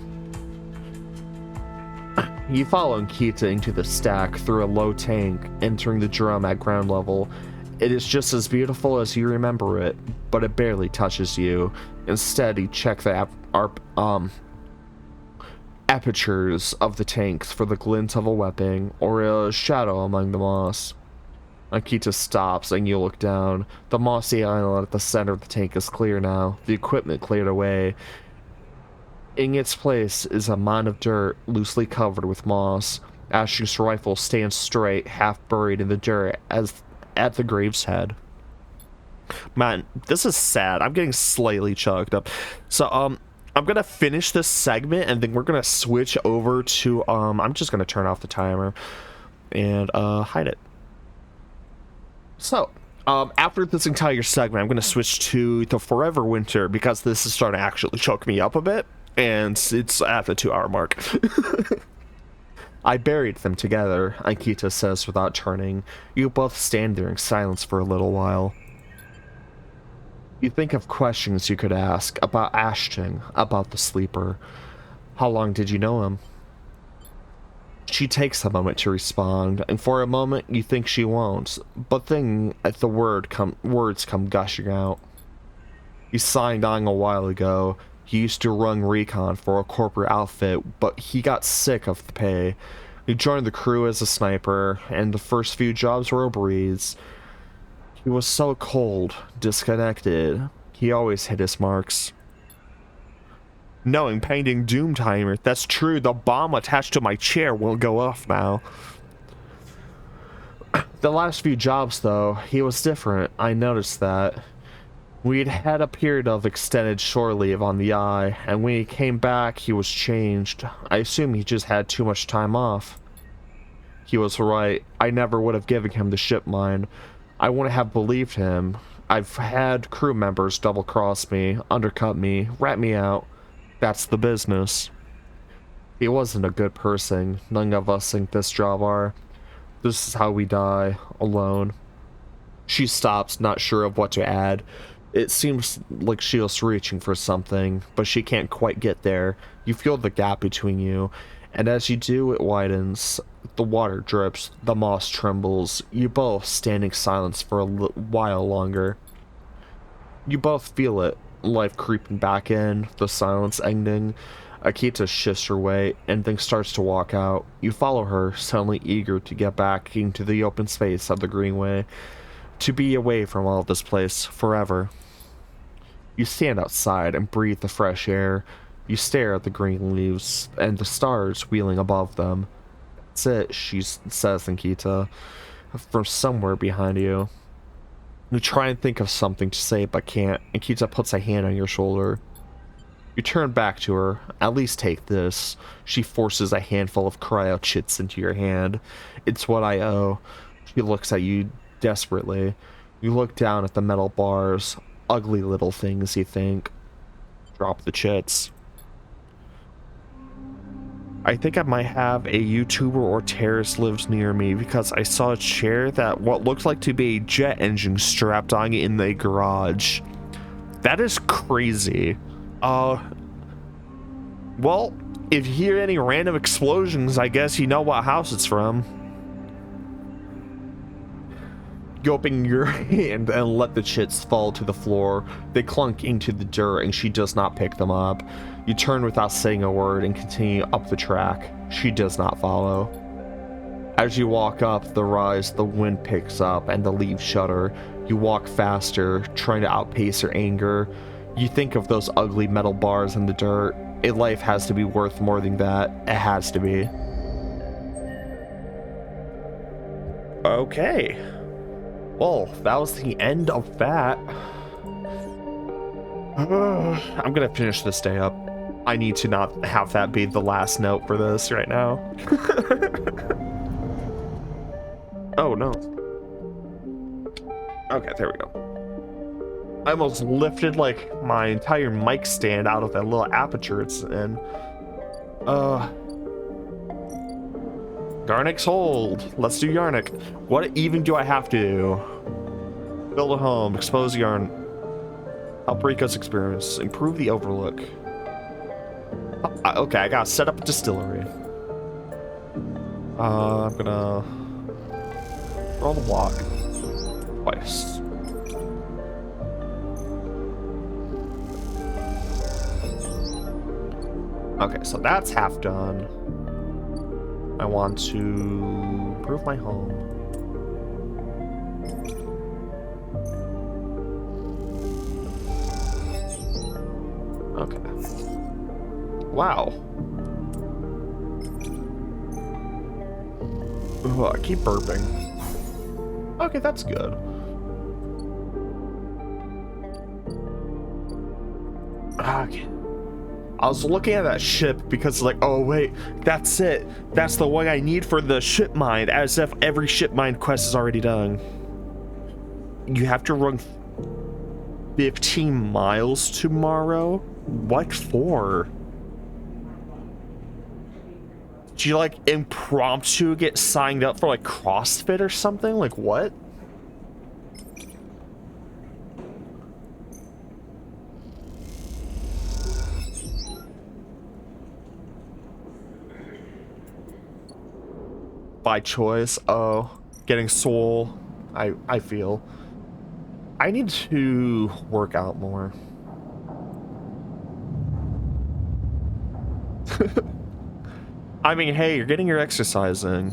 you follow Ankita into the stack through a low tank, entering the drum at ground level. It is just as beautiful as you remember it, but it barely touches you. Instead, you check the apertures of the tanks for the glint of a weapon or a shadow among the moss. Ankita stops and you look down. The mossy island at the center of the tank is clear now, the equipment cleared away. In its place is a mound of dirt loosely covered with moss. Ash's rifle stands straight, half buried in the dirt at the grave's head. Man, this is sad. I'm getting slightly choked up. So, I'm gonna finish this segment and then we're gonna switch over to, I'm just gonna turn off the timer and, hide it. So, after this entire segment, I'm gonna switch to the Forever Winter because this is starting to actually choke me up a bit and it's at the 2-hour mark. I buried them together, Ankita says without turning. You both stand there in silence for a little while. You think of questions you could ask about Ashton, about the sleeper. How long did you know him? She takes a moment to respond, and for a moment you think she won't, but then the words come gushing out. He signed on a while ago. He used to run recon for a corporate outfit, but he got sick of the pay. He joined the crew as a sniper, and the first few jobs were a breeze. He was so cold, disconnected. He always hit his marks. No, impending doom timer. That's true. The bomb attached to my chair will go off now. The last few jobs, though, he was different. I noticed that. We'd had a period of extended shore leave on the Eye, and when he came back, he was changed. I assume he just had too much time off. He was right. I never would have given him the ship mine. I wouldn't have believed him. I've had crew members double-cross me, undercut me, rat me out. That's the business. He wasn't a good person. None of us in this job are. This is how we die, alone. She stops, not sure of what to add. It seems like she was reaching for something, but she can't quite get there. You feel the gap between you, and as you do, it widens. The water drips, the moss trembles. You both stand in silence for a while longer. You both feel it, life creeping back in, the silence ending. Ankita shifts her weight and then starts to walk out. You follow her, suddenly eager to get back into the open space of the Greenway, to be away from all of this place forever. You stand outside and breathe the fresh air. You stare at the green leaves and the stars wheeling above them. That's it, she says, Ankita, from somewhere behind you. You try and think of something to say but can't. Ankita puts a hand on your shoulder. You turn back to her. At least take this. She forces a handful of cryo chits into your hand. It's what I owe. She looks at you desperately. You look down at the metal bars. Ugly little things, you think. Drop the chits. I think I might have a YouTuber or terrorist lives near me because I saw a chair that what looked like to be a jet engine strapped on it in the garage. That is crazy. Well, if you hear any random explosions, I guess you know what house it's from. You open your hand and let the chits fall to the floor. They clunk into the dirt and she does not pick them up. You turn without saying a word and continue up the track. She does not follow. As you walk up the rise, the wind picks up and the leaves shudder. You walk faster, trying to outpace your anger. You think of those ugly metal bars in the dirt. A life has to be worth more than that. It has to be. Okay. Well, that was the end of that. I'm gonna finish this day up. I need to not have that be the last note for this right now. Oh no. Okay, there we go. I almost lifted like my entire mic stand out of that little aperture it's in. Yarnik's hold. Let's do Yarnik. What even do I have to do? Build a home. Expose yarn. Help Rico's experience. Improve the overlook. Okay, I gotta set up a distillery. I'm gonna roll the block twice. Okay, so that's half done. I want to improve my home. Okay. Wow. Ugh, I keep burping. Okay, that's good. Okay. I was looking at that ship because like, oh wait, that's it. That's the one I need for the ship mine, as if every ship mine quest is already done. You have to run 15 miles tomorrow? What for? Do you like impromptu get signed up for like CrossFit or something? Like what? By choice. Oh, getting soul. I feel I need to work out more. I mean, hey, you're getting your exercise in.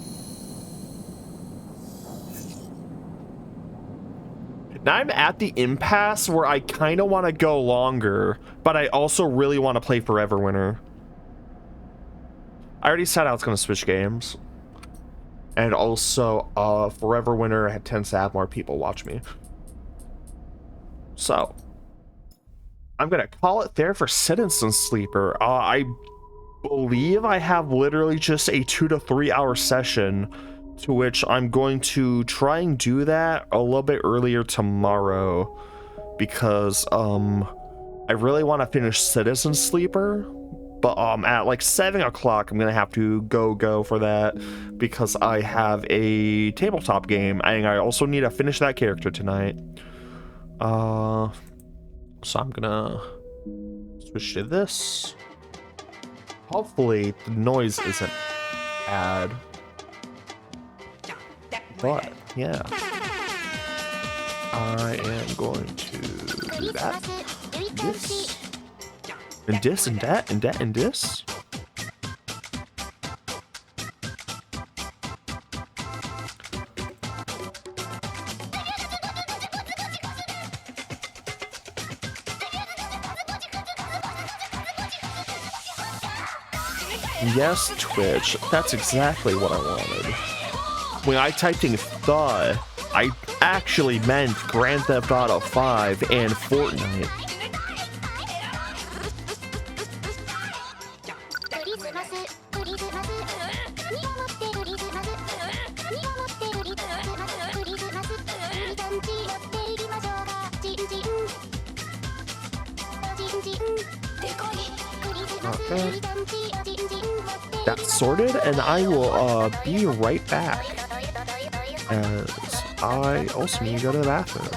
Now I'm at the impasse where I kind of want to go longer, but I also really want to play Forever Winter. I already said I was going to switch games. And also, Forever Winter tends to have more people watch me. So, I'm gonna call it there for Citizen Sleeper. I believe I have literally just a 2 to 3 hour session, to which I'm going to try and do that a little bit earlier tomorrow, because I really want to finish Citizen Sleeper. But at like 7 o'clock, I'm gonna have to go for that because I have a tabletop game and I also need to finish that character tonight. So I'm gonna switch to this. Hopefully the noise isn't bad. But yeah, I am going to do that. This. And this, and that, and that, and this. Yes, Twitch, that's exactly what I wanted. When I typed in thaw, I actually meant Grand Theft Auto 5 and Fortnite. Okay. get that sorted, and I will be right back. As I also need to go to the bathroom.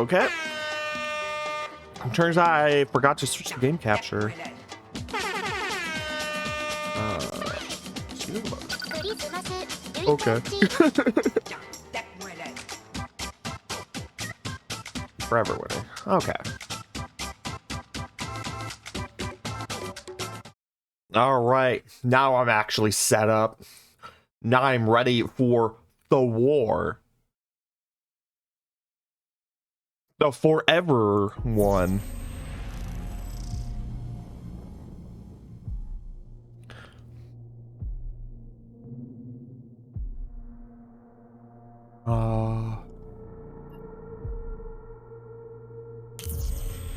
'Kay. Turns out I forgot to switch to game capture. Okay. Forever winner. Okay. All right. Now I'm actually set up. Now I'm ready for the war. The forever one.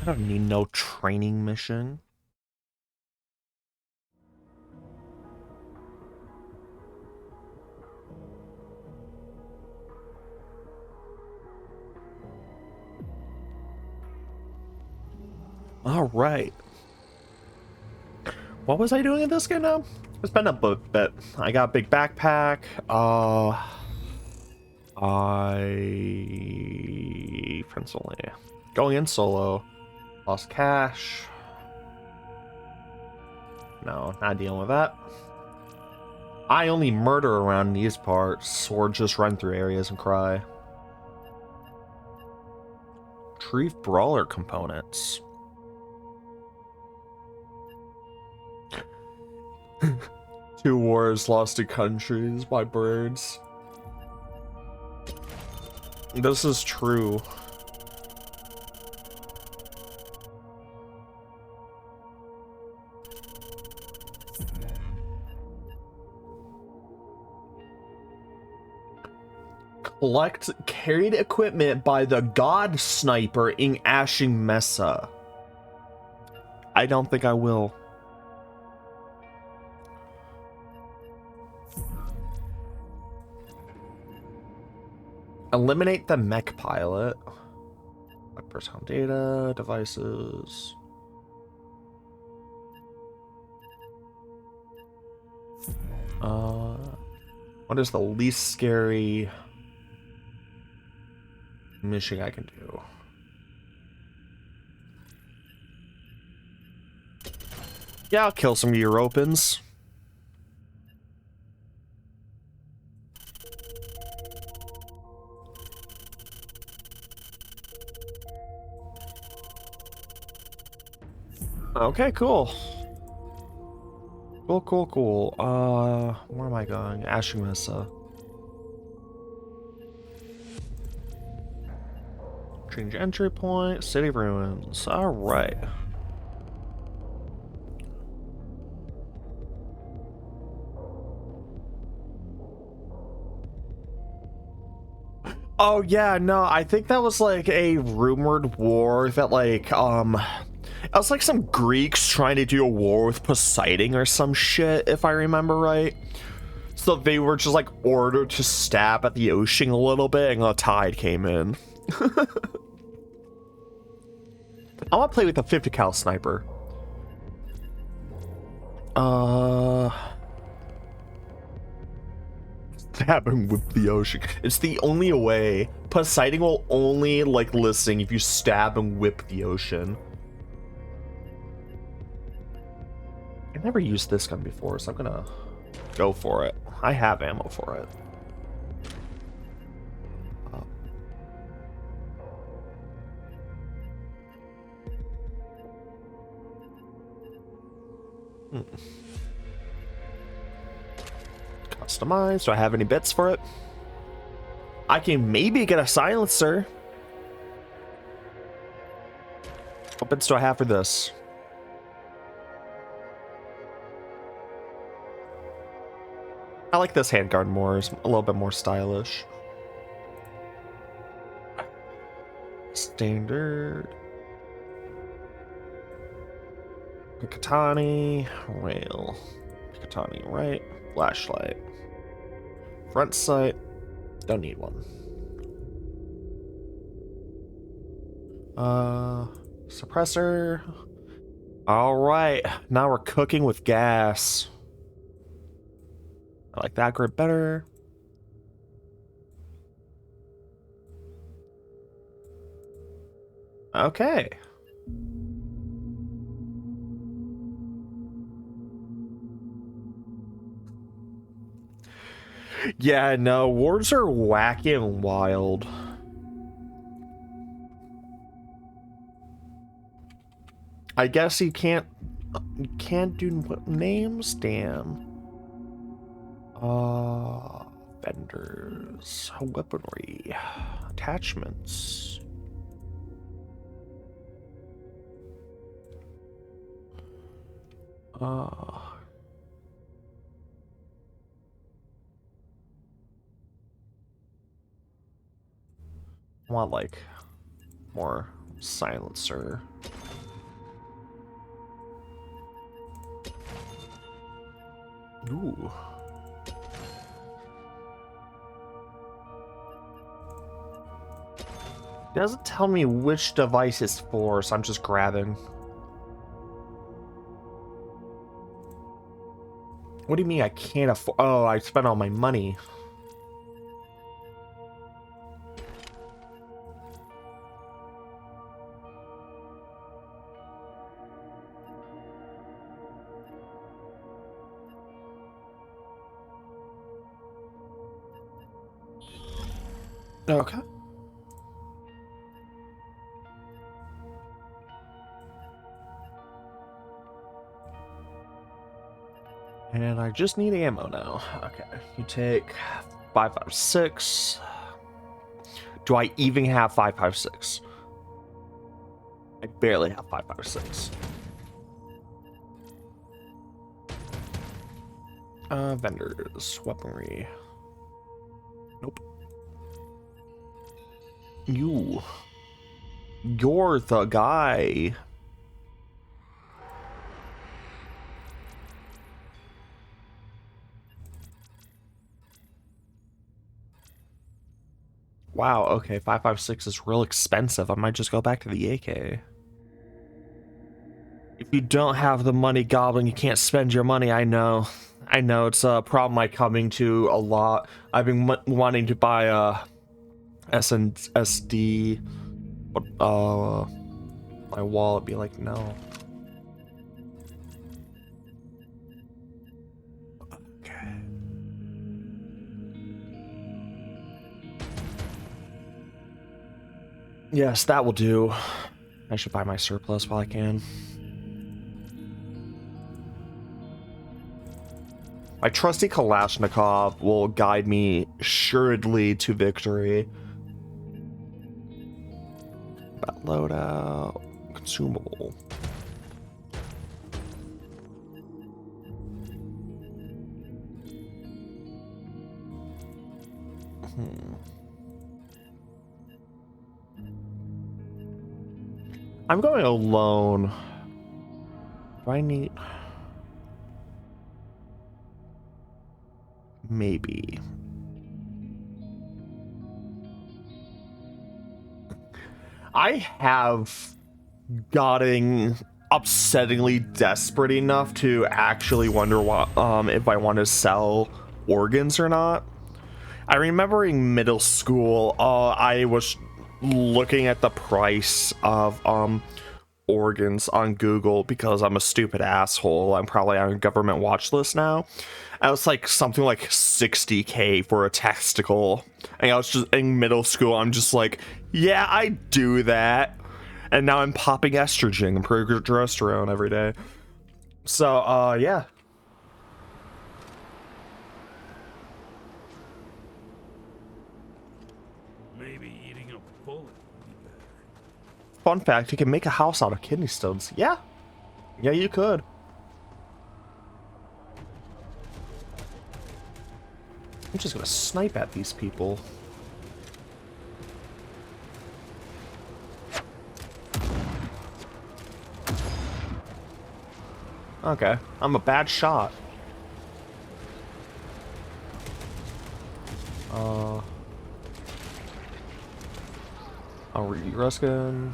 I don't need no training mission. All right. What was I doing in this game now? It's been a bit. I got a big backpack. Friends only. Going in solo. Lost cash. No, not dealing with that. I only murder around these parts, or just run through areas and cry. Retrieve brawler components. Two wars lost to countries by birds. This is true. Collect carried equipment by the God Sniper in Ashing Mesa. I don't think I will. Eliminate the mech pilot. Personal data, devices. What is the least scary mission I can do? Yeah, I'll kill some Europans. Okay, cool. Cool. Where am I going? Ashing Mesa. Change entry point, city ruins. Alright. Oh yeah, no, I think that was like a rumored war that like, it was like some Greeks trying to do a war with Poseidon or some shit, if I remember right. So they were just like ordered to stab at the ocean a little bit and a tide came in. I want to play with a 50 cal sniper. Stabbing with the ocean. It's the only way. Poseidon will only like listen if you stab and whip the ocean. I never used this gun before, so I'm gonna go for it. I have ammo for it. Customize. Do I have any bits for it? I can maybe get a silencer. What bits do I have for this? I like this handguard more. It's a little bit more stylish. Standard. Picatinny. Rail. Picatinny right. Flashlight. Front sight. Don't need one. Suppressor. Alright. Now we're cooking with gas. I like that grip better. Okay. Yeah, no, wars are wacky and wild. I guess you can't do names, damn. Vendors, weaponry, attachments. I want like more silencer. Ooh. It doesn't tell me which device it's for, so I'm just grabbing. What do you mean I can't afford? Oh, I spent all my money. Okay. And I just need ammo now. Okay, you take 5.56. Do I even have 5.56? I barely have 5.56. Vendors, weaponry. Nope. You're the guy. Wow, okay, 5.56 is real expensive. I might just go back to the AK. If you don't have the money, Goblin, you can't spend your money. I know. I know, it's a problem I'm coming to a lot. I've been wanting to buy a SSD, but my wallet be like, no. Okay. Yes, that will do. I should buy my surplus while I can. My trusty Kalashnikov will guide me assuredly to victory. That loadout. Consumable. I'm going alone. Do I need... Maybe. I have gotten upsettingly desperate enough to actually wonder what, if I want to sell organs or not. I remember in middle school, I was looking at the price of organs on Google because I'm a stupid asshole. I'm probably on a government watch list now. I was like something like 60K for a testicle. And I was just in middle school. I'm just like, yeah, I do that. And now I'm popping estrogen and progesterone every day. So, yeah. Maybe eating a bullet would be better. Fun fact, you can make a house out of kidney stones. Yeah. Yeah, you could. I'm just gonna snipe at these people. Okay, I'm a bad shot. I'll read Ruskin.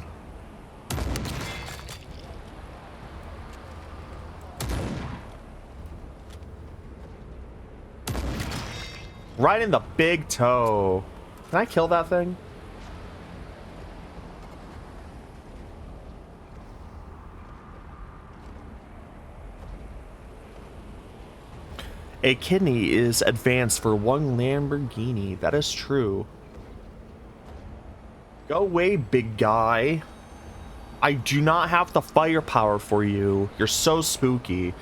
Right in the big toe. Can I kill that thing? A kidney is advanced for one Lamborghini. That is true. Go away, big guy. I do not have the firepower for you. You're so spooky.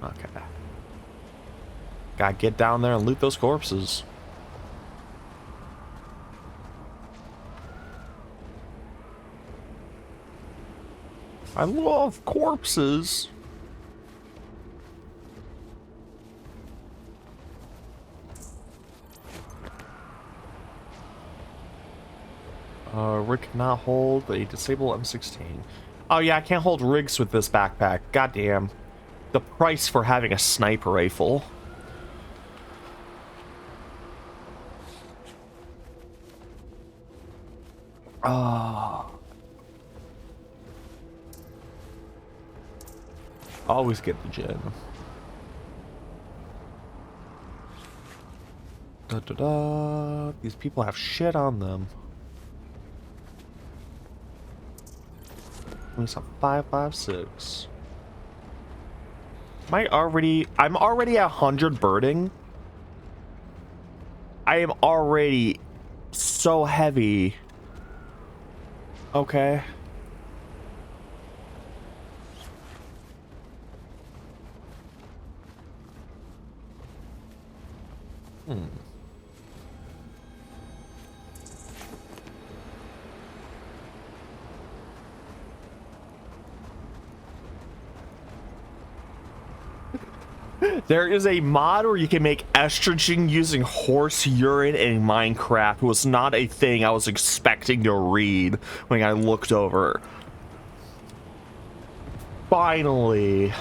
Okay. Gotta get down there and loot those corpses. I love corpses. Rick cannot hold a disabled M16. Oh yeah, I can't hold rigs with this backpack. Goddamn. The price for having a sniper rifle. Always get the gin. Da da da. These people have shit on them. We saw 556. I'm already at 100 birding. I am already so heavy. Okay. There is a mod where you can make estrogen using horse urine in Minecraft. It was not a thing I was expecting to read when I looked over. Finally.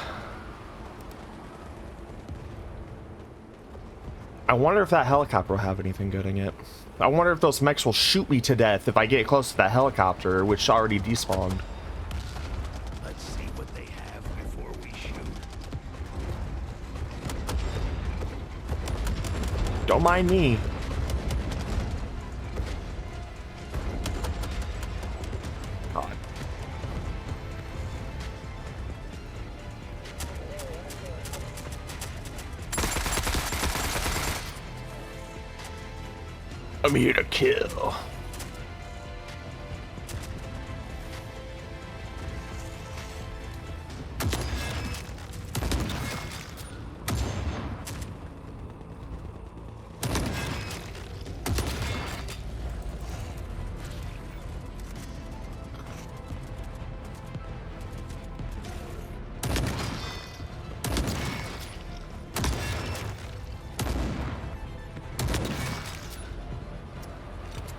I wonder if that helicopter will have anything good in it. I wonder if those mechs will shoot me to death if I get close to that helicopter, which already despawned. Let's see what they have before we shoot. Don't mind me. God. I'm here to kill.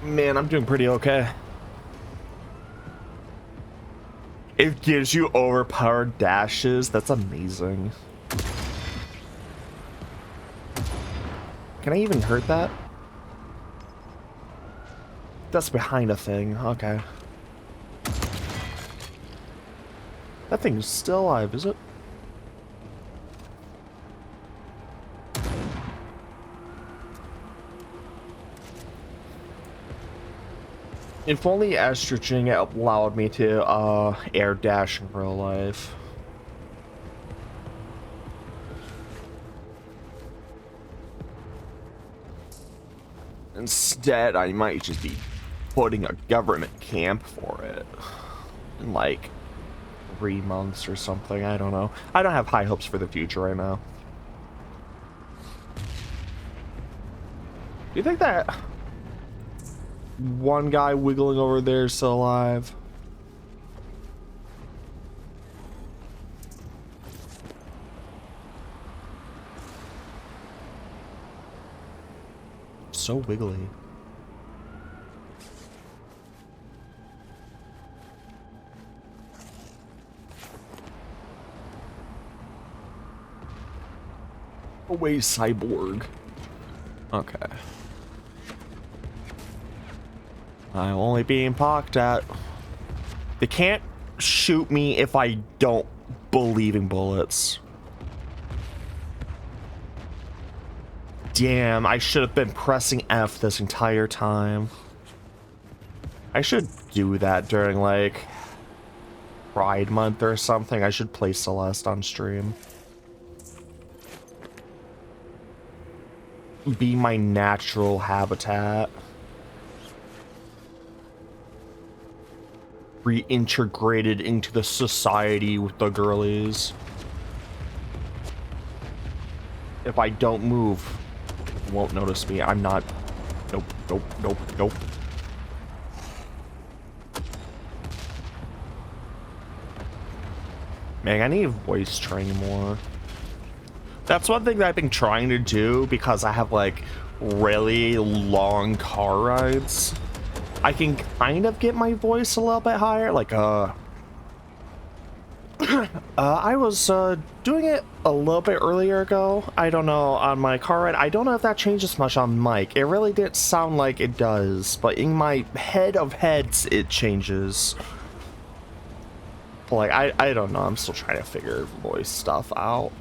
Man, I'm doing pretty okay. It gives you overpowered dashes. That's amazing. Can I even hurt that? That's behind a thing. Okay. That thing's still alive, is it? If only estrogen allowed me to air dash in real life. Instead, I might just be putting a government camp for it in like 3 months or something. I don't know. I don't have high hopes for the future right now. Do you think that one guy wiggling over there is still alive? So wiggly. Away, cyborg. Okay. I'm only being pocked at. They can't shoot me if I don't believe in bullets. Damn, I should have been pressing F this entire time. I should do that during like Pride Month or something. I should play Celeste on stream. Be my natural habitat. Reintegrated into the society with the girlies. If I don't move, you won't notice me. I'm not. Nope, nope, nope, nope. Man, I need to voice train more. That's one thing that I've been trying to do because I have like really long car rides. I can kind of get my voice a little bit higher. Like, I was doing it a little bit earlier ago. I don't know, on my car ride. I don't know if that changes much on mic. It really didn't sound like it does, but in my head of heads, it changes. But like, I don't know. I'm still trying to figure voice stuff out.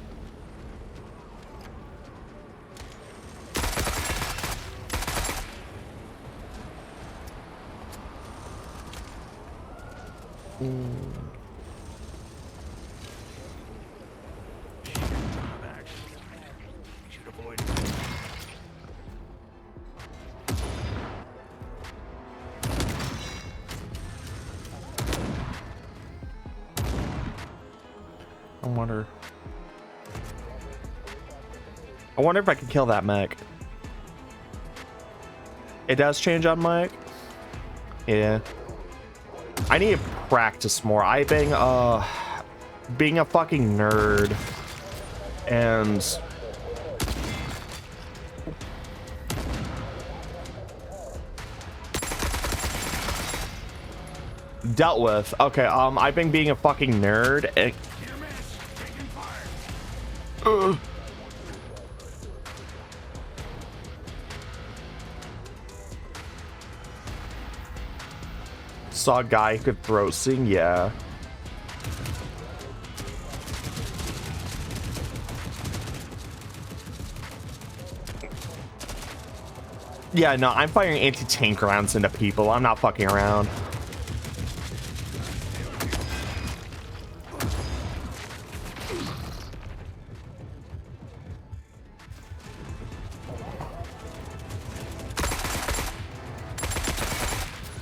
Should avoid. I wonder if I can kill that mech. It does change on mic. Yeah. I need to practice more. I've been being a fucking nerd and dealt with. Okay, I've been being a fucking nerd and Near miss. Taking fire. saw a guy who could throw sing, yeah. Yeah, no, I'm firing anti-tank rounds into people. I'm not fucking around.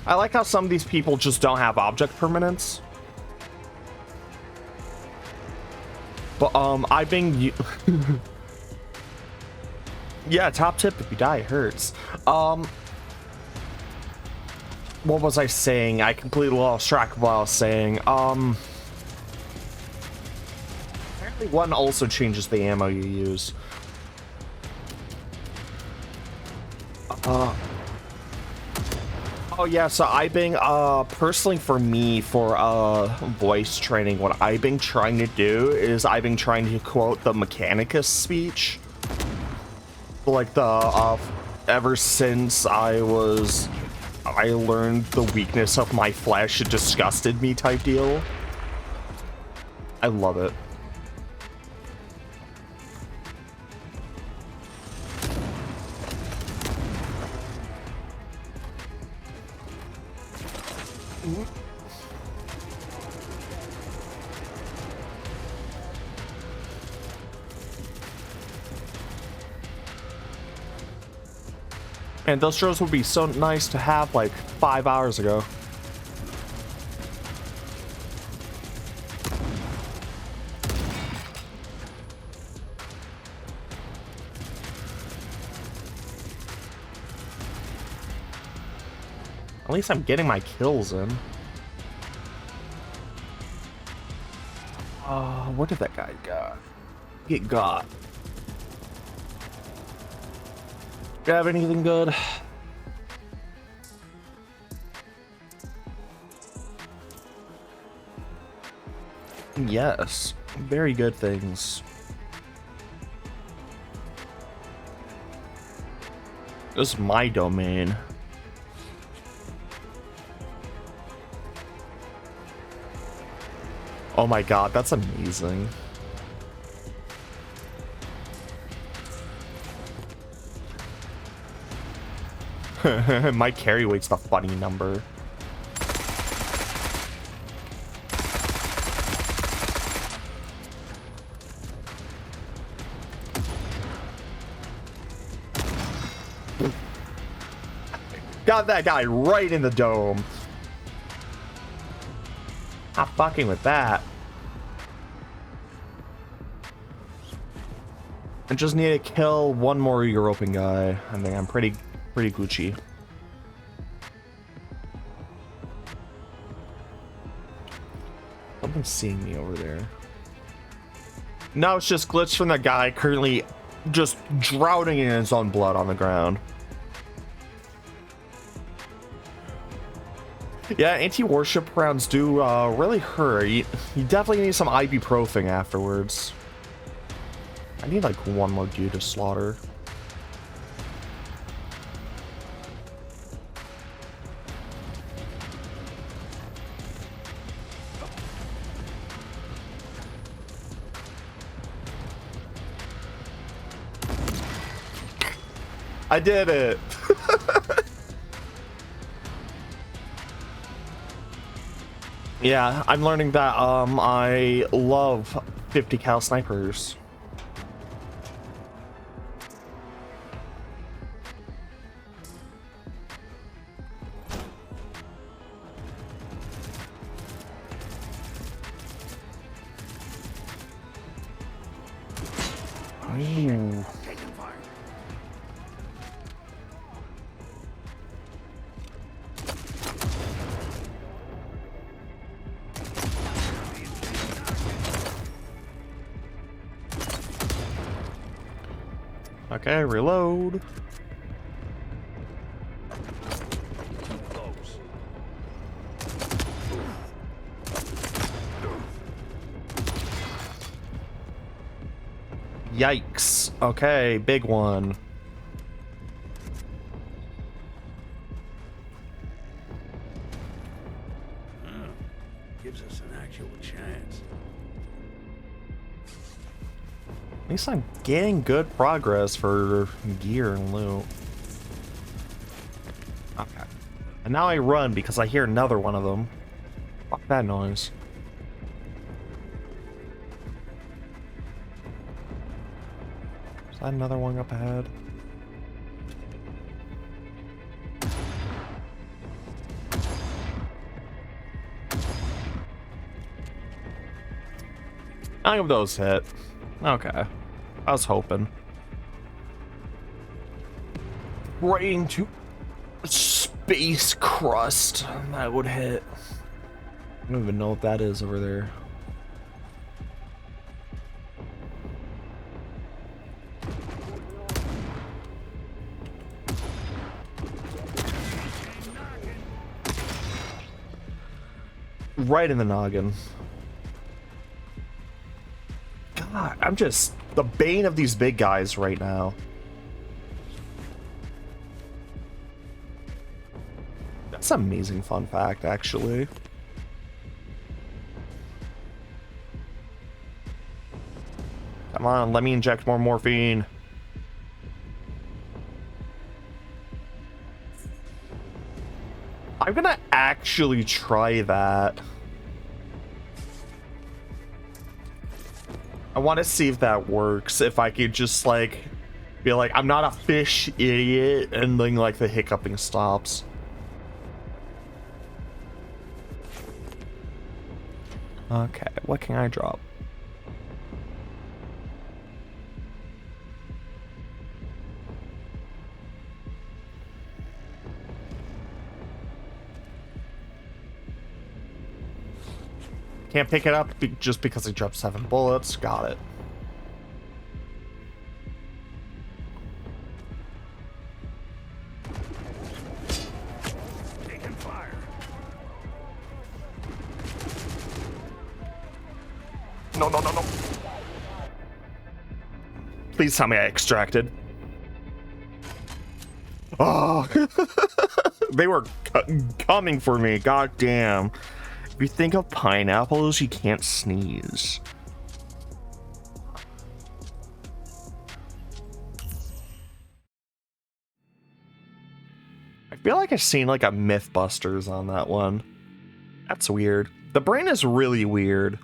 I like how some of these people just don't have object permanence. But, I've been... yeah, top tip, if you die, it hurts. What was I saying? I completely lost track of what I was saying. Apparently one also changes the ammo you use. Oh yeah, so I've been personally for me for voice training, what I've been trying to do is I've been trying to quote the Mechanicus speech. Like the ever since I learned the weakness of my flesh, it disgusted me type deal. I love it. And those shows would be so nice to have like 5 hours ago. At least I'm getting my kills in. What did that guy get got? Do you have anything good? Yes, very good things. This is my domain. Oh my god, that's amazing. My carry weight's the funny number. Got that guy right in the dome. Not fucking with that. I just need to kill one more European guy. I think I'm pretty Gucci. Someone's seeing me over there. No, it's just glitch from the guy currently just drowning in his own blood on the ground. Yeah, anti-warship rounds do really hurt. You definitely need some ibuprofen afterwards. I need like one more dude to slaughter. I did it. Yeah, I'm learning that I love 50 cal snipers. Ooh. Taking fire. Okay, reload. Too close. Yikes. Okay, big one. Gives us an actual chance. At least I'm getting good progress for gear and loot. Okay. And now I run because I hear another one of them. Fuck that noise. Is that another one up ahead? None of those hit. Okay. I was hoping. Right into space crust. That would hit. I don't even know what that is over there. Right in the noggin. God, I'm just the bane of these big guys right now. That's an amazing fun fact, actually. Come on, let me inject more morphine. I'm gonna actually try that. I want to see if that works. If I could just like be like, I'm not a fish idiot, and then like the hiccuping stops. Okay, what can I drop? Can't pick it up just because I dropped 7 bullets. Got it. Taking fire. No, no, no, no. Please tell me I extracted. Oh, they were coming for me. God damn. If you think of pineapples, you can't sneeze. I feel like I've seen like a Mythbusters on that one. That's weird. The brain is really weird.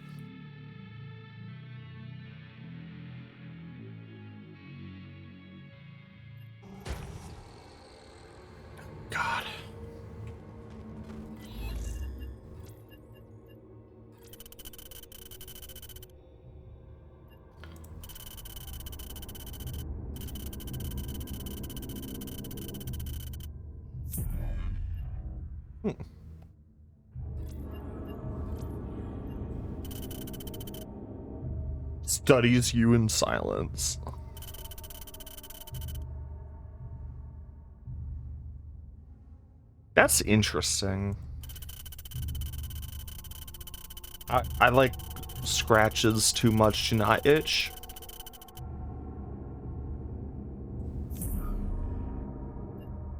God. Studies you in silence. That's interesting. I like scratches too much to not itch.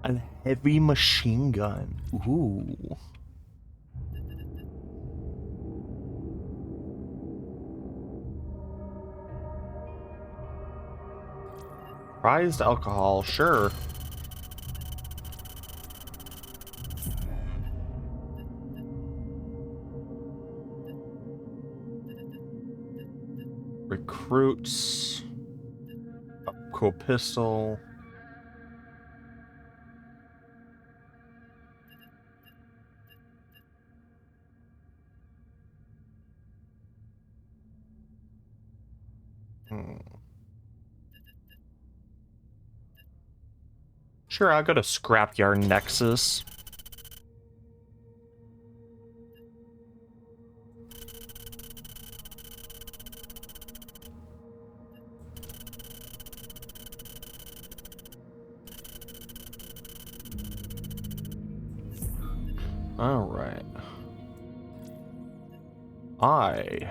A heavy machine gun. Ooh. Prized alcohol, sure. recruits. A cool pistol. Sure, I'll go to Scrapyard Nexus. Alright. I'm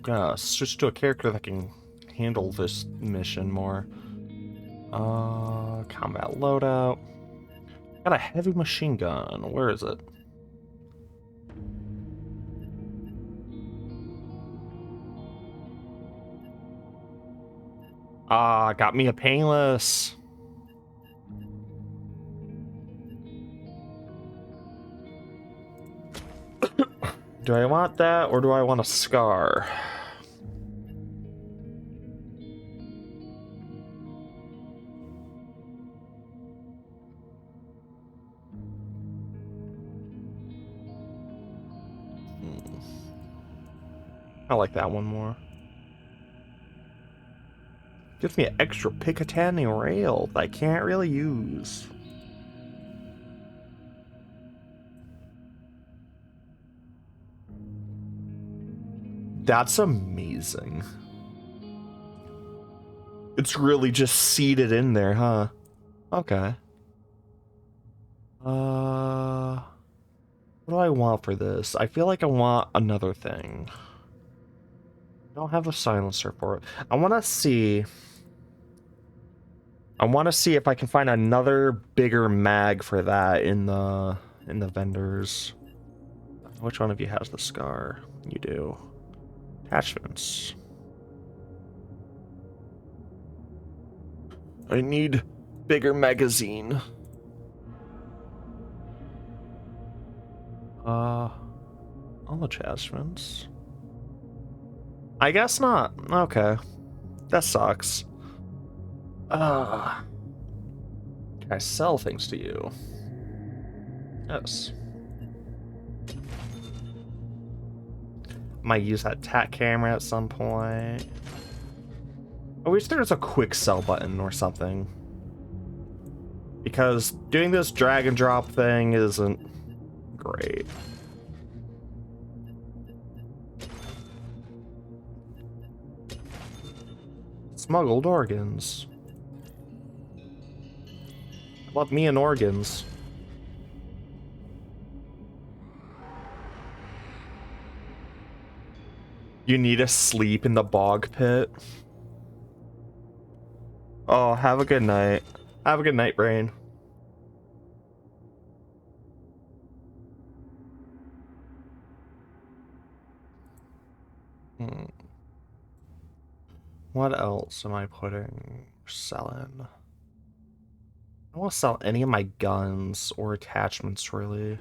gonna switch to a character that can handle this mission more. Combat loadout. Got a heavy machine gun. Where is it? Got me a painless. Do I want that or do I want a scar? I like that one more. Gives me an extra Picatinny rail that I can't really use. That's amazing. It's really just seated in there, huh? Okay. What do I want for this? I feel like I want another thing. I don't have a silencer for it. I want to see if I can find another bigger mag for that in the vendors. Which one of you has the scar? You do. Attachments. I need bigger magazine. All attachments. I guess not. Okay. That sucks. Can I sell things to you? Yes. Might use that TAC camera at some point. I wish there was a quick sell button or something. Because doing this drag and drop thing isn't great. Smuggled organs. Love me and organs. You need to sleep in the bog pit. Oh, have a good night. Have a good night, Brain. What else am I selling? I don't want to sell any of my guns or attachments, really.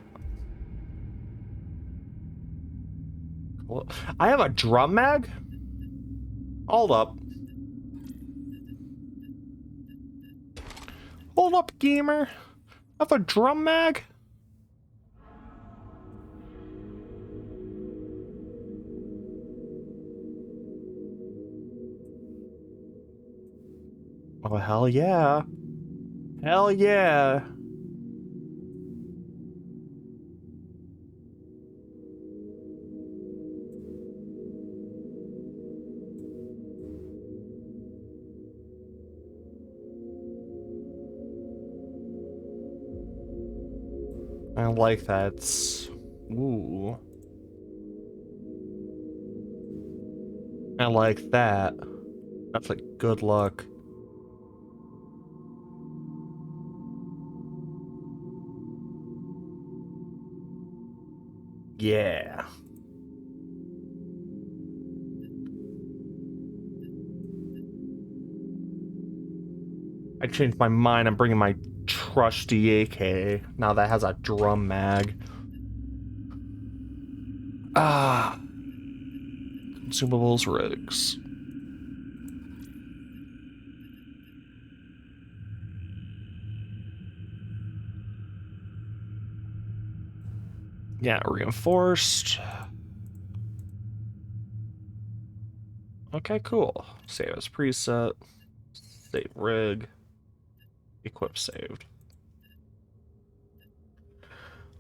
Cool. I have a drum mag? Hold up. Hold up, gamer. I have a drum mag? Oh, hell yeah. Hell yeah. I like that. Ooh. I like that. That's a good look. Yeah. I changed my mind. I'm bringing my trusty AK. Now that has a drum mag. Consumables rigs. Yeah, reinforced. Okay, cool. Save as preset. Save rig. Equip saved.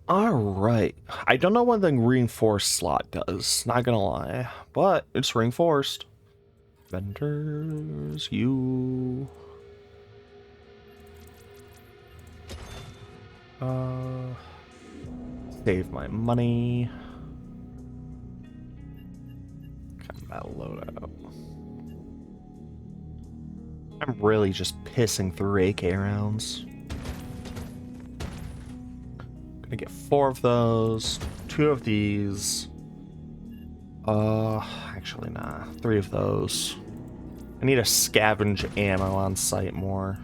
Alright. I don't know what the reinforced slot does, not gonna lie. But it's reinforced. Vendors, you. Save my money. Combat loadout. I'm really just pissing through AK rounds. Gonna get 4 of those, 2 of these. Actually nah, 3 of those. I need to scavenge ammo on site more.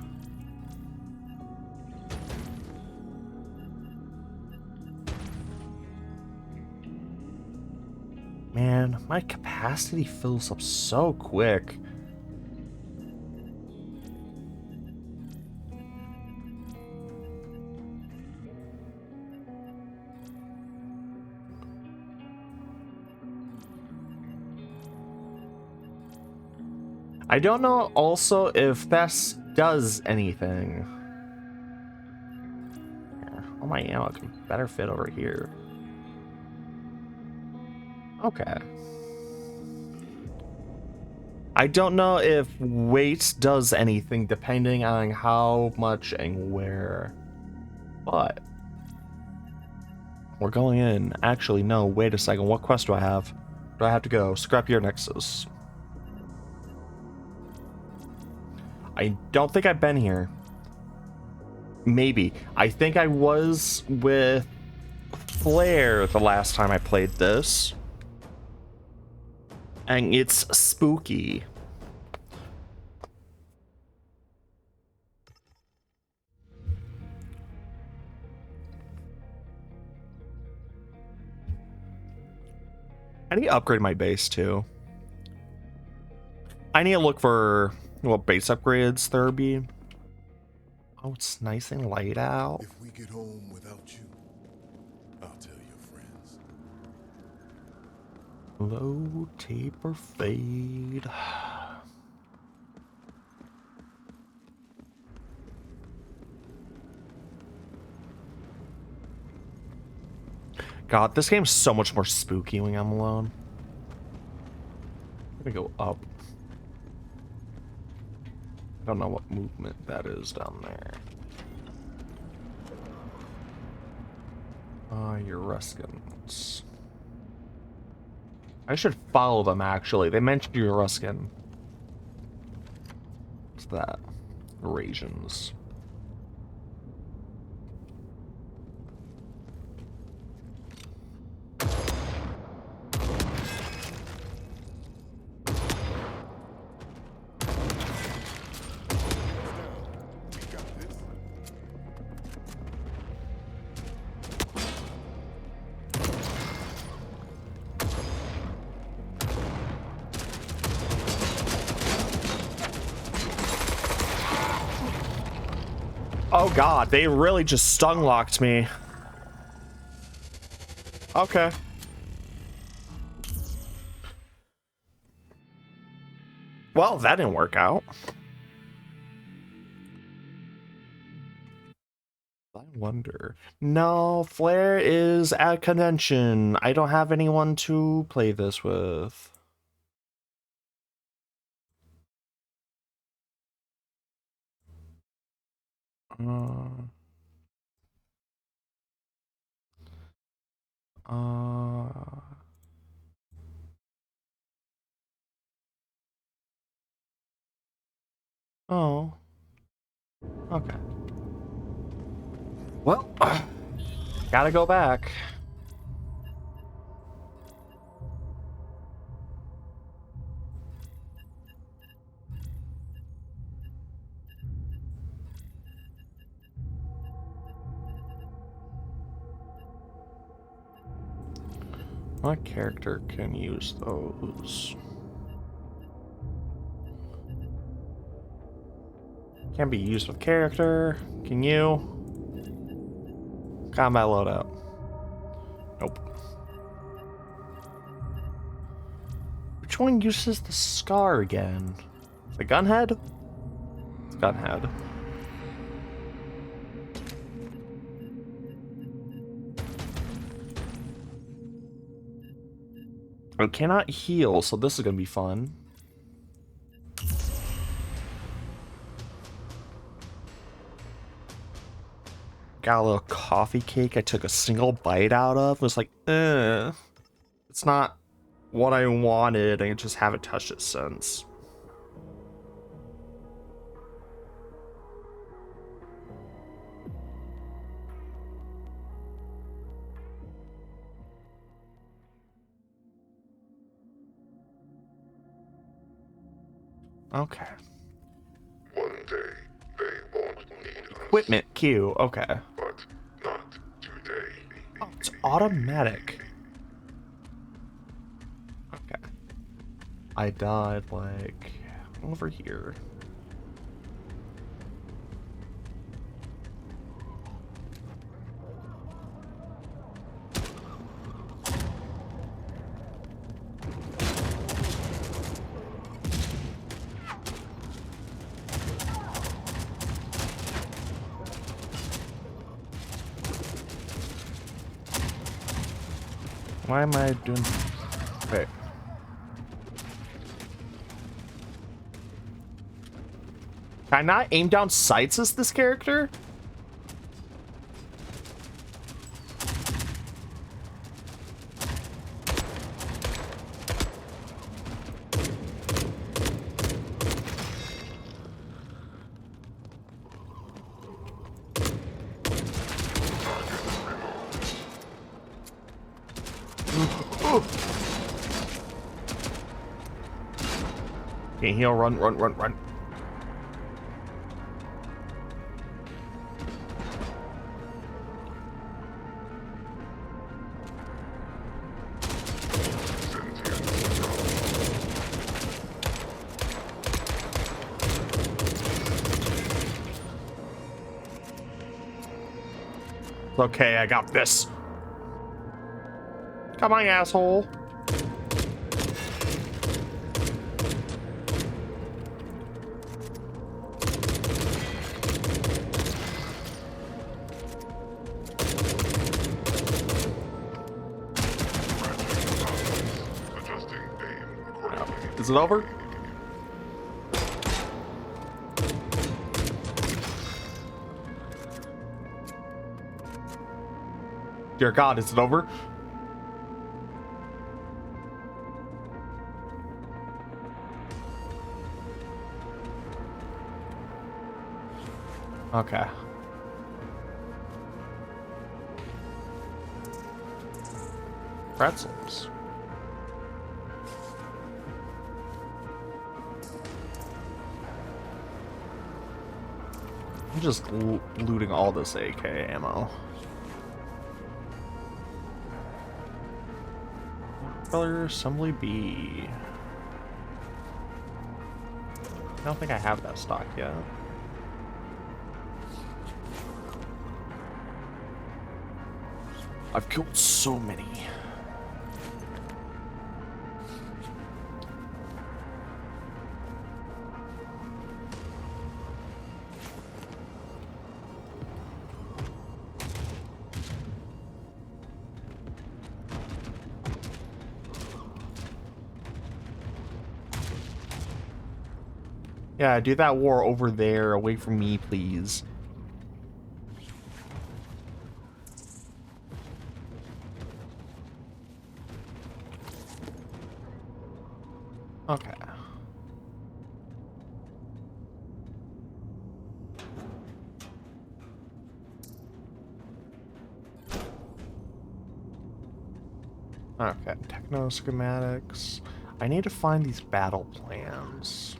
Man, my capacity fills up so quick. I don't know also if this does anything. Oh, my ammo can better fit over here. Okay. I don't know if weight does anything depending on how much and where. But we're going in. Actually, no, wait a second. What quest do I have? Do I have to go? Scrapyard Nexus. I don't think I've been here. Maybe. I think I was with Flare the last time I played this. And it's spooky. I need to upgrade my base too. I need to look for what base upgrades there be. Oh, it's nice and light out. If we get home without you, I'll tell your friends. Low taper fade. God, this game's so much more spooky when I'm alone. I'm gonna go up. I don't know what movement that is down there. Your Ruskins. I should follow them, actually. They mentioned your Ruskin. What's that? Eurasians. Oh god, they really just stun locked me. Okay. Well, that didn't work out. I wonder. No, Flare is at convention. I don't have anyone to play this with. Uh, oh. Okay. Well, gotta go back. What character can use those? Can't be used with character. Can you? Combat loadout. Nope. Which one uses the scar again? The gunhead? It's gunhead. I cannot heal, so this is gonna be fun. Got a little coffee cake I took a single bite out of. It was like, it's not what I wanted. I just haven't touched it since. Okay. One day they won't need us, Equipment queue. Okay. but not today. Oh, it's automatic. Okay. I died like over here. Why am I doing... Wait. Can I not aim down sights as this character? Can't heal, run, run, run, run. Okay, I got this. Come on, asshole. Adjusting aim accordingly. Is it over? Dear God, is it over? Okay. Pretzels. I'm just looting all this AK ammo. Color assembly B. I don't think I have that stocked yet. I've killed so many. Yeah, do that war over there, away from me, please. Okay. Okay, techno schematics. I need to find these battle plans.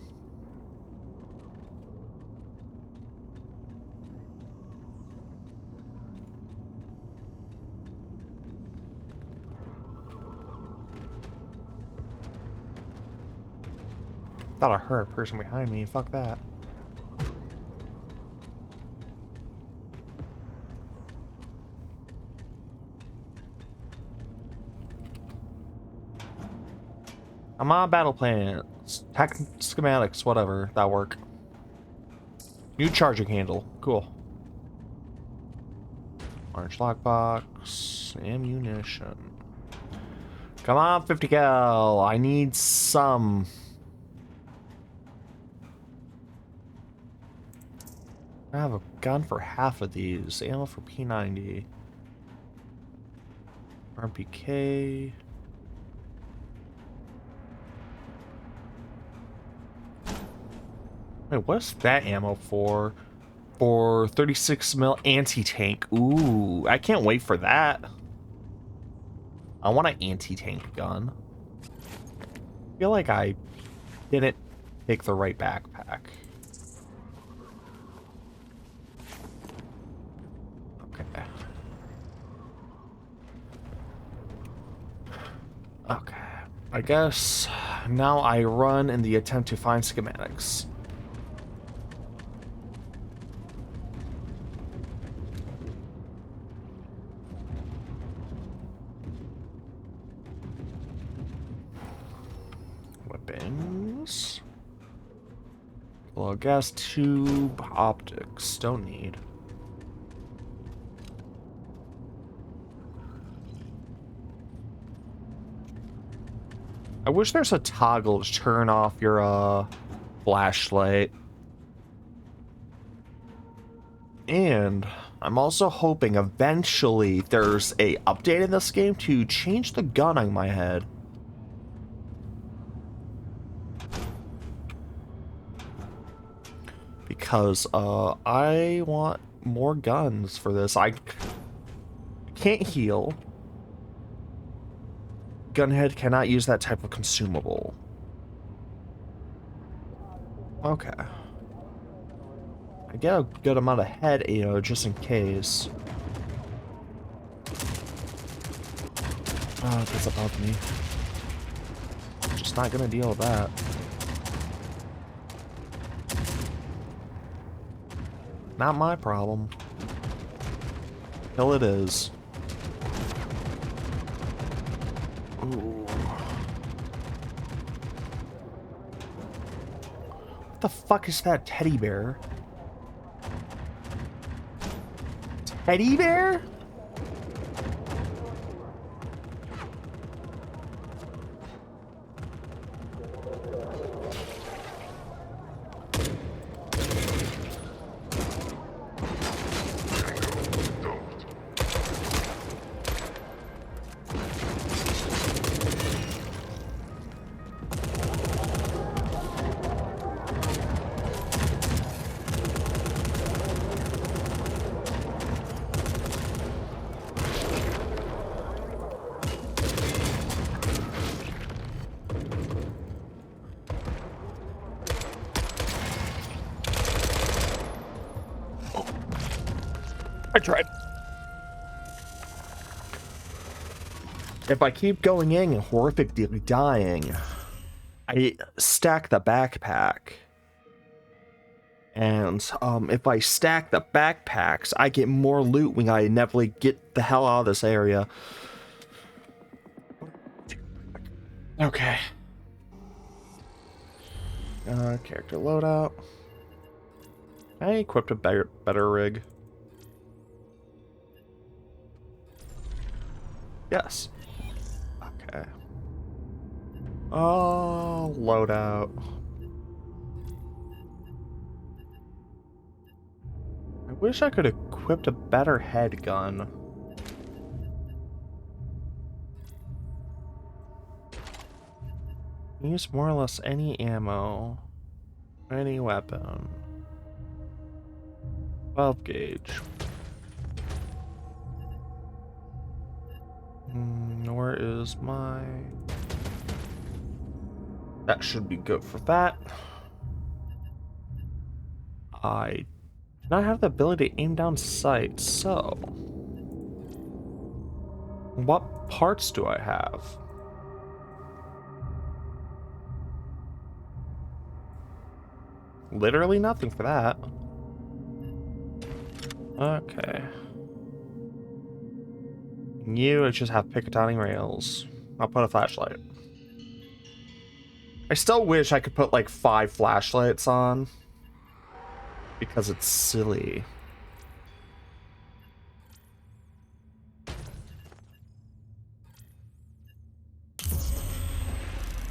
Thought I heard a person behind me. Fuck that. I'm on battle plans. Tech schematics, whatever. That work. New charging handle. Cool. Orange lockbox. Ammunition. Come on, 50 cal. I need some. I have a gun for half of these. Ammo for P90. RPK. Wait, what's that ammo for? For 36 mil anti-tank. Ooh, I can't wait for that. I want an anti-tank gun. I feel like I didn't pick the right backpack. Okay. Okay. I guess now I run in the attempt to find schematics. Weapons. Well, gas tube, optics. Don't need. I wish there's a toggle to turn off your flashlight. And I'm also hoping eventually there's a update in this game to change the gun on my head. Because I want more guns for this. I can't heal. Gunhead cannot use that type of consumable. Okay. I get a good amount of head ammo just in case. Oh, that's above me. Just not gonna deal with that. Not my problem. Hell it is. Ooh. What the fuck is that teddy bear? Teddy bear? I tried. If I keep going in and horrifically dying, I stack the backpack. And if I stack the backpacks, I get more loot when I inevitably get the hell out of this area. Okay. Character loadout. I equipped a better rig. Yes. Okay. Oh, loadout. I wish I could have equipped a better head gun. Use more or less any ammo, any weapon. 12 gauge. Where is my... That should be good for that. I do not have the ability to aim down sight, so... What parts do I have? Literally nothing for that. Okay. You just have Picatinny rails. I'll put a flashlight. I still wish I could put like 5 flashlights on. Because it's silly.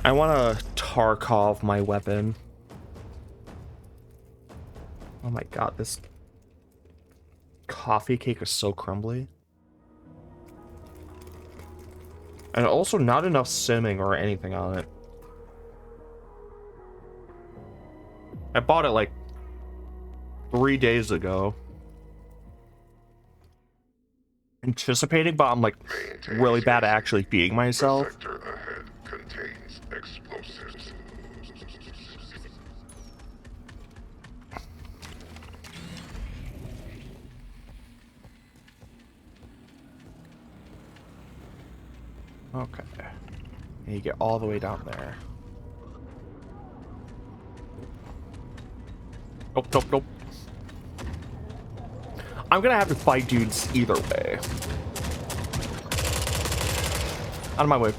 I want to Tarkov my weapon. Oh my god, this coffee cake is so crumbly. And also not enough simming or anything on it. I bought it like 3 days ago. Anticipating, but I'm like really bad at actually feeding myself. The sector ahead contains explosives. Okay. And you get all the way down there. Nope, nope, nope. I'm gonna have to fight dudes either way. Out of my way.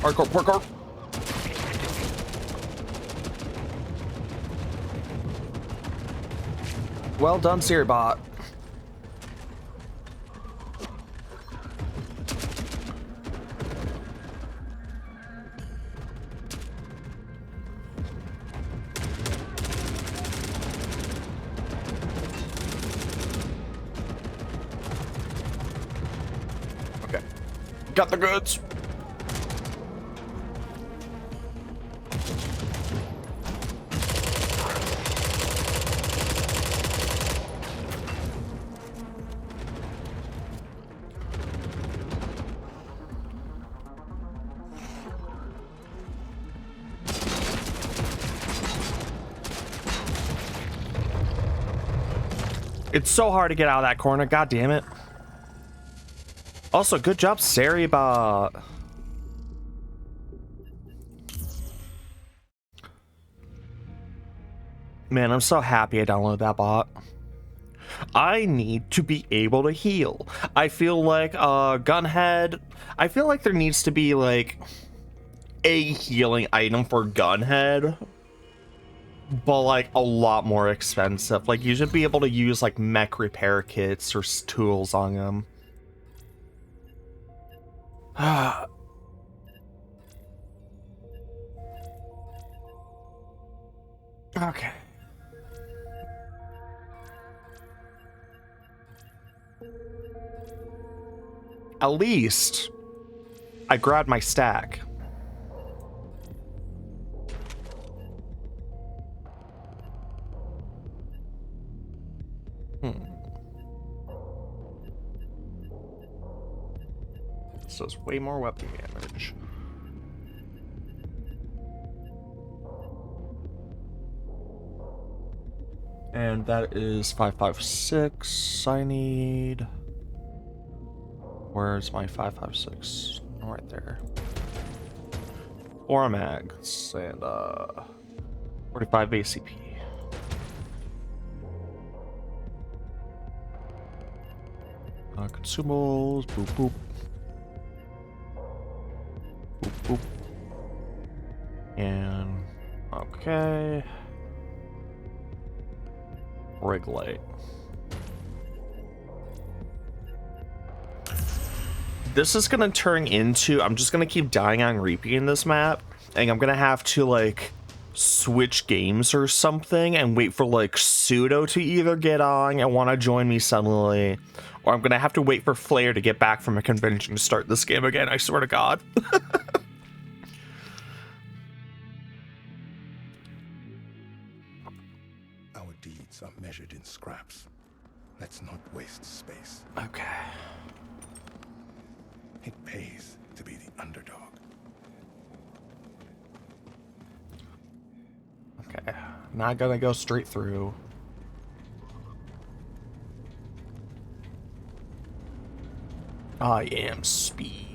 Hardcore, parkour. Well done, Siribot. Okay. Got the goods. It's so hard to get out of that corner. God damn it. Also, good job, Saribot. Man, I'm so happy I downloaded that bot. I need to be able to heal. I feel like Gunhead. I feel like there needs to be like a healing item for Gunhead, but like a lot more expensive. Like you should be able to use like mech repair kits or tools on them. Okay. At least I grabbed my stack. This does way more weapon damage. And that is 556. I need... Where's my 556? Right there. 4 mags and 45 ACP. Consumables, boop boop. Boop boop. And okay. Rig light. This is gonna turn into, I'm just gonna keep dying on repeat in this map, and I'm gonna have to like switch games or something and wait for like Pseudo to either get on and want to join me suddenly, or I'm gonna have to wait for Flare to get back from a convention to start this game again. I swear to God. Our deeds are measured in scraps. Let's not waste space. Okay. It pays to be the underdog. Okay. Not gonna go straight through. I am speed.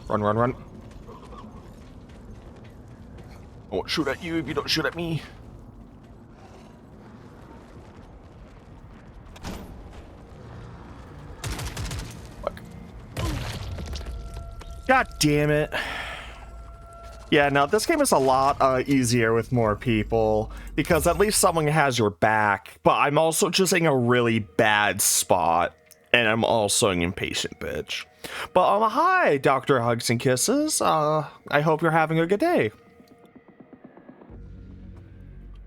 Run, run, run. I won't shoot at you if you don't shoot at me. Fuck. God damn it. Yeah, no, this game is a lot easier with more people, because at least someone has your back, but I'm also just in a really bad spot, and I'm also an impatient bitch. But, hi, Dr. Hugs and Kisses. I hope you're having a good day.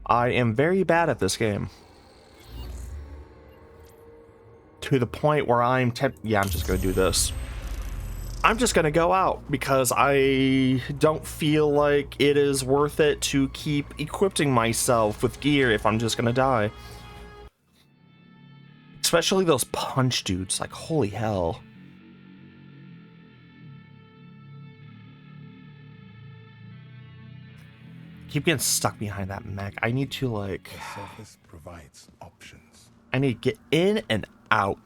I am very bad at this game. To the point where I'm yeah, I'm just gonna do this. I'm just gonna go out because I don't feel like it is worth it to keep equipping myself with gear if I'm just gonna die. Especially those punch dudes, like holy hell. Keep getting stuck behind that mech. I need to like... The surface provides options. I need to get in and out.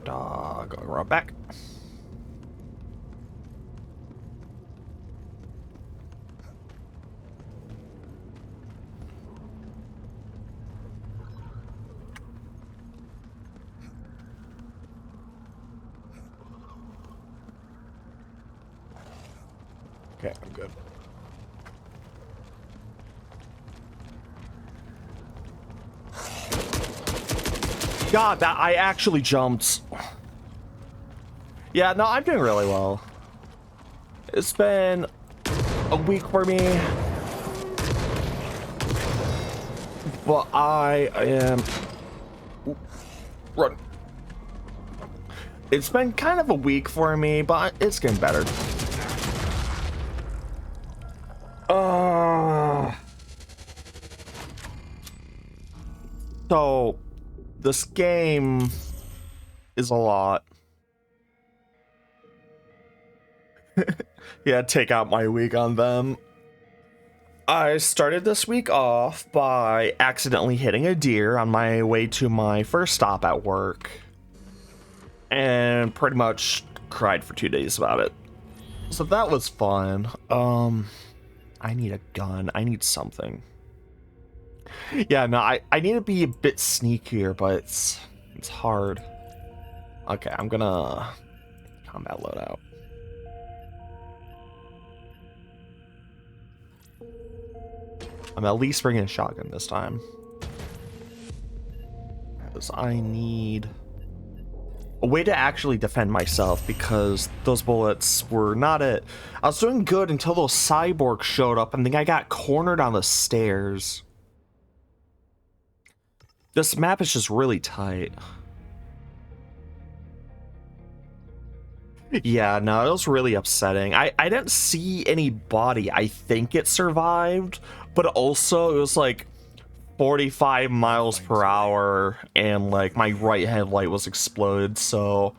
Going right back. Okay, I'm good. God, that I actually jumped. Yeah, no, I'm doing really well. It's been a week for me, but I am... Ooh, run. It's been kind of a week for me, but it's getting better. So, this game is a lot. Yeah, take out my week on them. I started this week off by accidentally hitting a deer on my way to my first stop at work. And pretty much cried for 2 days about it. So that was fun. I need a gun. I need something. Yeah, no, I need to be a bit sneakier, but it's hard. Okay, I'm gonna combat loadout. I'm at least bringing a shotgun this time. Because I need a way to actually defend myself, because those bullets were not it. I was doing good until those cyborgs showed up, and then I got cornered on the stairs. This map is just really tight. Yeah, no, it was really upsetting. I didn't see any body. I think it survived, but also it was like 45 miles per hour, and like my right headlight was exploded, so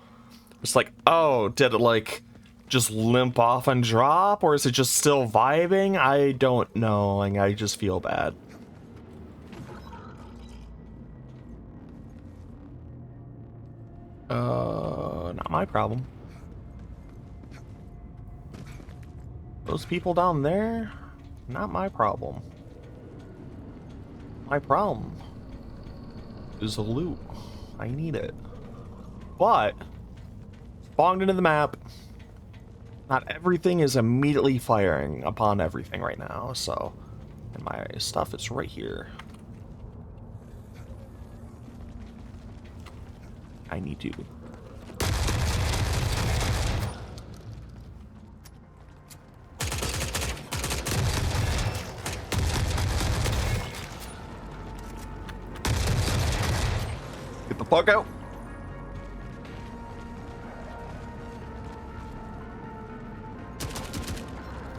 it's like, oh, did it like just limp off and drop, or is it just still vibing? I don't know, and I just feel bad. Not my problem. Those people down there, not my problem. My problem is the loot. I need it. But, spawned into the map. Not everything is immediately firing upon everything right now, so... And my stuff is right here. I need to. Get the fuck out.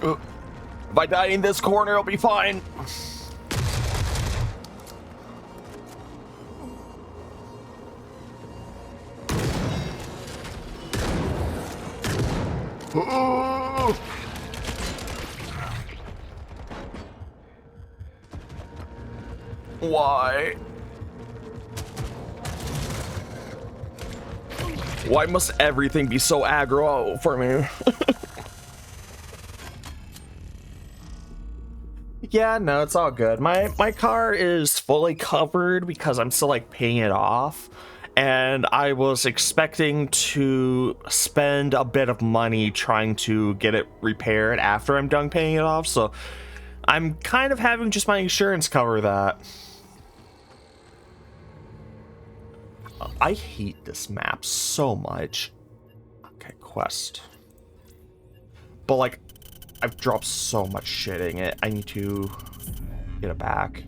If I die in this corner, I'll be fine. Why? Why must everything be so aggro for me? Yeah, no, it's all good. My car is fully covered because I'm still like paying it off. And I was expecting to spend a bit of money trying to get it repaired after I'm done paying it off. So I'm kind of having just my insurance cover that. I hate this map so much. Okay, quest. But like, I've dropped so much shit in it. I need to get it back.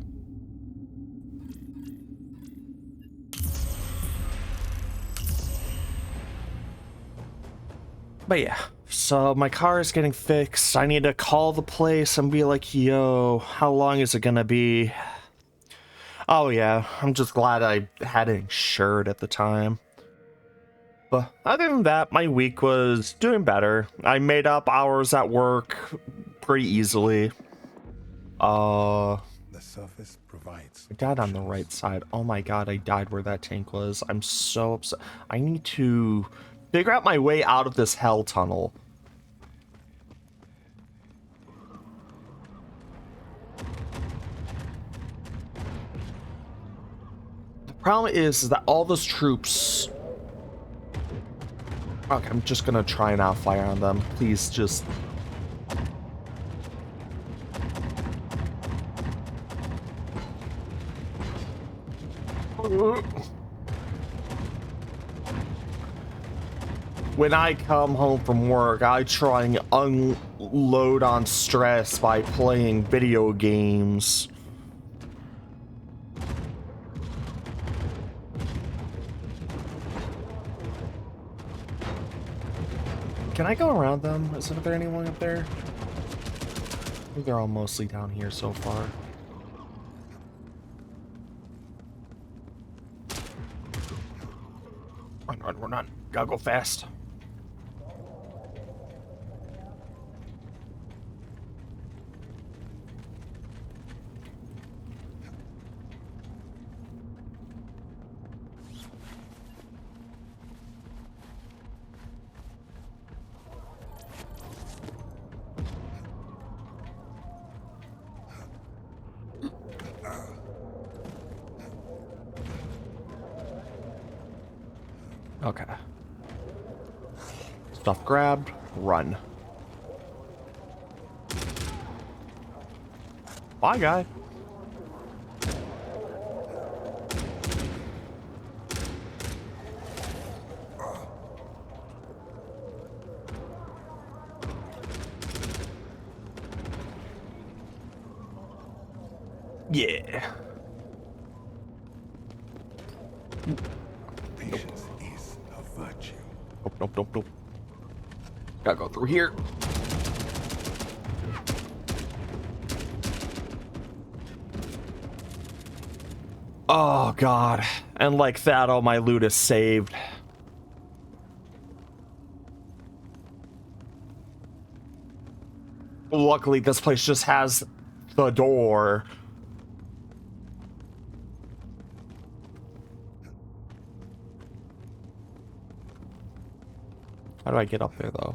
But yeah, so my car is getting fixed. I need to call the place and be like, yo, how long is it gonna be? Oh yeah, I'm just glad I had it insured at the time. But other than that, my week was doing better. I made up hours at work pretty easily. The surface provides. I died on the right side. Oh my god, I died where that tank was. I'm so upset. I need to figure out my way out of this hell tunnel. The problem is that all those troops... Okay, I'm just gonna try and outfire on them. Please just... When I come home from work, I try and unload on stress by playing video games. Can I go around them? Is there anyone up there? I think they're all mostly down here so far. Run, run, run, run. Gotta go fast. Okay. Stuff grabbed, run. Bye, guy. Yeah. Patience is a virtue. Nope, nope, nope, nope. Gotta go through here. Oh, God. And like that, all my loot is saved. Luckily, this place just has the door. How do I get up there, though?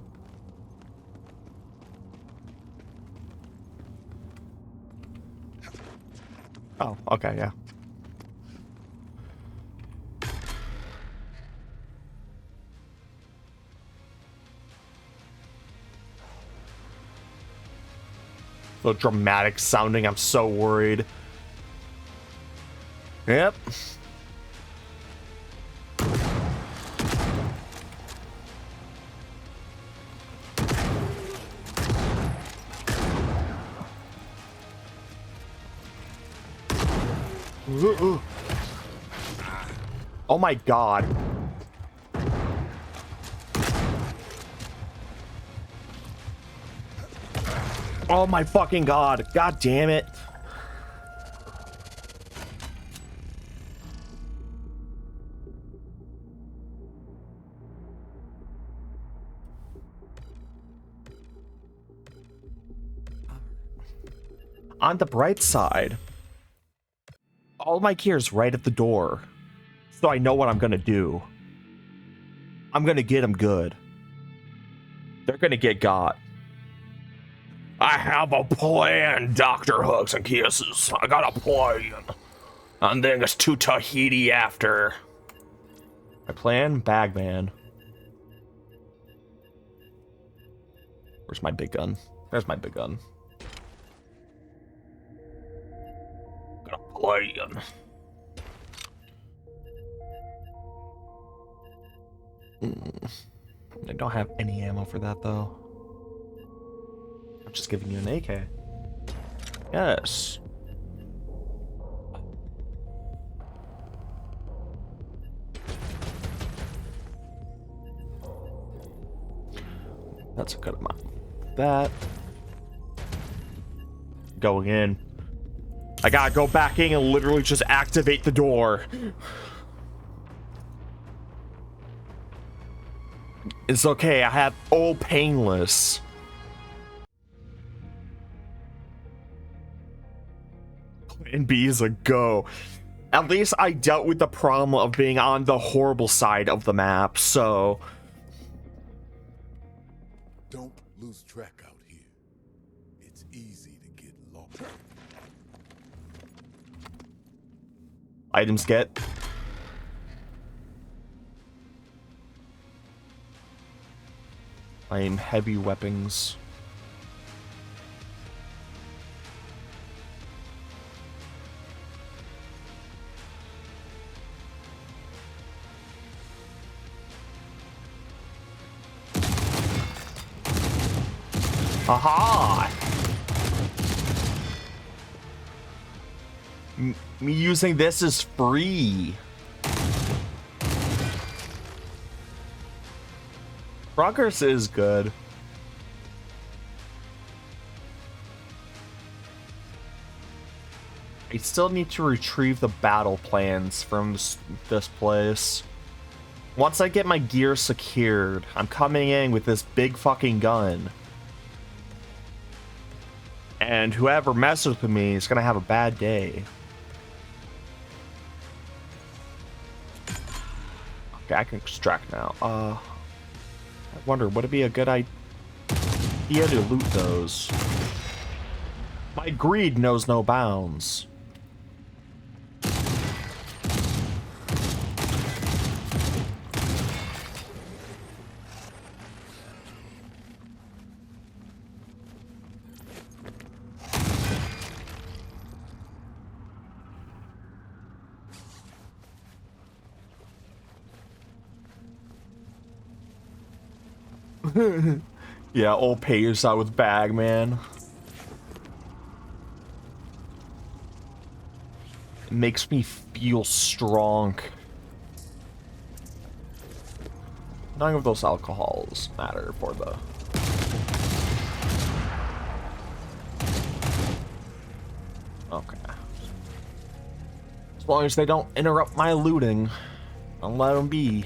Oh, okay, yeah. So dramatic sounding, I'm so worried. Yep. Oh my god. Oh my fucking god. God damn it. On the bright side, all my gear's right at the door. So I know what I'm gonna do. I'm gonna get them good. They're gonna get got. I have a plan, Dr. Hugs and Kisses. I got a plan. And then it's to Tahiti after. My plan? Bagman. Where's my big gun? There's my big gun. Got a plan. I don't have any ammo for that though. I'm just giving you an AK. Yes. That's a good amount. That. Going in. I gotta go back in and literally just activate the door. It's okay, I have all painless. Plan B is a go. At least I dealt with the problem of being on the horrible side of the map, so... Don't lose track out here. It's easy to get lost. Items get. I am heavy weapons. Aha! Me using this is free. Progress is good. I still need to retrieve the battle plans from this place. Once I get my gear secured, I'm coming in with this big fucking gun. And whoever messes with me is gonna have a bad day. Okay, I can extract now. I wonder, would it be a good idea to loot those? My greed knows no bounds. Yeah, old pay yourself with Bagman. It makes me feel strong. None of those alcohols matter for the... Okay. As long as they don't interrupt my looting, I'll let them be.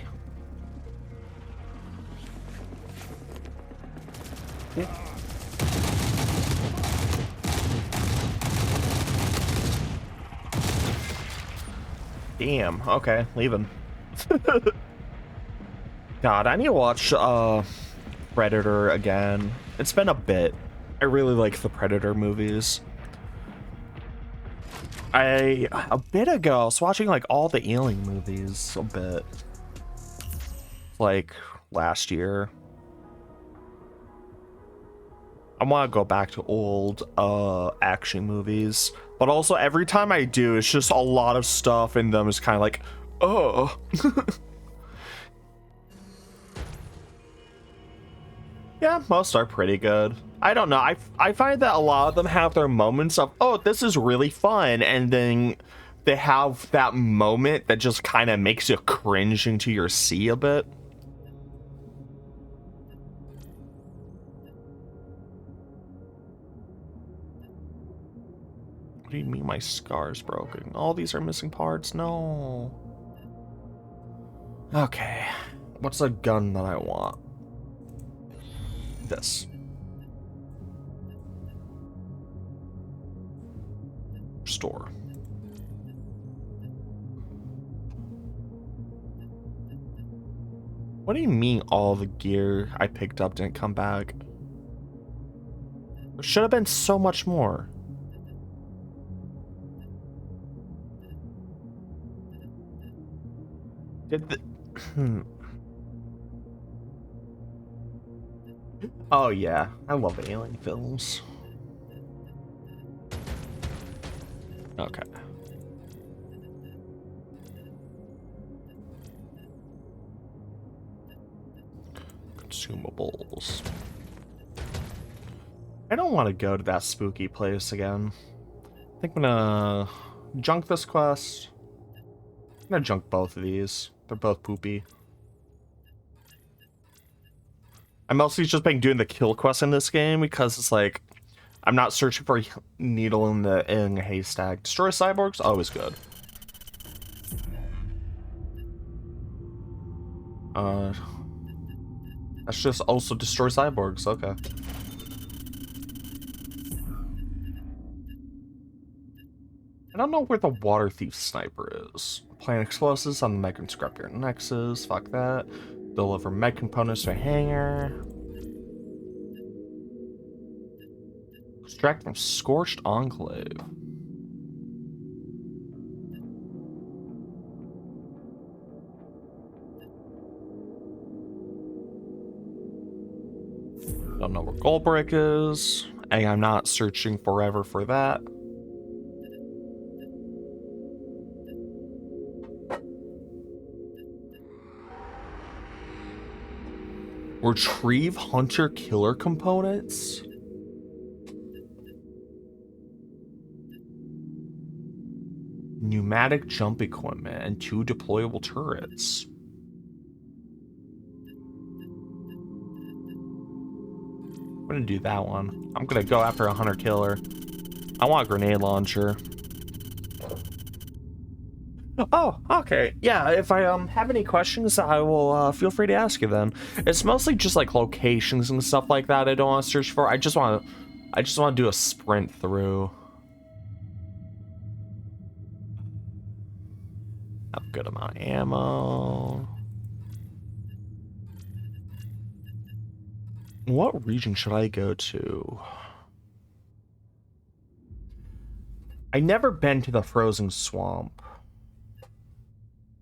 Damn, okay, leaving. God, I need to watch Predator again. It's been a bit. I really like the Predator movies. A bit ago, I was watching like all the Alien movies a bit. Like last year. I want to go back to old action movies, but also every time I do, it's just a lot of stuff in them is kind of like, oh. Yeah, most are pretty good. I don't know. I find that a lot of them have their moments of, oh, this is really fun, and then they have that moment that just kind of makes you cringe into your seat a bit. What do you mean my scar's broken? All these are missing parts? No. Okay. What's a gun that I want? This. store. What do you mean all the gear I picked up didn't come back? There should have been so much more. Did the... Oh yeah, I love alien films. Okay. Consumables. I don't want to go to that spooky place again. I think I'm gonna junk this quest. I'm gonna junk both of these. They're both poopy. I'm mostly just been doing the kill quest in this game because it's like I'm not searching for a needle in the haystack. Destroy cyborgs, always good. That's just also destroy cyborgs. Okay. I don't know where the water thief sniper is. Plant explosives on the med conscriptor nexus. Fuck that. Deliver med components to a hangar. Extract from Scorched Enclave. Don't know where Goldbrick is. And I'm not searching forever for that. Retrieve hunter-killer components? Pneumatic jump equipment and 2 deployable turrets. I'm gonna do that one. I'm gonna go after a hunter-killer. I want a grenade launcher. Oh, okay. Yeah, if I have any questions, I will feel free to ask you then. It's mostly just like locations and stuff like that I don't want to search for. I just want to do a sprint through. A good amount of ammo. What region should I go to? I never been to the Frozen Swamp.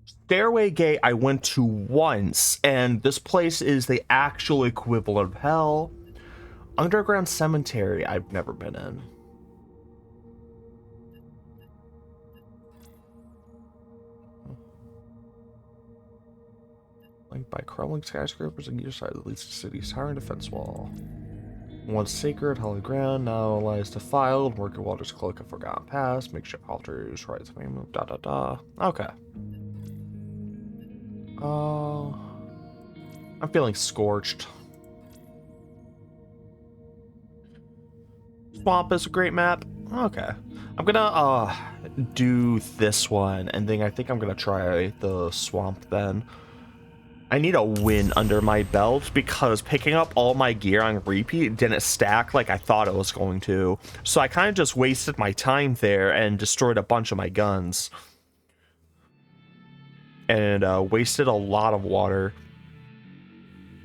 Stairway Gate I went to once, and this place is the actual equivalent of hell. Underground Cemetery I've never been in. Linked by crumbling skyscrapers on either side that leads to the city's tower and defense wall. Once sacred, holy ground, now lies defiled. Murky waters cloak a forgotten past. Makeshift altars, rites of name, da da da. Okay. I'm feeling scorched. Swamp is a great map. Okay. I'm gonna do this one, and then I think I'm gonna try the swamp then. I need a win under my belt because picking up all my gear on repeat didn't stack like I thought it was going to. So I kind of just wasted my time there and destroyed a bunch of my guns. And wasted a lot of water.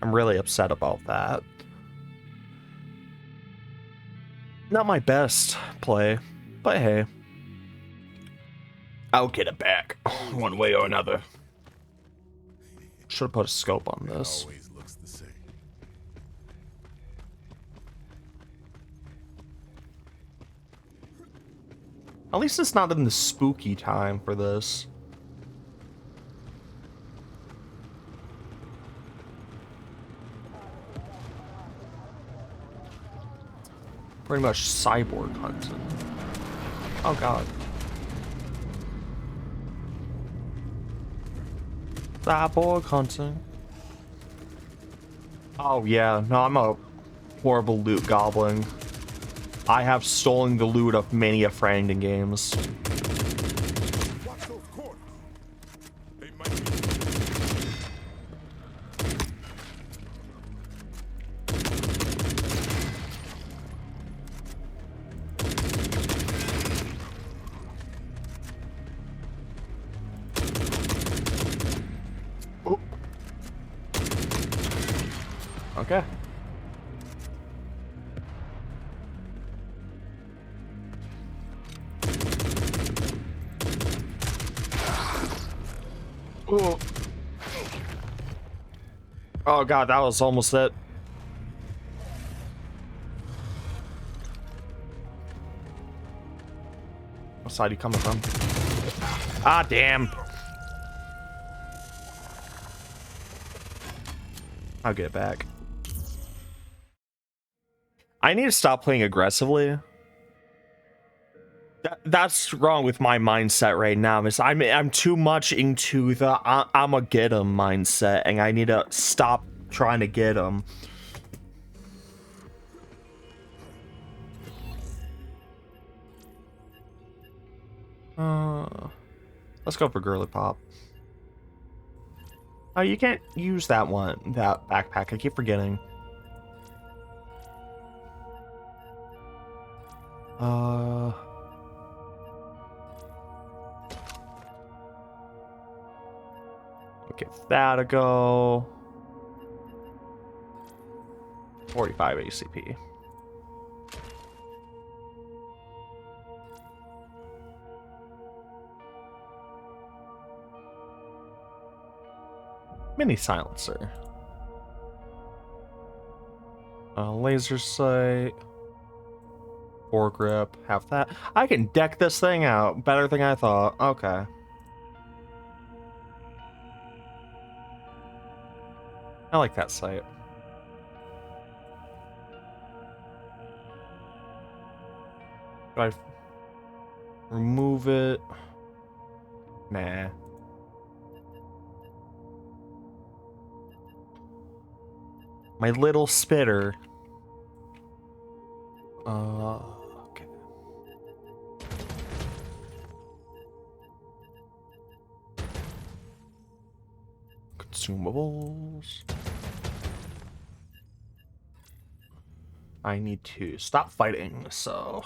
I'm really upset about that. Not my best play, but hey. I'll get it back one way or another. Should have put a scope on this. Always looks the same. At least it's not in the spooky time for this. Pretty much cyborg hunting. Oh god. Cyborg hunting. Oh yeah, no, I'm a horrible loot goblin. I have stolen the loot of many a friend in games. Watch those corners. They might be. Okay. Ooh. Oh god, that was almost it. What side are you coming from? Ah, damn. I'll get it back. I need to stop playing aggressively. That's wrong with my mindset right now. I'm too much into the I'ma get him mindset, and I need to stop trying to get him. Let's go for Girly Pop. Oh, you can't use that backpack. I keep forgetting. Give that a go. 45 ACP. Mini silencer. Laser sight. Foregrip. Have that. I can deck this thing out better than I thought. Okay. I like that sight. Do I remove it? Nah. My little spitter. Okay. Consumables. I need to stop fighting, so...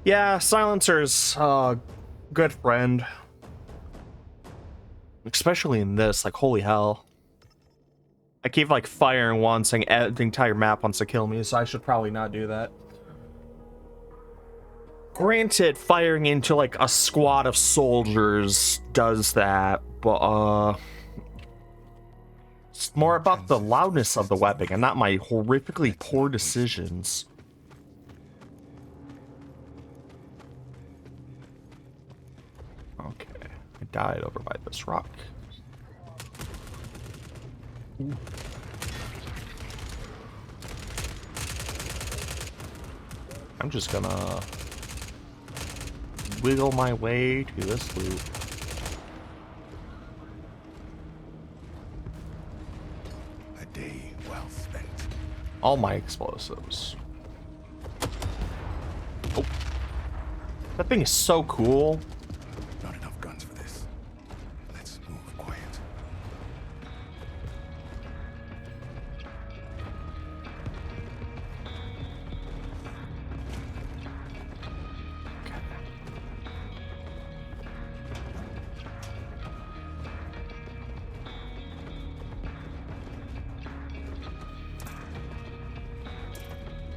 Yeah, Silencer's a good friend. Especially in this, like, holy hell. I keep, like, firing once and the entire map wants to kill me, so I should probably not do that. Granted, firing into, like, a squad of soldiers does that, but, it's more about the loudness of the weapon and not my horrifically poor decisions. Okay, I died over by this rock. Ooh. I'm just gonna wiggle my way to this loop. A day well spent. All my explosives. Oh. That thing is so cool. Not enough guns for this. Let's move quiet.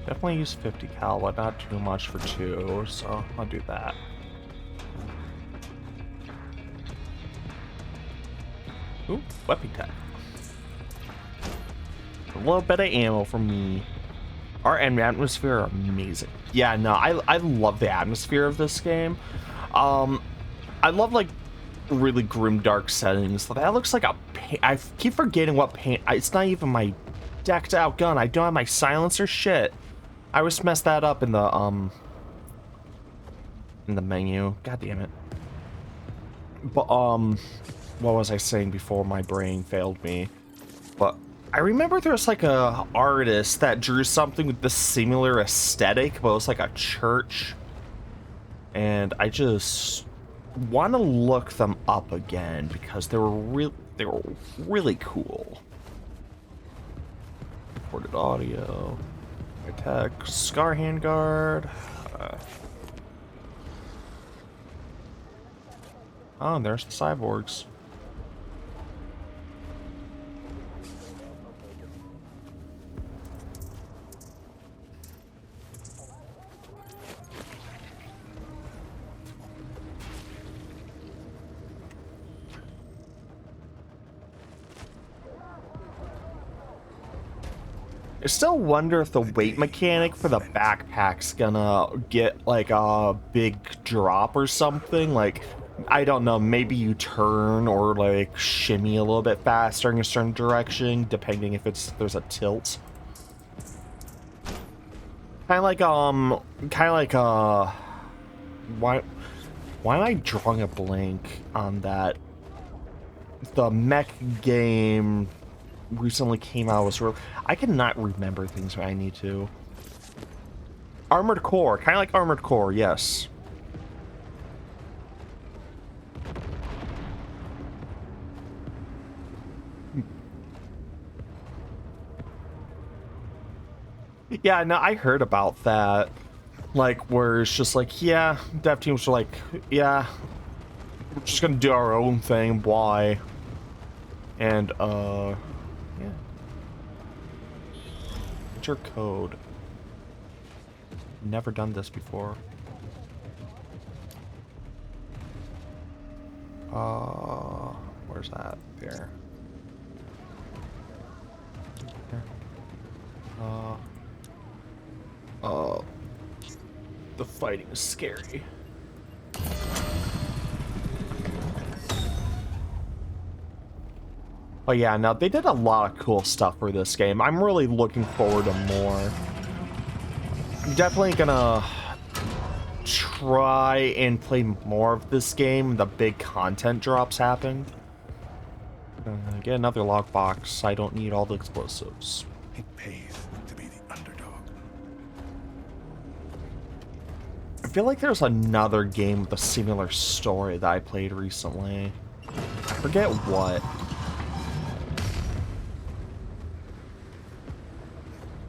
Definitely use 50 cal, but not too much for 2, so I'll do that. Ooh, weapon tech. A little bit of ammo for me. Art and atmosphere are amazing. Yeah, no, I love the atmosphere of this game. I love, like, really grim, dark settings. That looks like a paint. I keep forgetting what paint. It's not even my decked out gun. I don't have my silencer. Shit. I always mess that up in the menu. God damn it. But what was I saying before my brain failed me? But I remember there's like a artist that drew something with the similar aesthetic, but it was like a church. And I just want to look them up again because they were really cool. Recorded audio. Attack, Scar Handguard. Oh, and there's the cyborgs. I still wonder if the weight mechanic for the backpack's gonna get like a big drop or something. Like, I don't know, maybe you turn or like shimmy a little bit faster in a certain direction, depending if there's a tilt. Why am I drawing a blank on that? The mech game recently came out. I cannot remember things when I need to. Armored Core, kind of like Armored Core, yes. Yeah, no, I heard about that. Like, where it's just like, yeah, dev teams are like, yeah, we're just gonna do our own thing, why? And, yeah. Enter code. Never done this before. Where's that? There. The fighting is scary. Oh yeah, no, they did a lot of cool stuff for this game. I'm really looking forward to more. Definitely gonna try and play more of this game. The big content drops happen. Get another lockbox. I don't need all the explosives. It pays to be the underdog. I feel like there's another game with a similar story that I played recently. I forget what.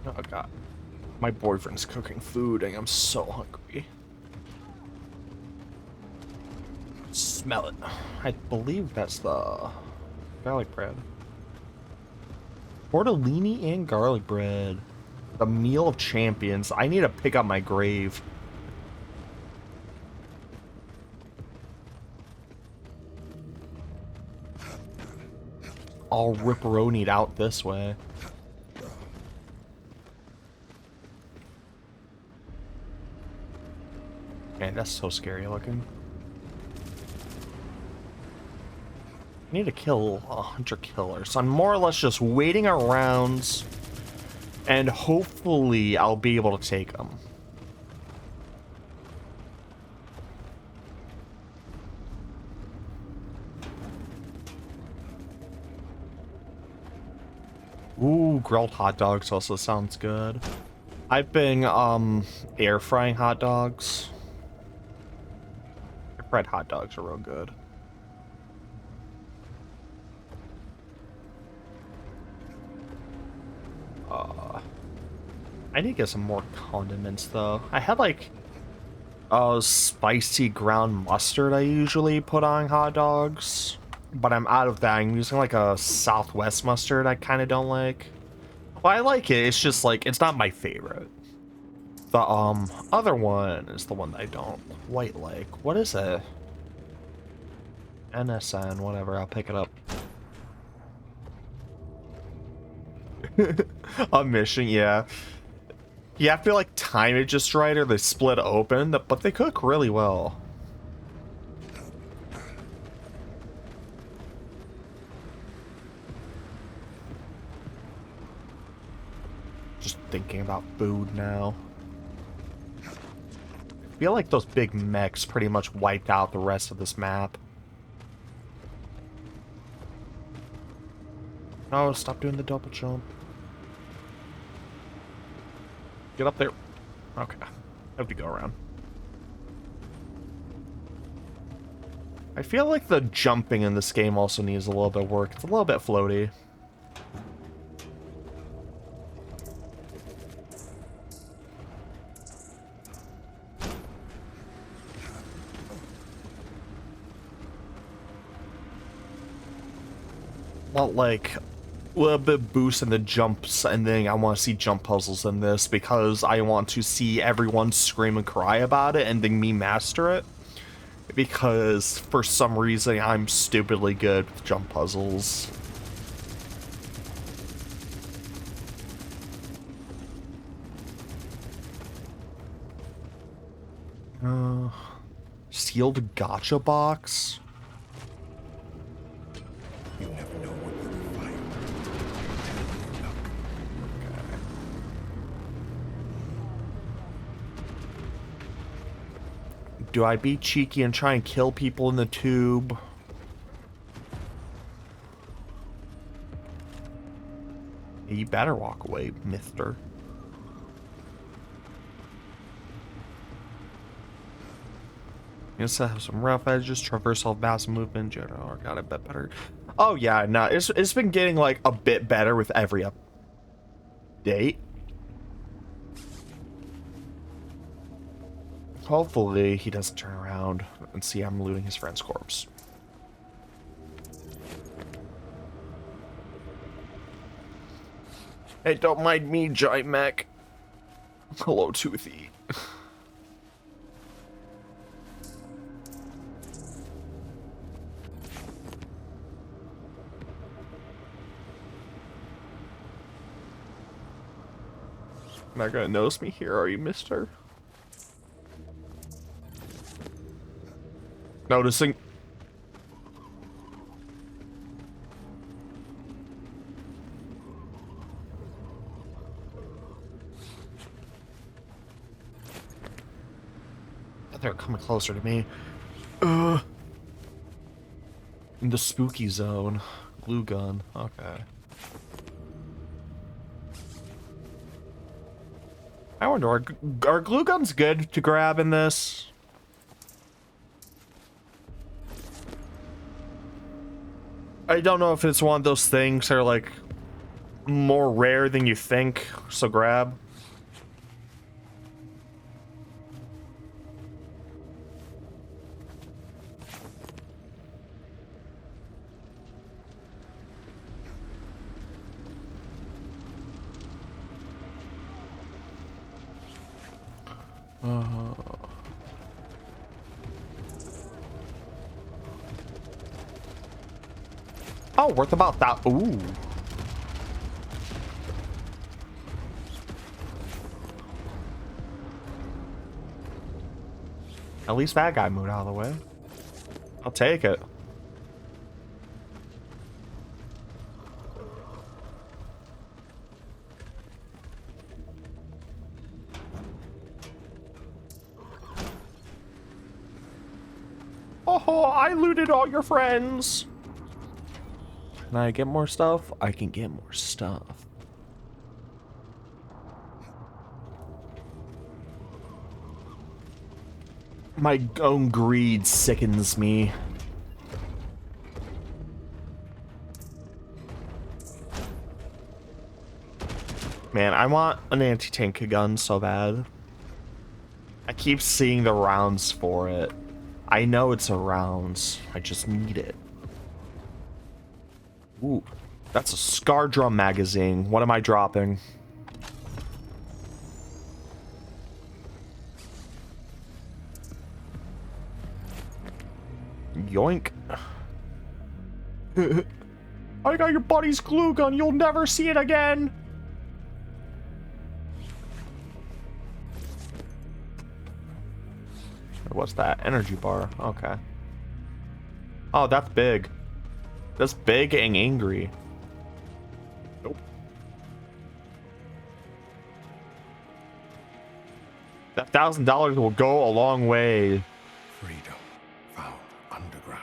Oh god. My boyfriend's cooking food and I'm so hungry. Smell it. I believe that's the garlic bread. Tortellini and garlic bread. The meal of champions. I need to pick up my grave. All ripperonied out this way. Man, that's so scary looking. I need to kill 100 killers. I'm more or less just waiting around, and hopefully I'll be able to take them. Ooh, grilled hot dogs also sounds good. I've been air frying hot dogs. Air fried hot dogs are real good. I need to get some more condiments though. I had like spicy ground mustard I usually put on hot dogs, but I'm out of that. I'm using like a Southwest mustard I kind of don't like. Well, I like it, it's just like, it's not my favorite. The other one is the one that I don't quite like. What is it? NSN, whatever, I'll pick it up. A mission, yeah. You have to like time it just right or they split open, but they cook really well. Just thinking about food now. I feel like those big mechs pretty much wiped out the rest of this map. Oh, stop doing the double jump. Get up there. Okay. Have to go around. I feel like the jumping in this game also needs a little bit of work. It's a little bit floaty. Well, like a little bit boost in the jumps, and then I want to see jump puzzles in this because I want to see everyone scream and cry about it and then me master it, because for some reason I'm stupidly good with jump puzzles. Sealed gotcha box? You never know what you will find. Tell your luck. Do I be cheeky and try and kill people in the tube? You better walk away, mister. You to have some rough edges, traversal, fast movement, general, got a bit better. Oh yeah, no, it's been getting like a bit better with every update. Hopefully he doesn't turn around and see I'm looting his friend's corpse. Hey, don't mind me, Giant Mech. Hello, Toothy. Not gonna notice me here, are you, mister? Noticing. They're coming closer to me. In the spooky zone. Glue gun. Okay. I wonder, are glue guns good to grab in this? I don't know if it's one of those things that are like more rare than you think, so grab. Oh, worth about that. Ooh. At least that guy moved out of the way. I'll take it. Oh, I looted all your friends. Can I get more stuff? I can get more stuff. My own greed sickens me. Man, I want an anti-tank gun so bad. I keep seeing the rounds for it. I know it's a rounds. I just need it. Ooh, that's a Scar Drum magazine. What am I dropping? Yoink. I got your buddy's glue gun. You'll never see it again. What's that? Energy bar. Okay. Oh, that's big. That's big and angry. Nope. That $1,000 will go a long way. Freedom found underground.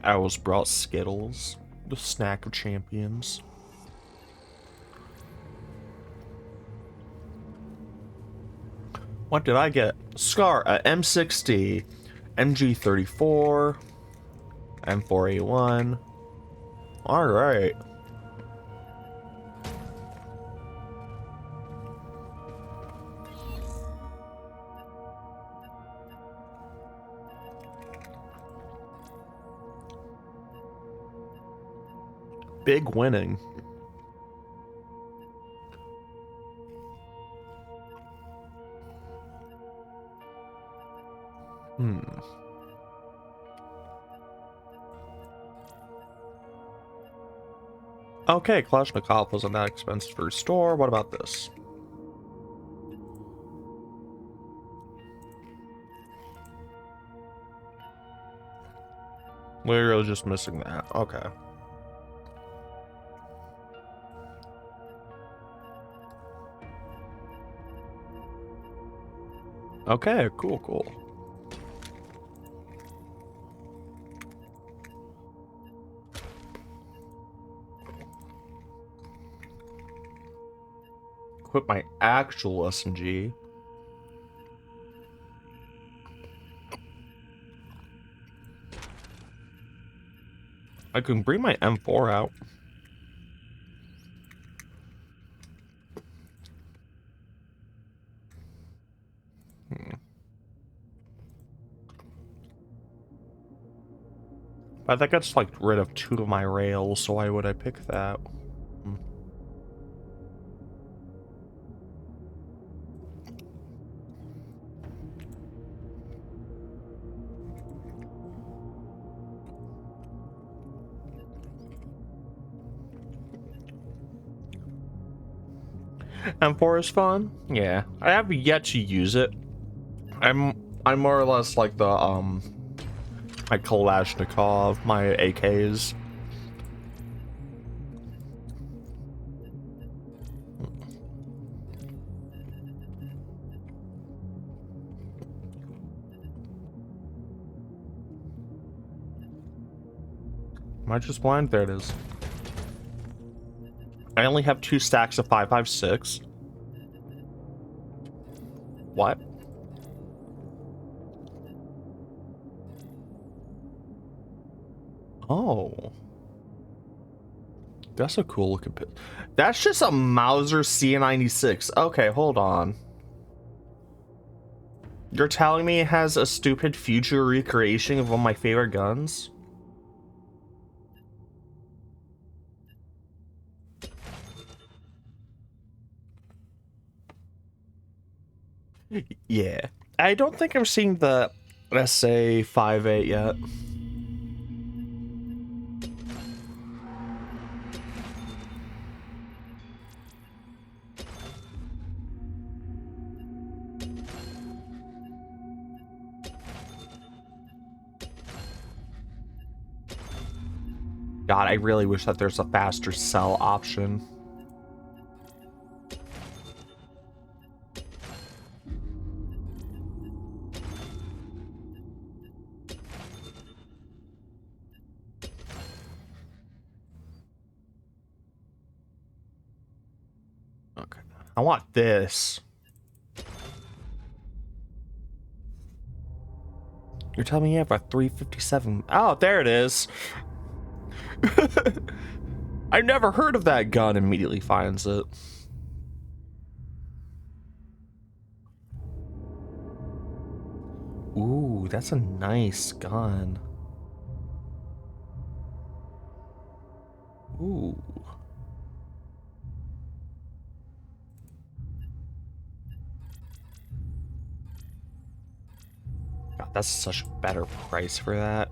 Owls brought Skittles, the snack of champions. What did I get? Scar, a M60, MG34, M4A1. All right. Big winning. Okay, Kalashnikov wasn't that expensive to restore. What about this? We're just missing that. Okay. Okay, cool, cool. Equip my actual SMG. I can bring my M4 out. I think I just like rid of 2 of my rails, so why would I pick that? M4 is fun. Yeah, I have yet to use it. I'm more or less like the my Kalashnikov, my AKs. Am I just blind? There it is. I only have 2 stacks of 5.56. What? Oh. That's a cool looking pit. That's just a Mauser C96. Okay, hold on. You're telling me it has a stupid future recreation of one of my favorite guns? Yeah. I don't think I've seen the SA-58 yet. God, I really wish that there's a faster sell option. Okay, I want this. You're telling me you have a 357. Oh, there it is. I've never heard of that gun. Immediately finds it. Ooh, that's a nice gun. Ooh. God, that's such a better price for that.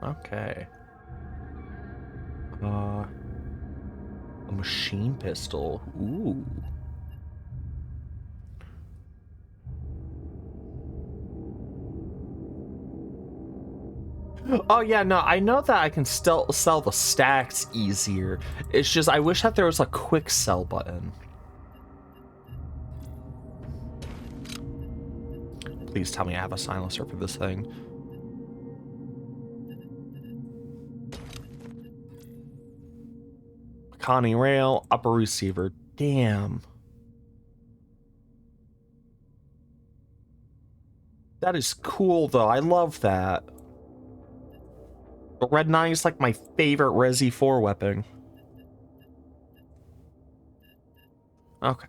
Okay. A machine pistol. Ooh. Oh yeah, no, I know that I can still sell the stacks easier. It's just I wish that there was a quick sell button. Please tell me I have a silencer for this thing. Connie rail, upper receiver. Damn. That is cool though. I love that. The Red 9 is like my favorite Resi 4 weapon. Okay.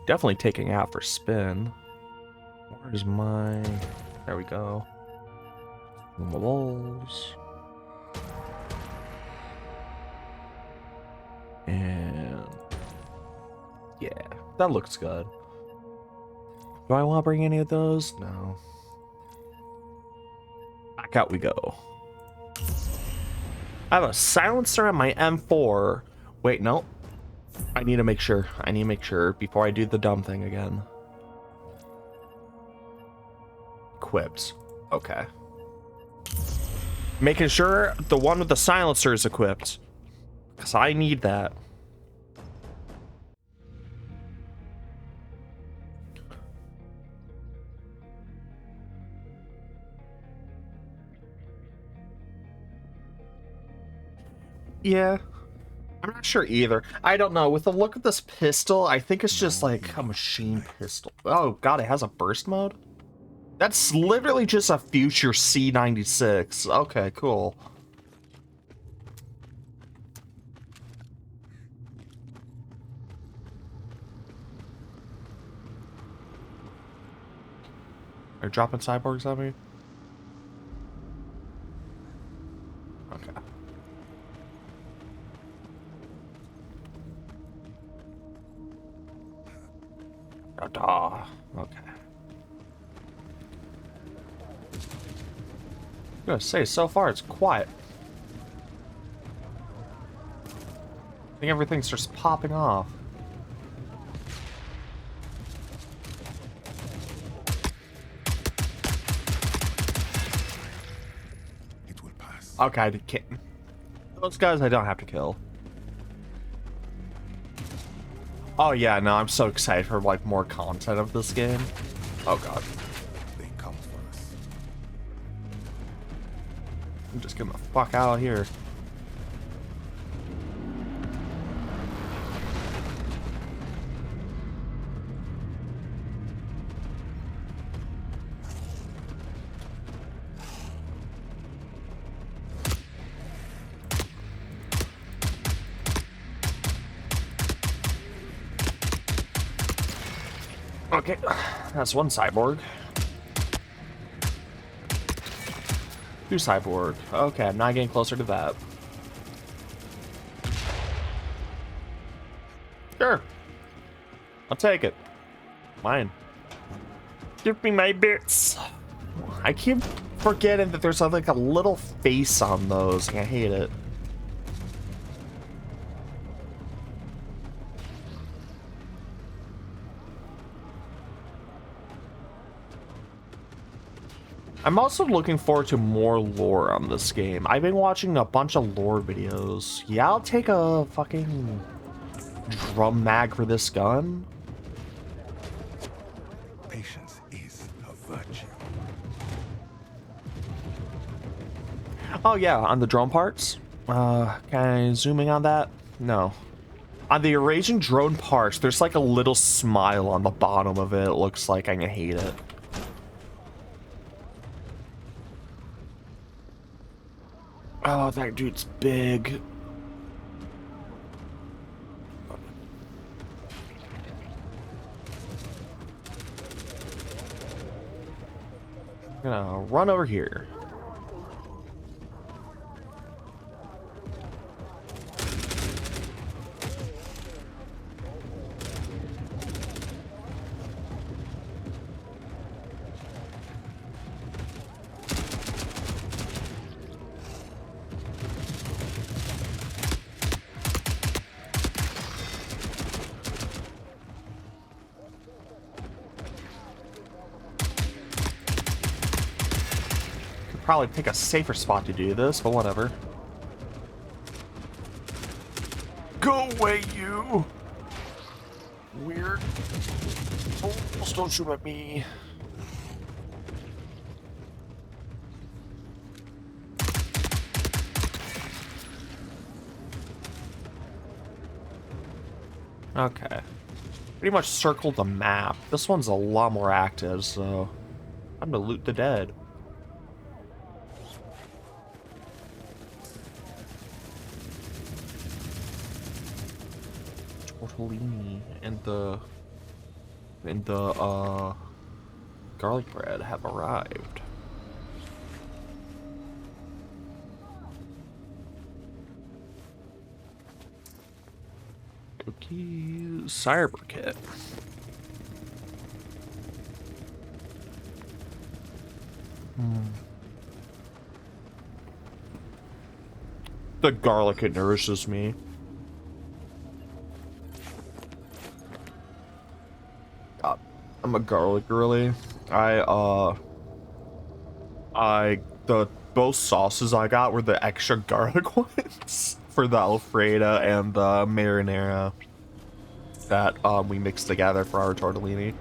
Definitely taking out for spin. Where's my... There we go. Walls. And... Yeah, that looks good. Do I want to bring any of those? No. Back out we go. I have a silencer on my M4. Wait, no. I need to make sure. I need to make sure before I do the dumb thing again. Equipped. Okay. Making sure the one with the silencer is equipped. Because I need that. Yeah. I'm not sure either. I don't know. With the look of this pistol, I think it's just like a machine pistol. Oh god, it has a burst mode? That's literally just a future C96. Okay, cool. Are you dropping cyborgs on me? Okay. Okay. I'm gonna say, so far it's quiet. I think everything's just popping off. It will pass. Okay, I can't. Those guys I don't have to kill. Oh yeah, no, I'm so excited for like more content of this game. Oh god. They come for us. I'm just getting the fuck out of here. Okay, that's one cyborg. Two cyborg. Okay, I'm not getting closer to that. Sure. I'll take it. Mine. Give me my bits. I keep forgetting that there's like a little face on those. I hate it. I'm also looking forward to more lore on this game. I've been watching a bunch of lore videos. Yeah, I'll take a fucking drum mag for this gun. Patience is a virtue. Oh yeah, on the drone parts. Can I zoom in on that? No. On the Eurasian drone parts, there's like a little smile on the bottom of it. It looks like I'm gonna hate it. Oh, that dude's big. I'm gonna run over here. Probably pick a safer spot to do this, but whatever. Go away, you! Weird. Oh, don't shoot at me. Okay. Pretty much circled the map. This one's a lot more active, so I'm gonna loot the dead. Tortellini and the garlic bread have arrived. Cookies, cyber kit. The garlic, it nourishes me. I'm a garlic girly. The both sauces I got were the extra garlic ones for the Alfredo and the marinara that we mixed together for our tortellini.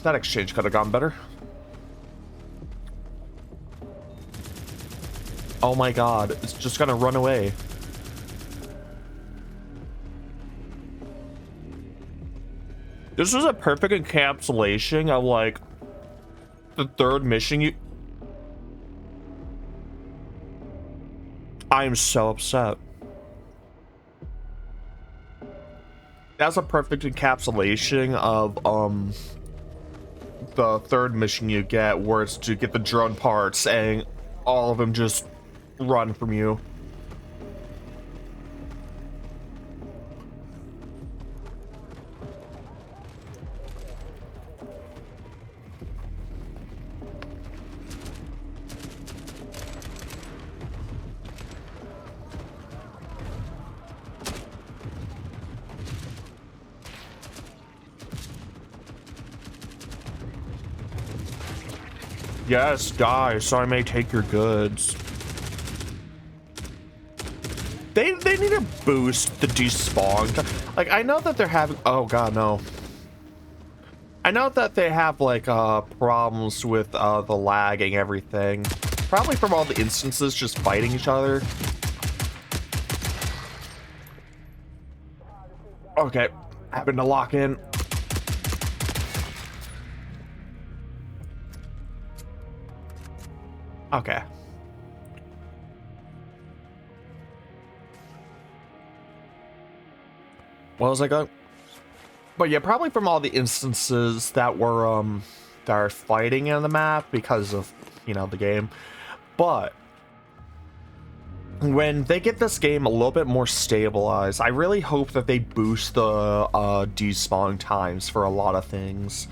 That exchange could have gone better. Oh my god, it's just gonna run away. This was a perfect encapsulation of like the third mission. I am so upset. That's a perfect encapsulation of the third mission you get, where it's to get the drone parts and all of them just run from you. Yes, die, so I may take your goods. They need to boost the despawn. Like, I know that they're having... Oh, God, no. I know that they have, like, problems with the lagging everything. Probably from all the instances just fighting each other. Okay, having to lock in. Okay. What was I going? But yeah, probably from all the instances that were that are fighting in the map because of, you know, the game. But when they get this game a little bit more stabilized, I really hope that they boost the despawn times for a lot of things.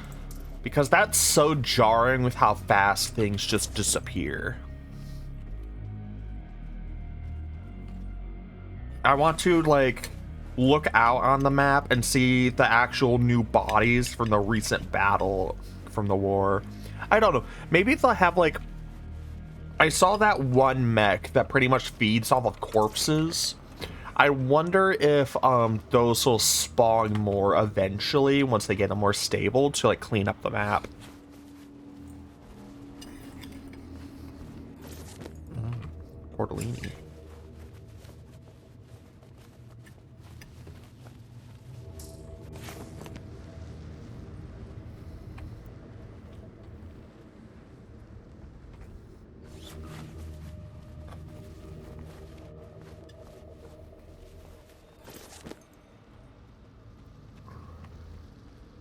Because that's so jarring with how fast things just disappear. I want to, like, look out on the map and see the actual new bodies from the recent battle from the war. I don't know. Maybe they'll have, like... I saw that one mech that pretty much feeds off of corpses. I wonder if those will spawn more eventually once they get them more stable to like clean up the map. Tortellini.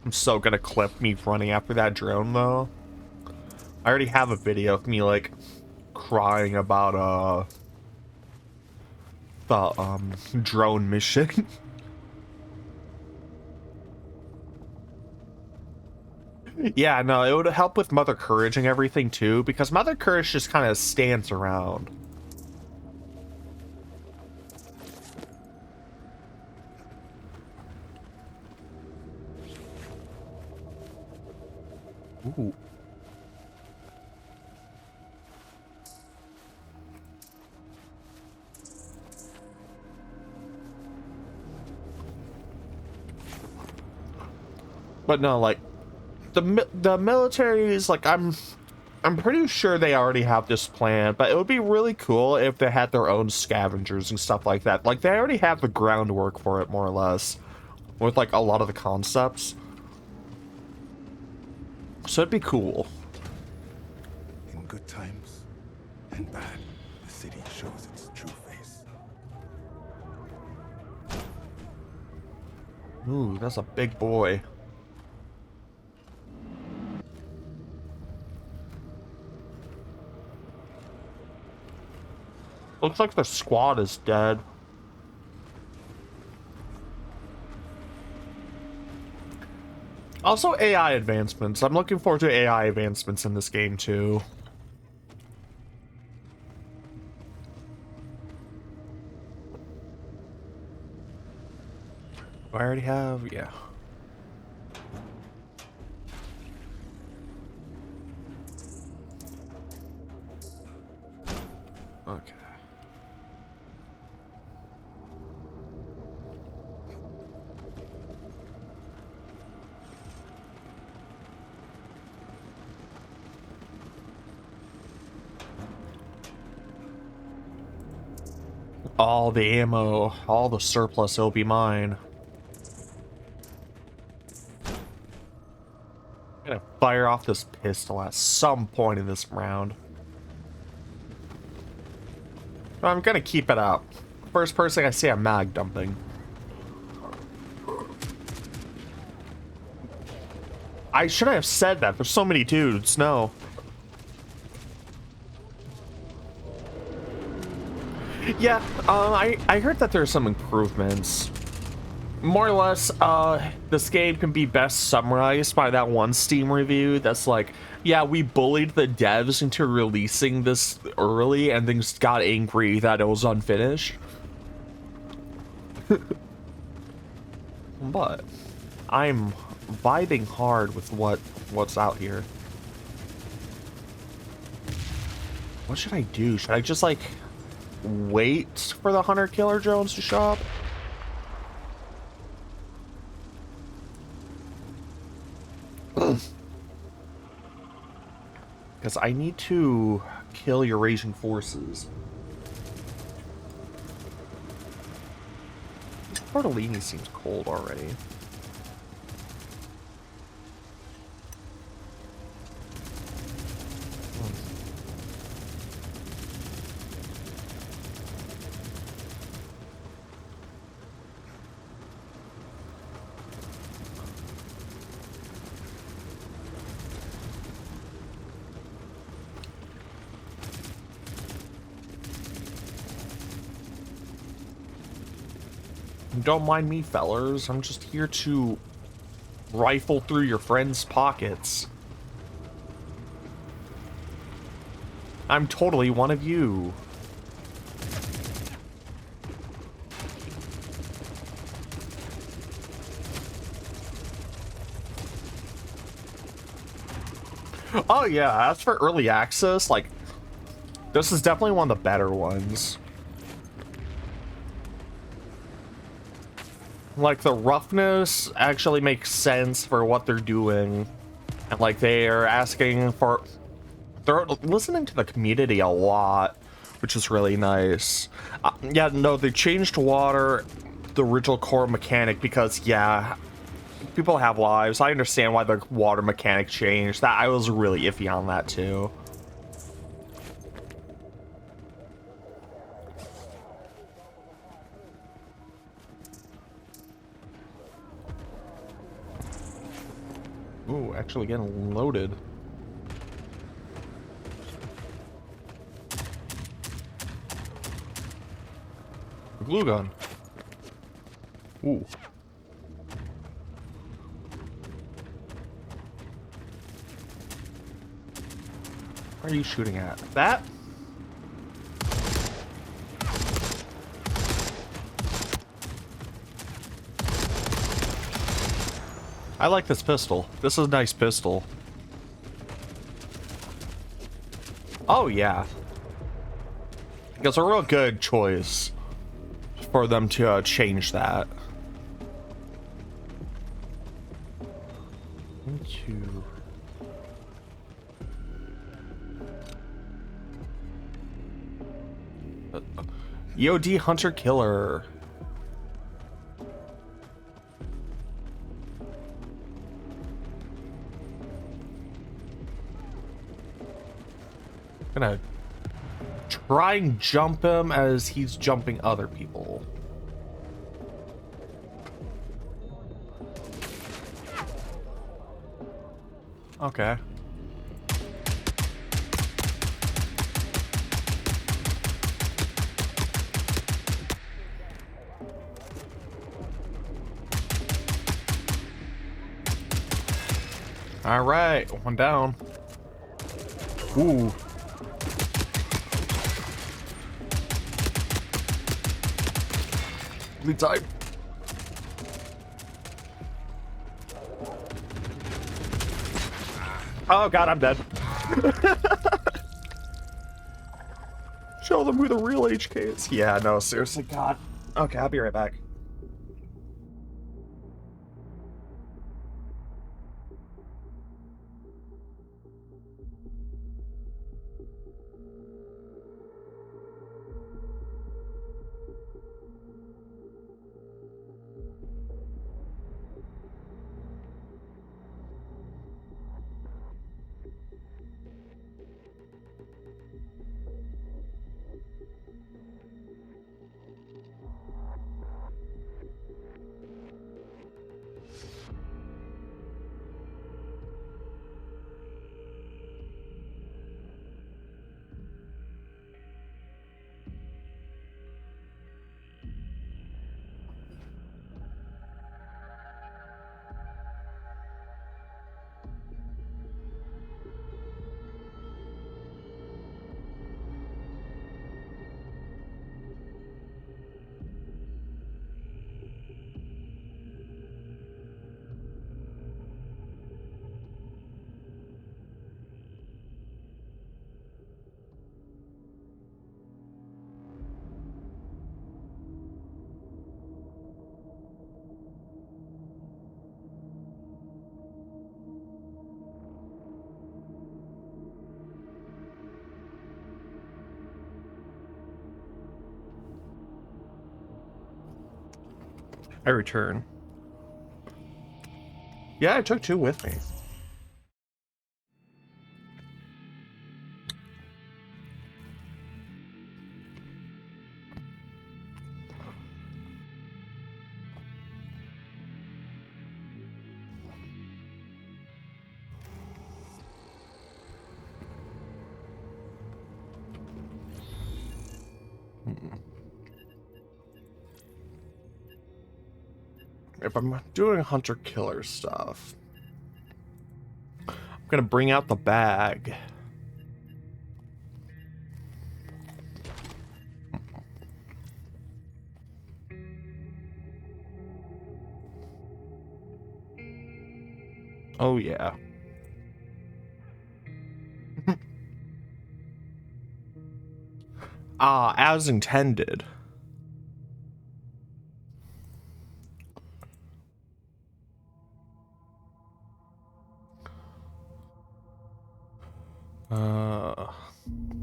I'm so gonna clip me running after that drone though. I already have a video of me like crying about the drone mission. Yeah, no, it would help with Mother Courage and everything too, because Mother Courage just kind of stands around. Ooh. But no, like the military is like I'm pretty sure they already have this plan, but it would be really cool if they had their own scavengers and stuff like that. Like they already have the groundwork for it more or less with like a lot of the concepts. So it'd be cool. In good times and bad, the city shows its true face. Ooh, that's a big boy. Looks like the squad is dead. Also AI advancements. I'm looking forward to AI advancements in this game too. Do I already have? Yeah. Okay. All the ammo, all the surplus will be mine. I'm gonna fire off this pistol at some point in this round. I'm gonna keep it up. First person I see, I'm mag dumping. I should have said that. There's so many dudes. No. Yeah, I heard that there's some improvements. More or less, this game can be best summarized by that one Steam review that's like, yeah, we bullied the devs into releasing this early and then just got angry that it was unfinished. But I'm vibing hard with what's out here. What should I do? Should I just like wait for the hunter killer drones to show up? Because I need to kill Eurasian forces. Tortellini seems cold already. Don't mind me, fellers. I'm just here to rifle through your friends' pockets. I'm totally one of you. Oh yeah, as for early access, like, this is definitely one of the better ones. Like, the roughness actually makes sense for what they're doing. And, like, they are asking for... They're listening to the community a lot, which is really nice. Yeah, no, they changed water, the original core mechanic, because, yeah, people have lives. I understand why the water mechanic changed. That I was really iffy on that, too. Ooh, actually getting loaded. Glue gun. Ooh. What are you shooting at? That? I like this pistol. This is a nice pistol. Oh, yeah. It's a real good choice for them to change that. EOD Hunter Killer. Gonna try and jump him as he's jumping other people. Okay. All right, one down. Ooh. Lead time. Oh god, I'm dead. Show them who the real HK is. Yeah, no, seriously, god. Okay, I'll be right back. I return. Yeah, I took 2 with me. If I'm doing hunter-killer stuff, I'm gonna bring out the bag. Oh yeah. As intended.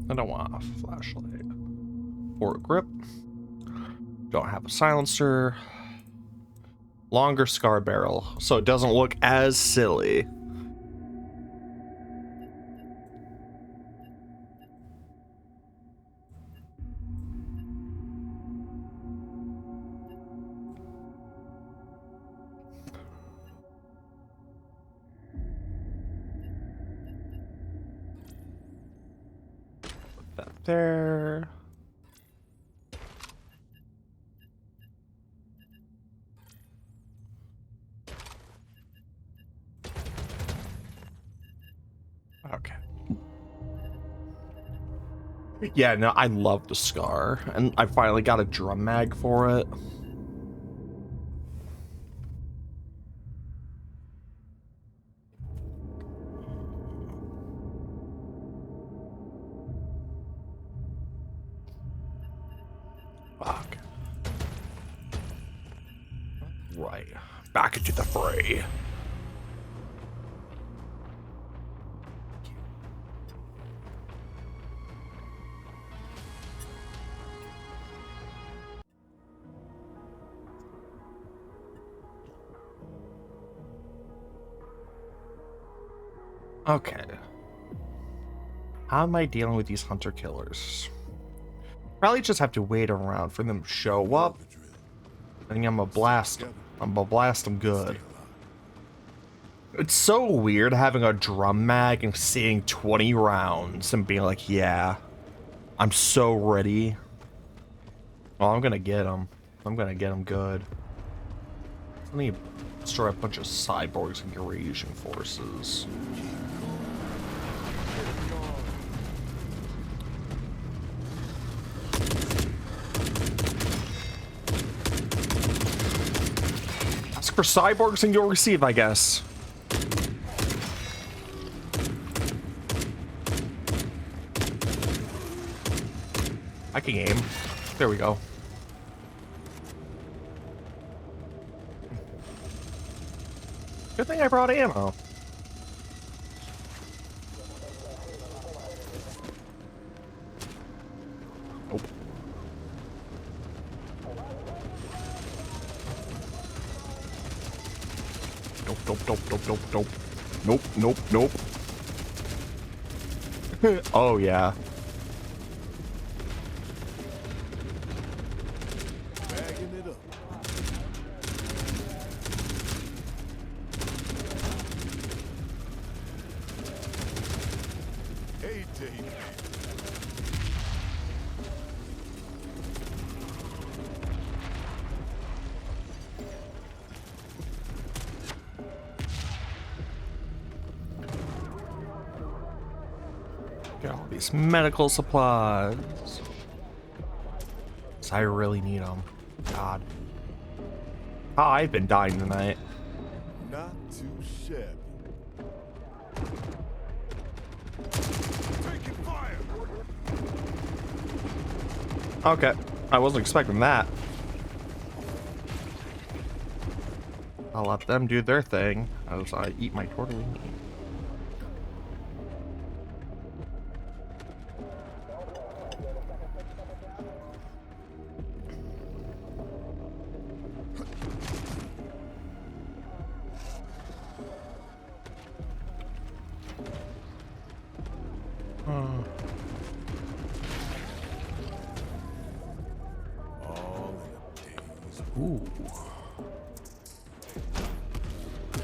I don't want a flashlight or a grip. Don't have a silencer. Longer scar barrel, so it doesn't look as silly. Put that there. Okay. Yeah, no, I love the scar, and I finally got a drum mag for it. Fuck. Right. Back into the fray. Okay. How am I dealing with these hunter killers? Probably just have to wait around for them to show up. I think I'm gonna blast them. I'm gonna blast them good. It's so weird having a drum mag and seeing 20 rounds and being like, yeah, I'm so ready. Well, I'm gonna get them. I'm gonna get them good. Let me Destroy a bunch of cyborgs and Eurasian forces. Ask for cyborgs and you'll receive, I guess. I can aim. There we go. Good thing I brought ammo. Nope. Nope, nope, nope, nope, nope, nope. Nope, nope, nope. Oh, yeah. Bagging it up. Hey, Dave. Get all these medical supplies. 'Cause I really need them. God. Oh, I've been dying tonight. Not too shabby. Taking fire. Okay. I wasn't expecting that. I'll let them do their thing as I eat my tortellini. All in a day's Ooh.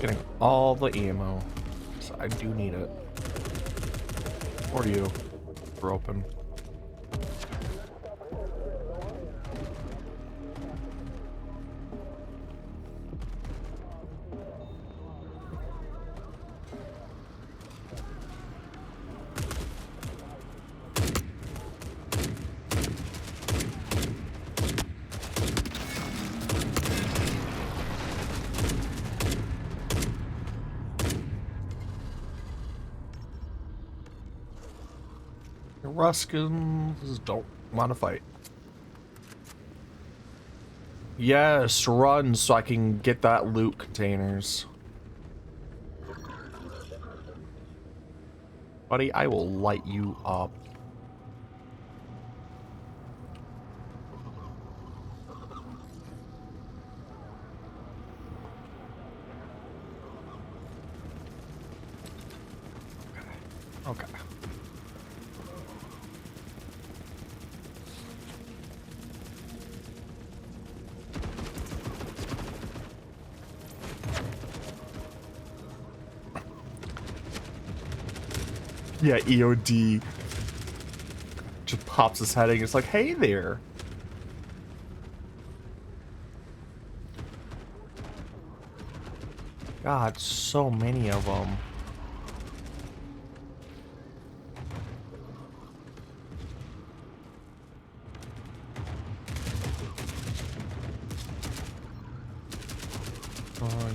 Getting all the ammo. So I do need it. Or you. We're open. Ruskins don't want to fight. Yes, run so I can get that loot containers. Buddy, I will light you up. Okay. Yeah, EOD just pops his head and it's like, hey there. God, so many of them.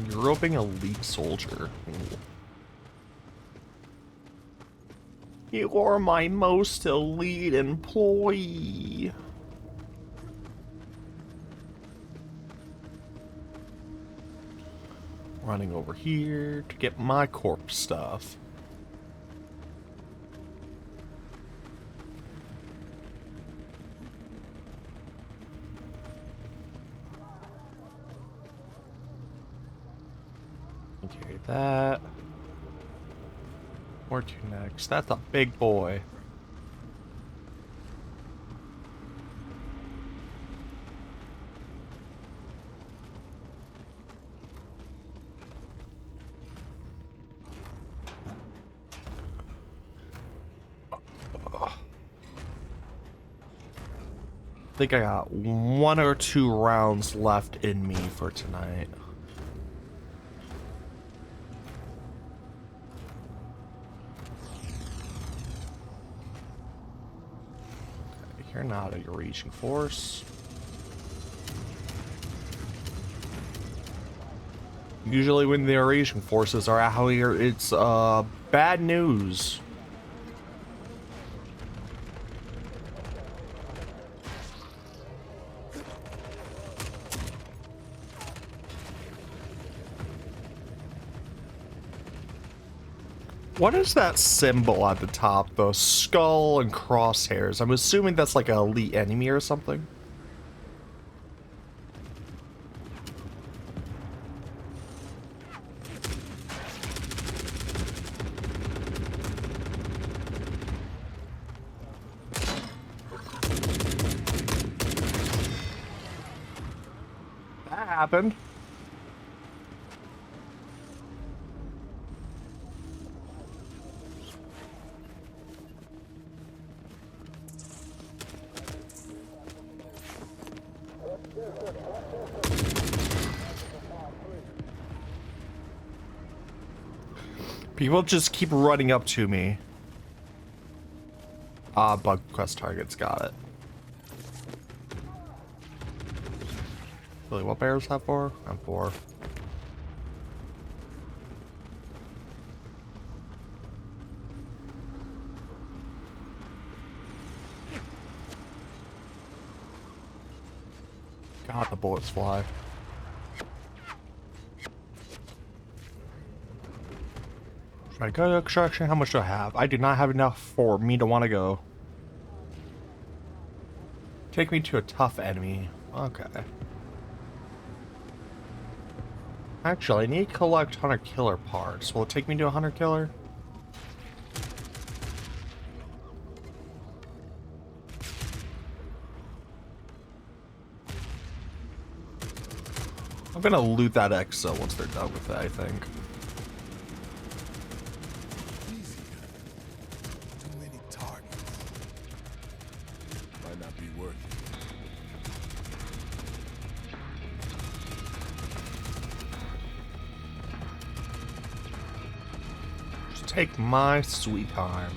Europing elite soldier. Ooh. You're my most elite employee. Running over here to get my corpse stuff. Carry that. Where to next? That's a big boy. I think I got 1 or 2 rounds left in me for tonight. You're not a reaching force. Usually when the Eurasian forces are out here, it's bad news. What is that symbol at the top? The skull and crosshairs. I'm assuming that's like an elite enemy or something. That happened. People just keep running up to me. Ah, bug quest targets, got it. Really, what barrels have 4? I'm 4. God, the bullets fly. Should I go to extraction? How much do I have? I do not have enough for me to want to go. Take me to a tough enemy. Okay. Actually, I need to collect hunter killer parts. Will it take me to a hunter killer? I'm gonna loot that exo once they're done with it, I think. Easy. Too many targets. Might not be worth it. Just take my sweet time.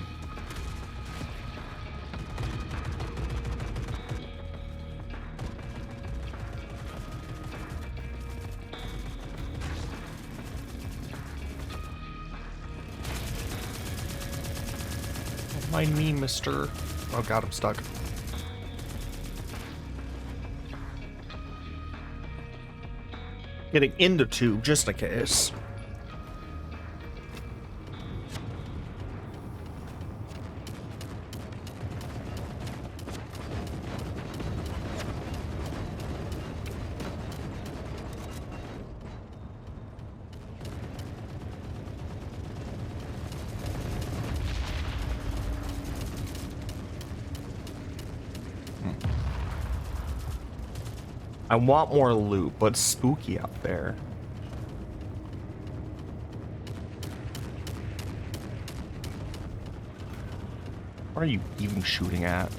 Don't mind me, mister. Oh god, I'm stuck. Getting into tube just in case. I want more loot, but it's spooky out there. What are you even shooting at?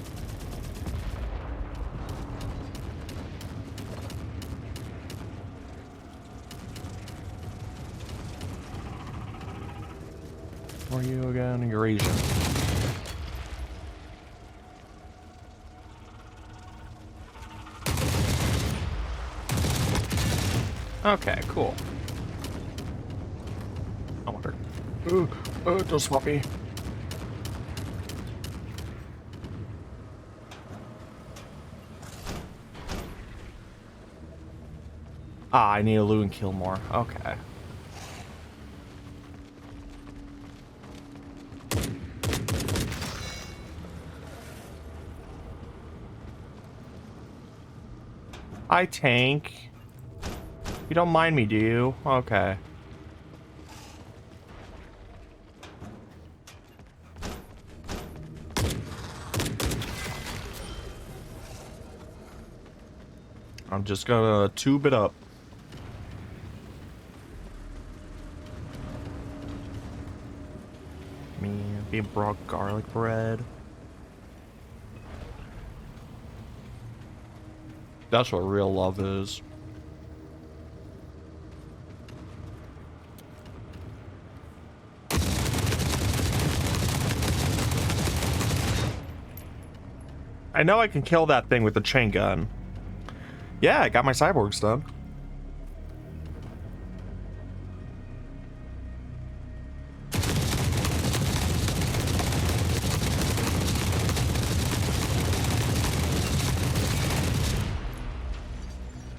Who are you again? Eurasian. Okay, cool. I wonder. Don't swap me. Ah, I need to loot and kill more. Okay. I tank. You don't mind me, do you? Okay. I'm just gonna tube it up. Me being brought garlic bread. That's what real love is. I know I can kill that thing with the chain gun. Yeah, I got my cyborgs done.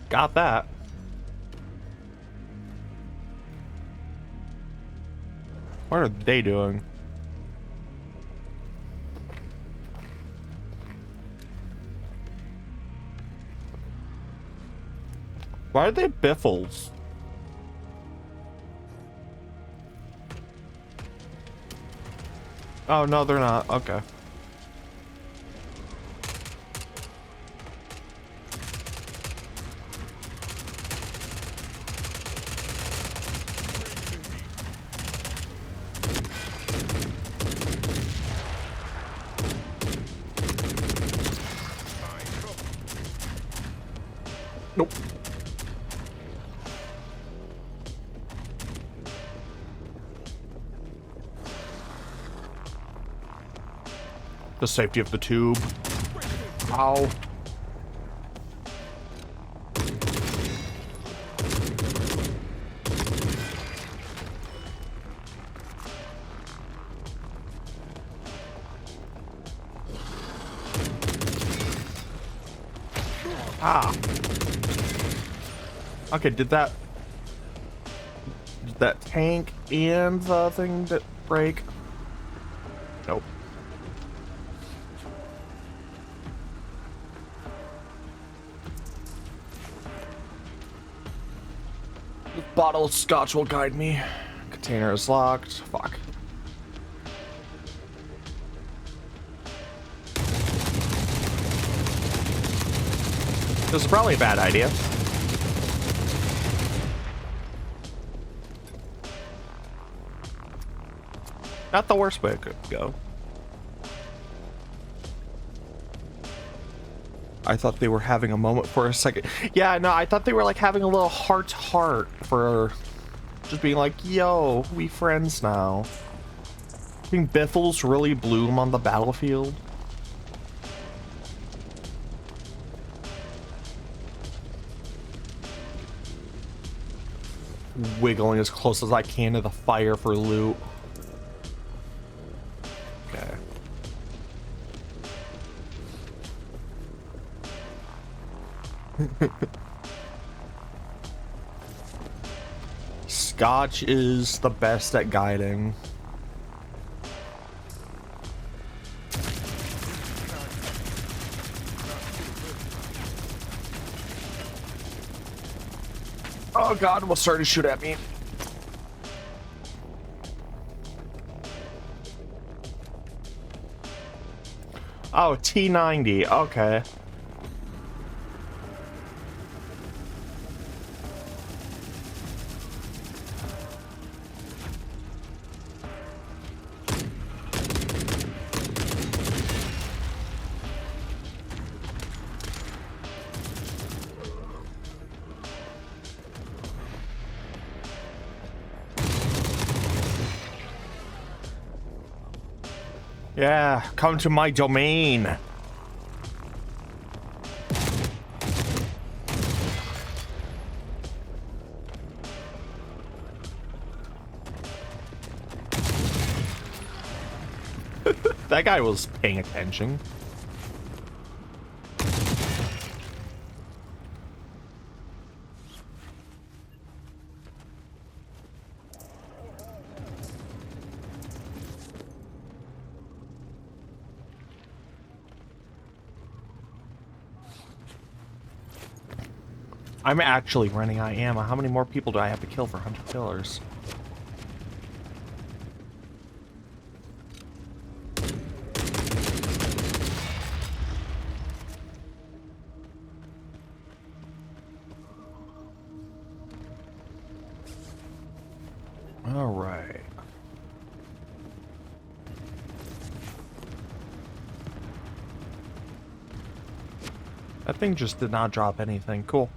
Got that. What are they doing? Why are they biffles? Oh, no, they're not. Okay. Nope. The safety of the tube. Ow. Ah. Okay, did that tank and the thing that break? Nope. The bottle of scotch will guide me. Container is locked. Fuck. This is probably a bad idea. Not the worst way it could go. I thought they were having a moment for a second. Yeah, no, I thought they were like having a little heart-to-heart for just being like, yo, we friends now. I think biffles really bloom on the battlefield. Wiggling as close as I can to the fire for loot. Okay. Scotch is the best at guiding. Oh god, will start to shoot at me. Oh, T90, okay. Yeah, come to my domain. That guy was paying attention. I'm actually running out of ammo. How many more people do I have to kill for 100 killers? All right. That thing just did not drop anything. Cool.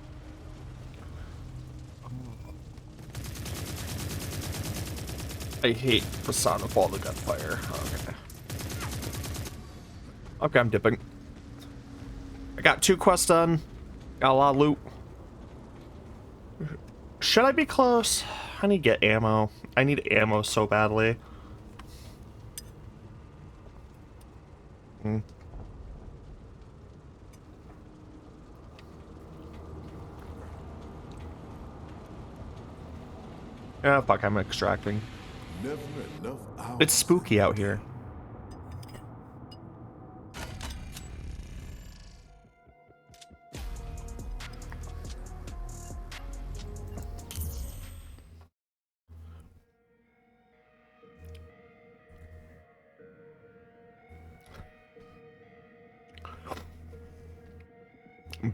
I hate the sound of all the gunfire. Okay. Okay, I'm dipping. I got 2 quests done. Got a lot of loot. Should I be close? I need to get ammo. I need ammo so badly. Yeah, fuck, I'm extracting. Never enough hours. It's spooky out here.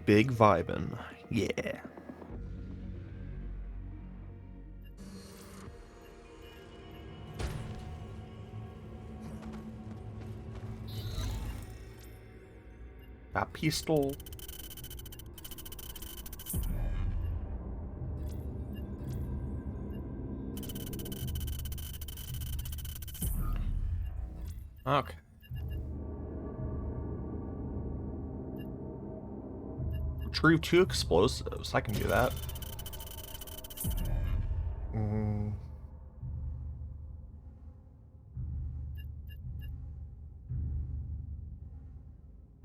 Big vibin'. Yeah. Got pistol. Okay. Retrieve 2 explosives. I can do that.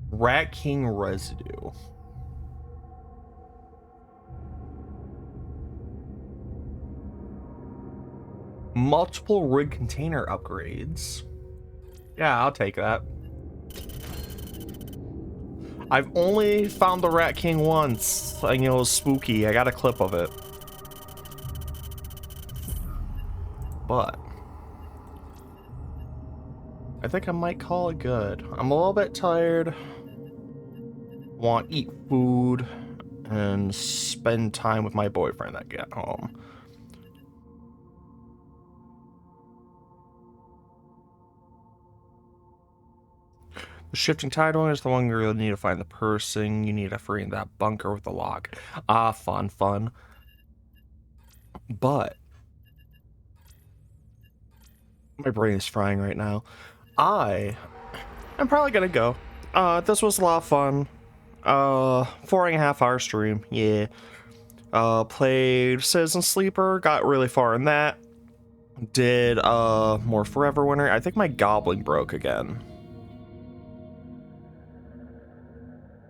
Rat King residue. Multiple rig container upgrades. Yeah, I'll take that. I've only found the Rat King once. I know it was spooky. I got a clip of it. But I think I might call it good. I'm a little bit tired. Want to eat food and spend time with my boyfriend that get home. The shifting tide one is the one you really need to find the person. You need to free that bunker with the lock. Ah, fun. But my brain is frying right now. I'm probably gonna go. This was a lot of fun. 4.5 hour stream, yeah. Played Citizen Sleeper, got really far in that. Did more Forever Winter. I think my Goblin broke again.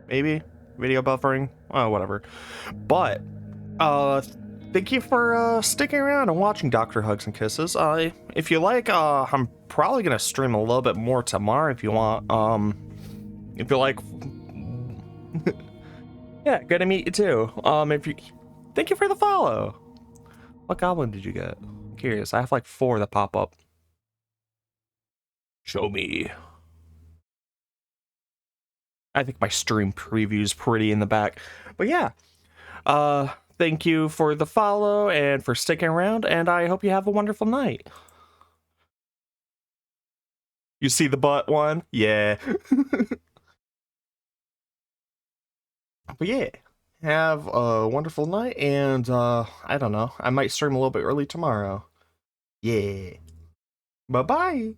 Maybe video buffering. Oh, whatever. But thank you for sticking around and watching Dr. Hugs and Kisses. If you like, I'm probably gonna stream a little bit more tomorrow if you want. If you like, yeah, good to meet you too. Thank you for the follow. What goblin did you get? I'm curious. I have like 4 that pop up. Show me. I think my stream preview is pretty in the back. But yeah. Thank you for the follow and for sticking around, and I hope you have a wonderful night. You see the butt one? Yeah. But yeah, have a wonderful night, and I don't know, I might stream a little bit early tomorrow. Yeah. Bye-bye.